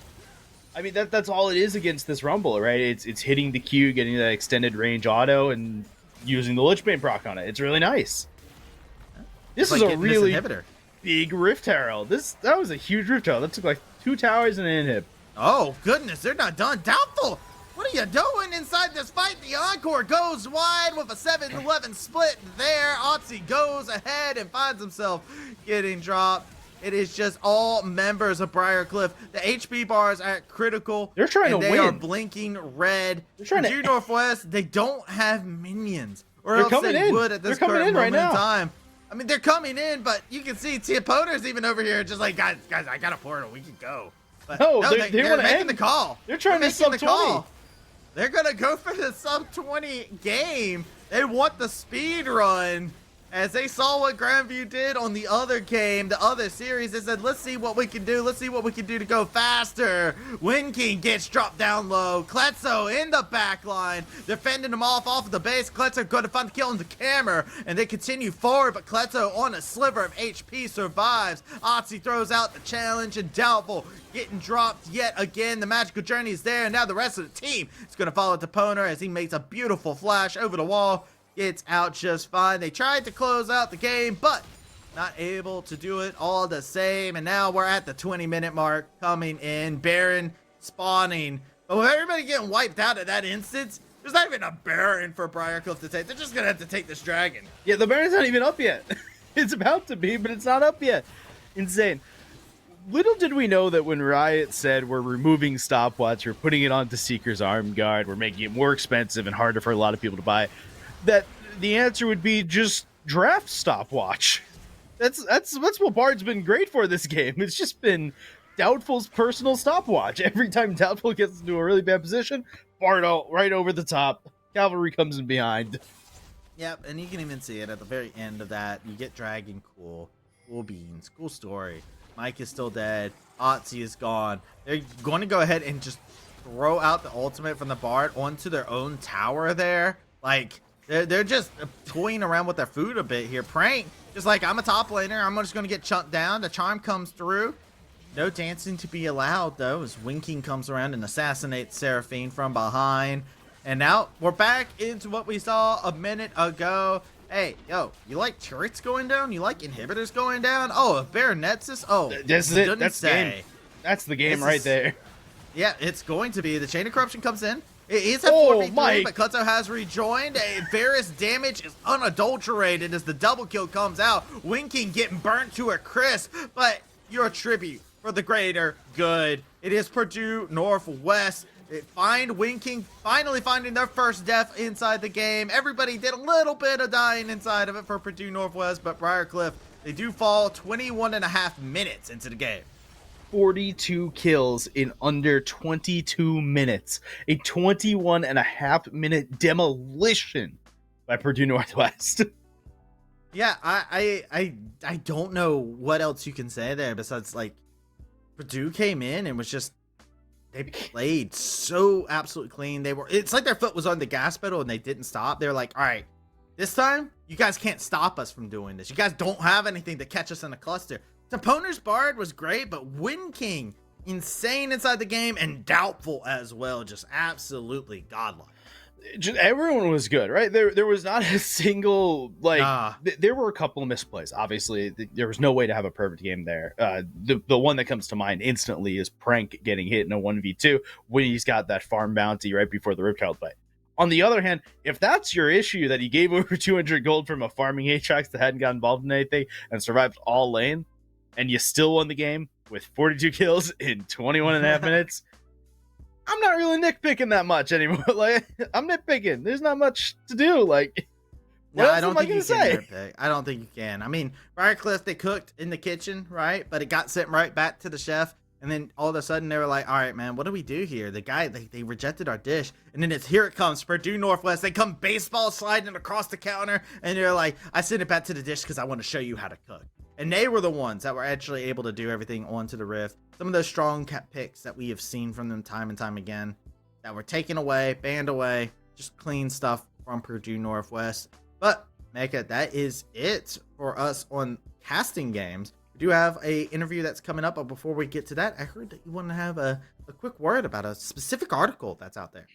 I mean, that's all it is against this Rumble, right? It's hitting the Q, getting that extended range auto, and using the Lichbane proc on it. It's really nice. This is a really big Rift Herald. That was a huge Rift Herald. That took like 2 towers and an inhib. Oh, goodness, they're not done. Doubtful! What are you doing inside this fight? The Encore goes wide with a 7-11 split there. Otzi goes ahead and finds himself getting dropped. It is just all members of Briarcliff. The HP bars are critical. They're trying to win. They are blinking red. They're trying to Northwest, they don't have minions. Or They're else coming they in. would at this They're coming current in right moment in now. time. I mean, they're coming in, but you can see Poner's even over here just like, guys, I got a portal. We can go. But No, they're want to making end the call. They're trying to making the sub 20. call. They're going to go for the sub-20 game. They want the speed run. As they saw what Grandview did on the other game, the other series, they said, let's see what we can do. Let's see what we can do to go faster. Winking gets dropped down low. Kletso in the back line, defending him off of the base. Kletso going to find the kill on the camera, and they continue forward, but Kletso on a sliver of HP survives. Otzi throws out the challenge, and Doubtful getting dropped yet again. The magical journey is there, and now the rest of the team is going to follow Toponer as he makes a beautiful flash over the wall. It's out just fine. They tried to close out the game, but not able to do it all the same. And now we're at the 20-minute mark coming in. Baron spawning But with everybody getting wiped out at that instance, there's not even a Baron for Briarcliff to take. They're just going to have to take this dragon. Yeah, the Baron's not even up yet. It's about to be, but it's not up yet. Insane. Little did we know that when Riot said we're removing stopwatch, we're putting it onto Seeker's Arm Guard, we're making it more expensive and harder for a lot of people to buy, that the answer would be just draft stopwatch. That's what Bard's been great for this game. It's just been Doubtful's personal stopwatch. Every time Doubtful gets into a really bad position, Bard right over the top. Cavalry comes in behind. Yep, and you can even see it at the very end of that. You get Dragon Cool Beans, cool story. Mike is still dead. Otzi is gone. They're going to go ahead and just throw out the ultimate from the Bard onto their own tower there. Like, they're just toying around with their food a bit here. Prank, just like, I'm a top laner. I'm just going to get chunked down. The charm comes through. No dancing to be allowed, though, as Winking comes around and assassinates Seraphine from behind. And now we're back into what we saw a minute ago. Hey, yo, you like turrets going down? You like inhibitors going down? Oh, a Baronetsis? Oh, that's it. That's the game. That's the game right there. Yeah, it's going to be. The Chain of Corruption comes in. It is at 4v3, but Kutzo has rejoined. Varus damage is unadulterated as the double kill comes out. Winking getting burnt to a crisp, but your tribute for the greater good. It is Purdue Northwest. Winking finally finding their first death inside the game. Everybody did a little bit of dying inside of it for Purdue Northwest, but Briarcliff, they do fall 21.5 minutes into the game. 42 kills in under 22 minutes. A 21.5 minute demolition by Purdue Northwest. Yeah, I don't know what else you can say there besides, like, Purdue came in and was just, they played so absolutely clean. It's like their foot was on the gas pedal and they didn't stop. They were like, all right, this time you guys can't stop us from doing this. You guys don't have anything to catch us in a cluster. Opponent's Bard was great, but Winking, insane inside the game, and Doubtful as well, just absolutely godlike. Everyone was good, right? There was not a single, like, there were a couple of misplays. Obviously, there was no way to have a perfect game there. The one that comes to mind instantly is Prank getting hit in a 1v2 when he's got that farm bounty right before the Ripchild fight. On the other hand, if that's your issue, that he gave over 200 gold from a farming Aatrox that hadn't got involved in anything and survived all lane, and you still won the game with 42 kills in 21.5 minutes, I'm not really nitpicking that much anymore. Like, I'm nitpicking. There's not much to do. Like, no, I don't think you can nitpick. I don't think you can. I mean, Briarcliff, they cooked in the kitchen, right? But it got sent right back to the chef. And then all of a sudden they were like, all right, man, what do we do here? The guy, they rejected our dish. And then here it comes, Purdue Northwest. They come baseball sliding across the counter. And they're like, I sent it back to the dish because I want to show you how to cook. And they were the ones that were actually able to do everything onto the Rift. Some of those strong picks that we have seen from them time and time again that were taken away, banned away, just clean stuff from Purdue Northwest. But, Mecca, that is it for us on casting games. We do have a interview that's coming up, but before we get to that, I heard that you want to have a quick word about a specific article that's out there.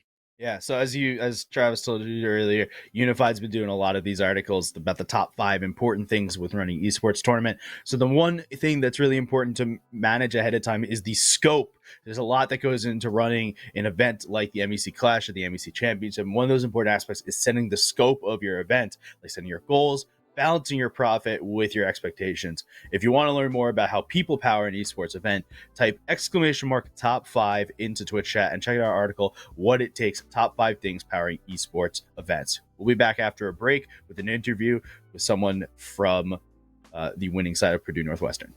Yeah, so as Travis told you earlier, Unified's been doing a lot of these articles about the top 5 important things with running esports tournament. So the one thing that's really important to manage ahead of time is the scope. There's a lot that goes into running an event like the MEC Clash or the MEC Championship. And one of those important aspects is setting the scope of your event, like setting your goals, balancing your profit with your expectations. If you want to learn more about how people power an esports event, type !top 5 into Twitch chat and check out our article, What It Takes, Top 5 Things Powering Esports Events. We'll be back after a break with an interview with someone from the winning side of Purdue Northwestern.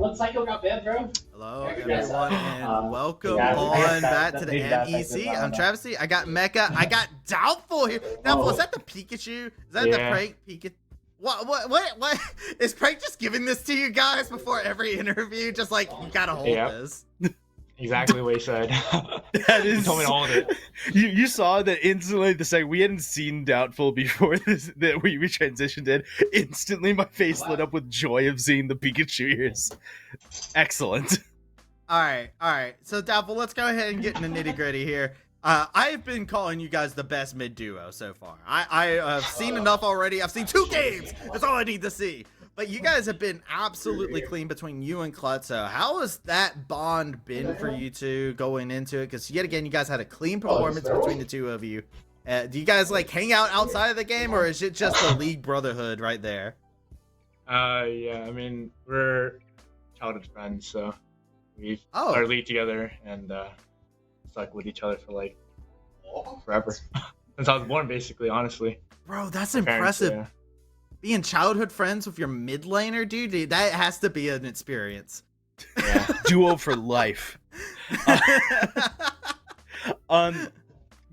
what cycle got banned, bro? Hello, everyone, and welcome on back to the MEC. I'm Travesty. I got Mecha. I got Doubtful here. Doubtful, is that the Pikachu? Is that the prank Pikachu? What? Is Prank just giving this to you guys before every interview? Just like, you gotta hold this. Exactly what he said. That is. He told me to hold it. You saw that instantly the second we hadn't seen Doubtful before this that we transitioned in. Instantly, my face lit up with joy of seeing the Pikachu ears. Excellent. All right. So Doubtful, let's go ahead and get in the nitty gritty here. I've been calling you guys the best mid duo so far. I have seen enough already. I've seen 2 games. That's all I need to see. But you guys have been absolutely clean between you and Klutzo. How has that bond been for you two going into it? Because yet again, you guys had a clean performance between the two of you. Do you guys like hang out outside of the game, or is it just the league brotherhood right there? Yeah, I mean, we're childhood friends, so we started league together and stuck with each other for like forever. Since I was born, basically, honestly. Bro, that's impressive. Being childhood friends with your mid laner, dude, that has to be an experience. Yeah. Duo for life.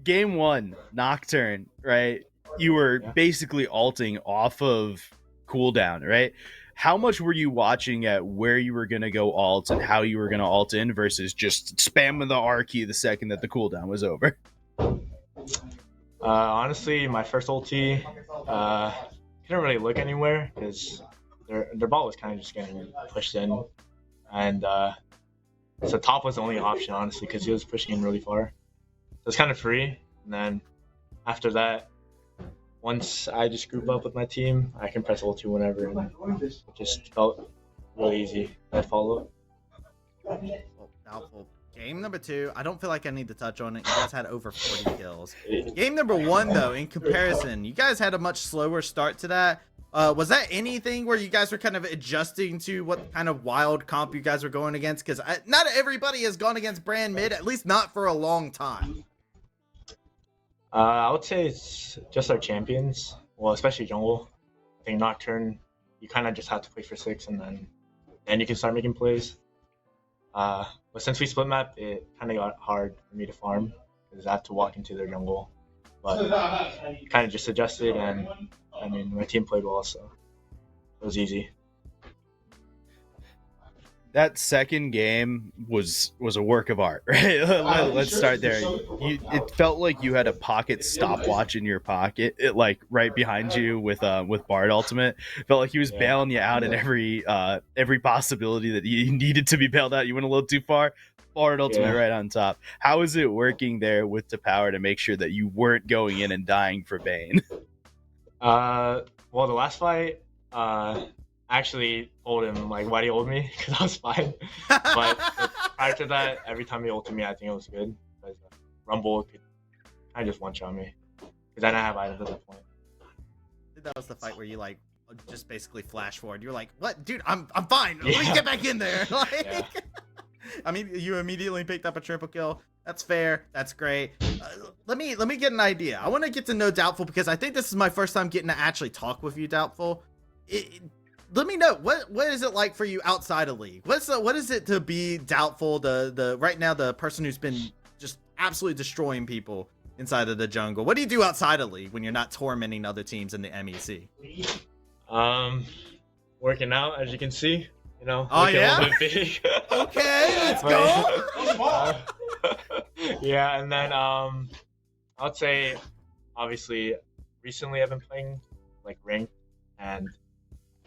Game 1, Nocturne, right? You were basically ulting off of cooldown, right? How much were you watching at where you were going to go alt and how you were going to alt in versus just spamming the R key the second that the cooldown was over? Honestly, my first ulti, couldn't really look anywhere because their ball was kind of just getting pushed in, and so top was the only option, honestly, because he was pushing in really far. So it's kind of free. And then after that, once I just group up with my team, I can press ulti whenever, and it just felt really easy. I follow. Well, Doubtful. Game number 2, I don't feel like I need to touch on it. You guys had over 40 kills. Game number 1, though, in comparison, you guys had a much slower start to that. Was that anything where you guys were kind of adjusting to what kind of wild comp you guys were going against? Because not everybody has gone against Brand Mid, at least not for a long time. I would say it's just our champions. Well, especially jungle. I think Nocturne, you kind of just have to play for 6, and then you can start making plays. But since we split map, it kind of got hard for me to farm because I had to walk into their jungle. But kind of just adjusted, and I mean, my team played well, so it was easy. That second game was a work of art, right? Let's start there. It felt like you had a pocket stopwatch in your pocket, like right behind you with Bard Ultimate. It felt like he was bailing you out at every possibility that you needed to be bailed out. You went a little too far. Bard Ultimate right on top. How is it working there with the power to make sure that you weren't going in and dying for Bane? Well, the last fight, actually told him like why he ult me because I was fine. But prior to that, every time he ulted me, I think it was good because Rumble could kind of just one-shot me because I didn't have items at that point. That was the fight where you like just basically flash forward. You're like, "What, dude? I'm fine. Let me get back in there." Like, I mean, you immediately picked up a triple kill. That's fair. That's great. Let me get an idea. I want to get to know Doubtful because I think this is my first time getting to actually talk with you, Doubtful. Let me know what is it like for you outside of League? What is it to be Doubtful, the right now the person who's been just absolutely destroying people inside of the jungle? What do you do outside of League when you're not tormenting other teams in the MEC? Working out, as you can see, you know. Oh yeah. A little bit big. Okay, let's go. Yeah, and then I would say, obviously, recently I've been playing like ranked, and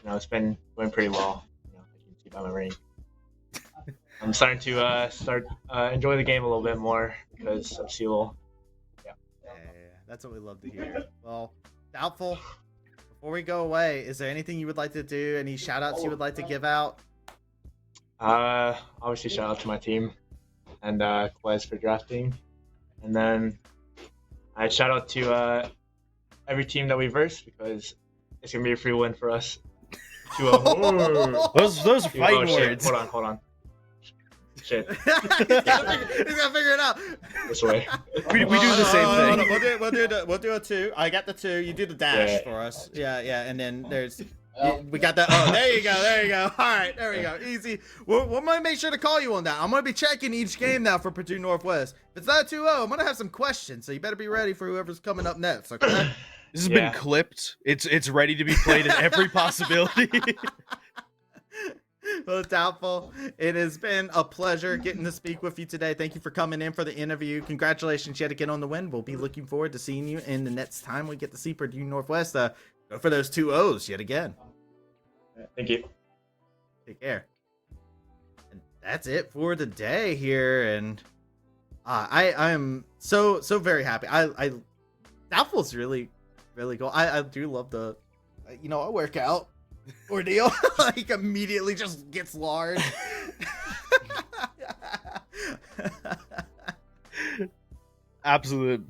you know, it's been going pretty well. You know, as you can see by my rank. I'm starting to enjoy the game a little bit more because of CeeLo. Yeah, that's what we love to hear. Well, Doubtful, before we go away, is there anything you would like to do? Any shout outs you would like to give out? Obviously shout out to my team and Quez for drafting. And then I shout out to every team that we versed because it's gonna be a free win for us. 2-0. Those are fighting words. Hold on. Shit. He's gotta figure it out. This way. We do the same thing. We'll do a 2. I got the 2. You do the dash for us. Yeah. And then there's We got that. Oh, there you go. There you go. All right, there we go. Easy. We're going to make sure to call you on that. I'm going to be checking each game now for Purdue Northwest. If it's not 2-0, I'm going to have some questions, so you better be ready for whoever's coming up next, okay? This has been clipped. It's ready to be played in every possibility. Well, Doubtful, it has been a pleasure getting to speak with you today. Thank you for coming in for the interview. Congratulations yet again on the win. We'll be looking forward to seeing you in the next time we get to see Purdue Northwest. Go for those 2-0s yet again. Thank you. Take care. And that's it for today here. And I'm so very happy. Doubtful's really cool. I do love the, I work out ordeal. Like immediately just gets large. Absolute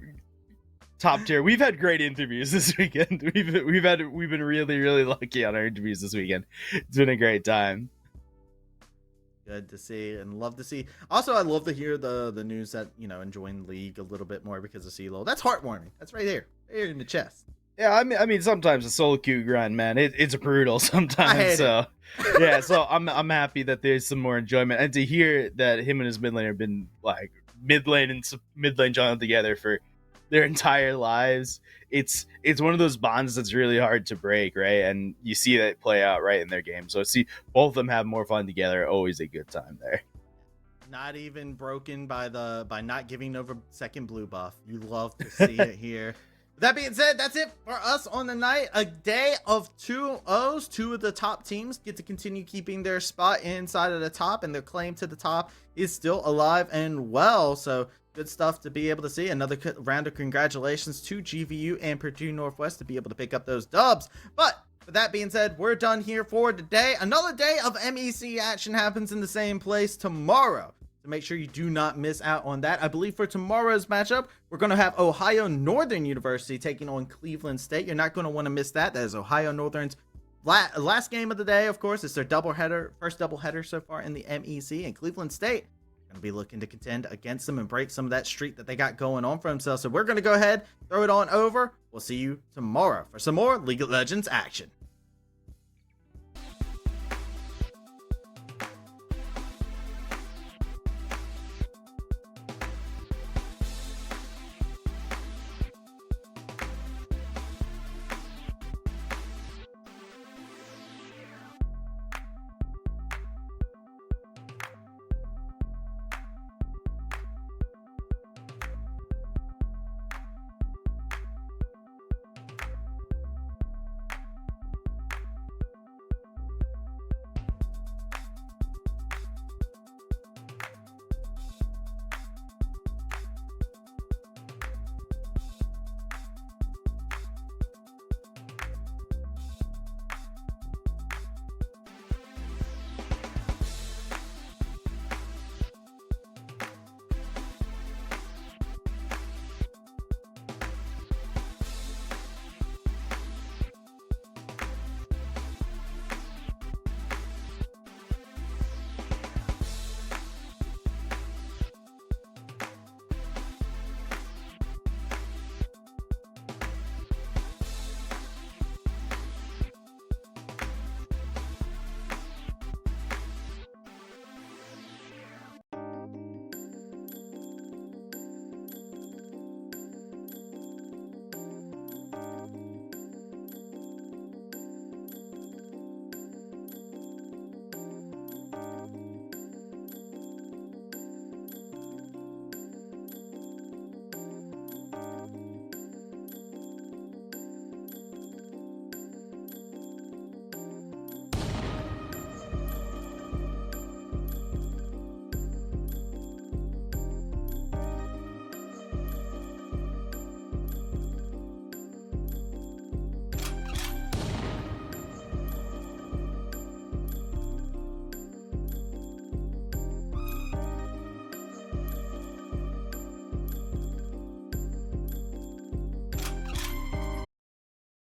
top tier. We've had great interviews this weekend. We've been really lucky on our interviews this weekend. It's been a great time. Good to see and love to see. Also, I love to hear the news that enjoying league a little bit more because of CeeLo. That's heartwarming. That's right here in the chest. Yeah, I mean, sometimes the solo queue grind, man, it's brutal sometimes. So, yeah, so I'm happy that there's some more enjoyment, and to hear that him and his mid laner have been like mid lane jungle together for their entire lives. It's one of those bonds that's really hard to break, right? And you see that play out right in their game. So see both of them have more fun together. Always a good time there. Not even broken by not giving over second blue buff. You love to see it here. That being said, that's it for us on the night. A day of 2-0s. Two of the top teams get to continue keeping their spot inside of the top, and their claim to the top is still alive and well. So good stuff to be able to see. Another round of congratulations to GVU and Purdue Northwest to be able to pick up those dubs. But with that being said, we're done here for today. Another day of MEC action happens in the same place tomorrow. So make sure you do not miss out on that. I believe for tomorrow's matchup, we're going to have Ohio Northern University taking on Cleveland State. You're not going to want to miss that. That is Ohio Northern's last game of the day, of course. It's their first doubleheader so far in the MEC. And Cleveland State going to be looking to contend against them and break some of that streak that they got going on for themselves. So we're going to go ahead, throw it on over. We'll see you tomorrow for some more League of Legends action.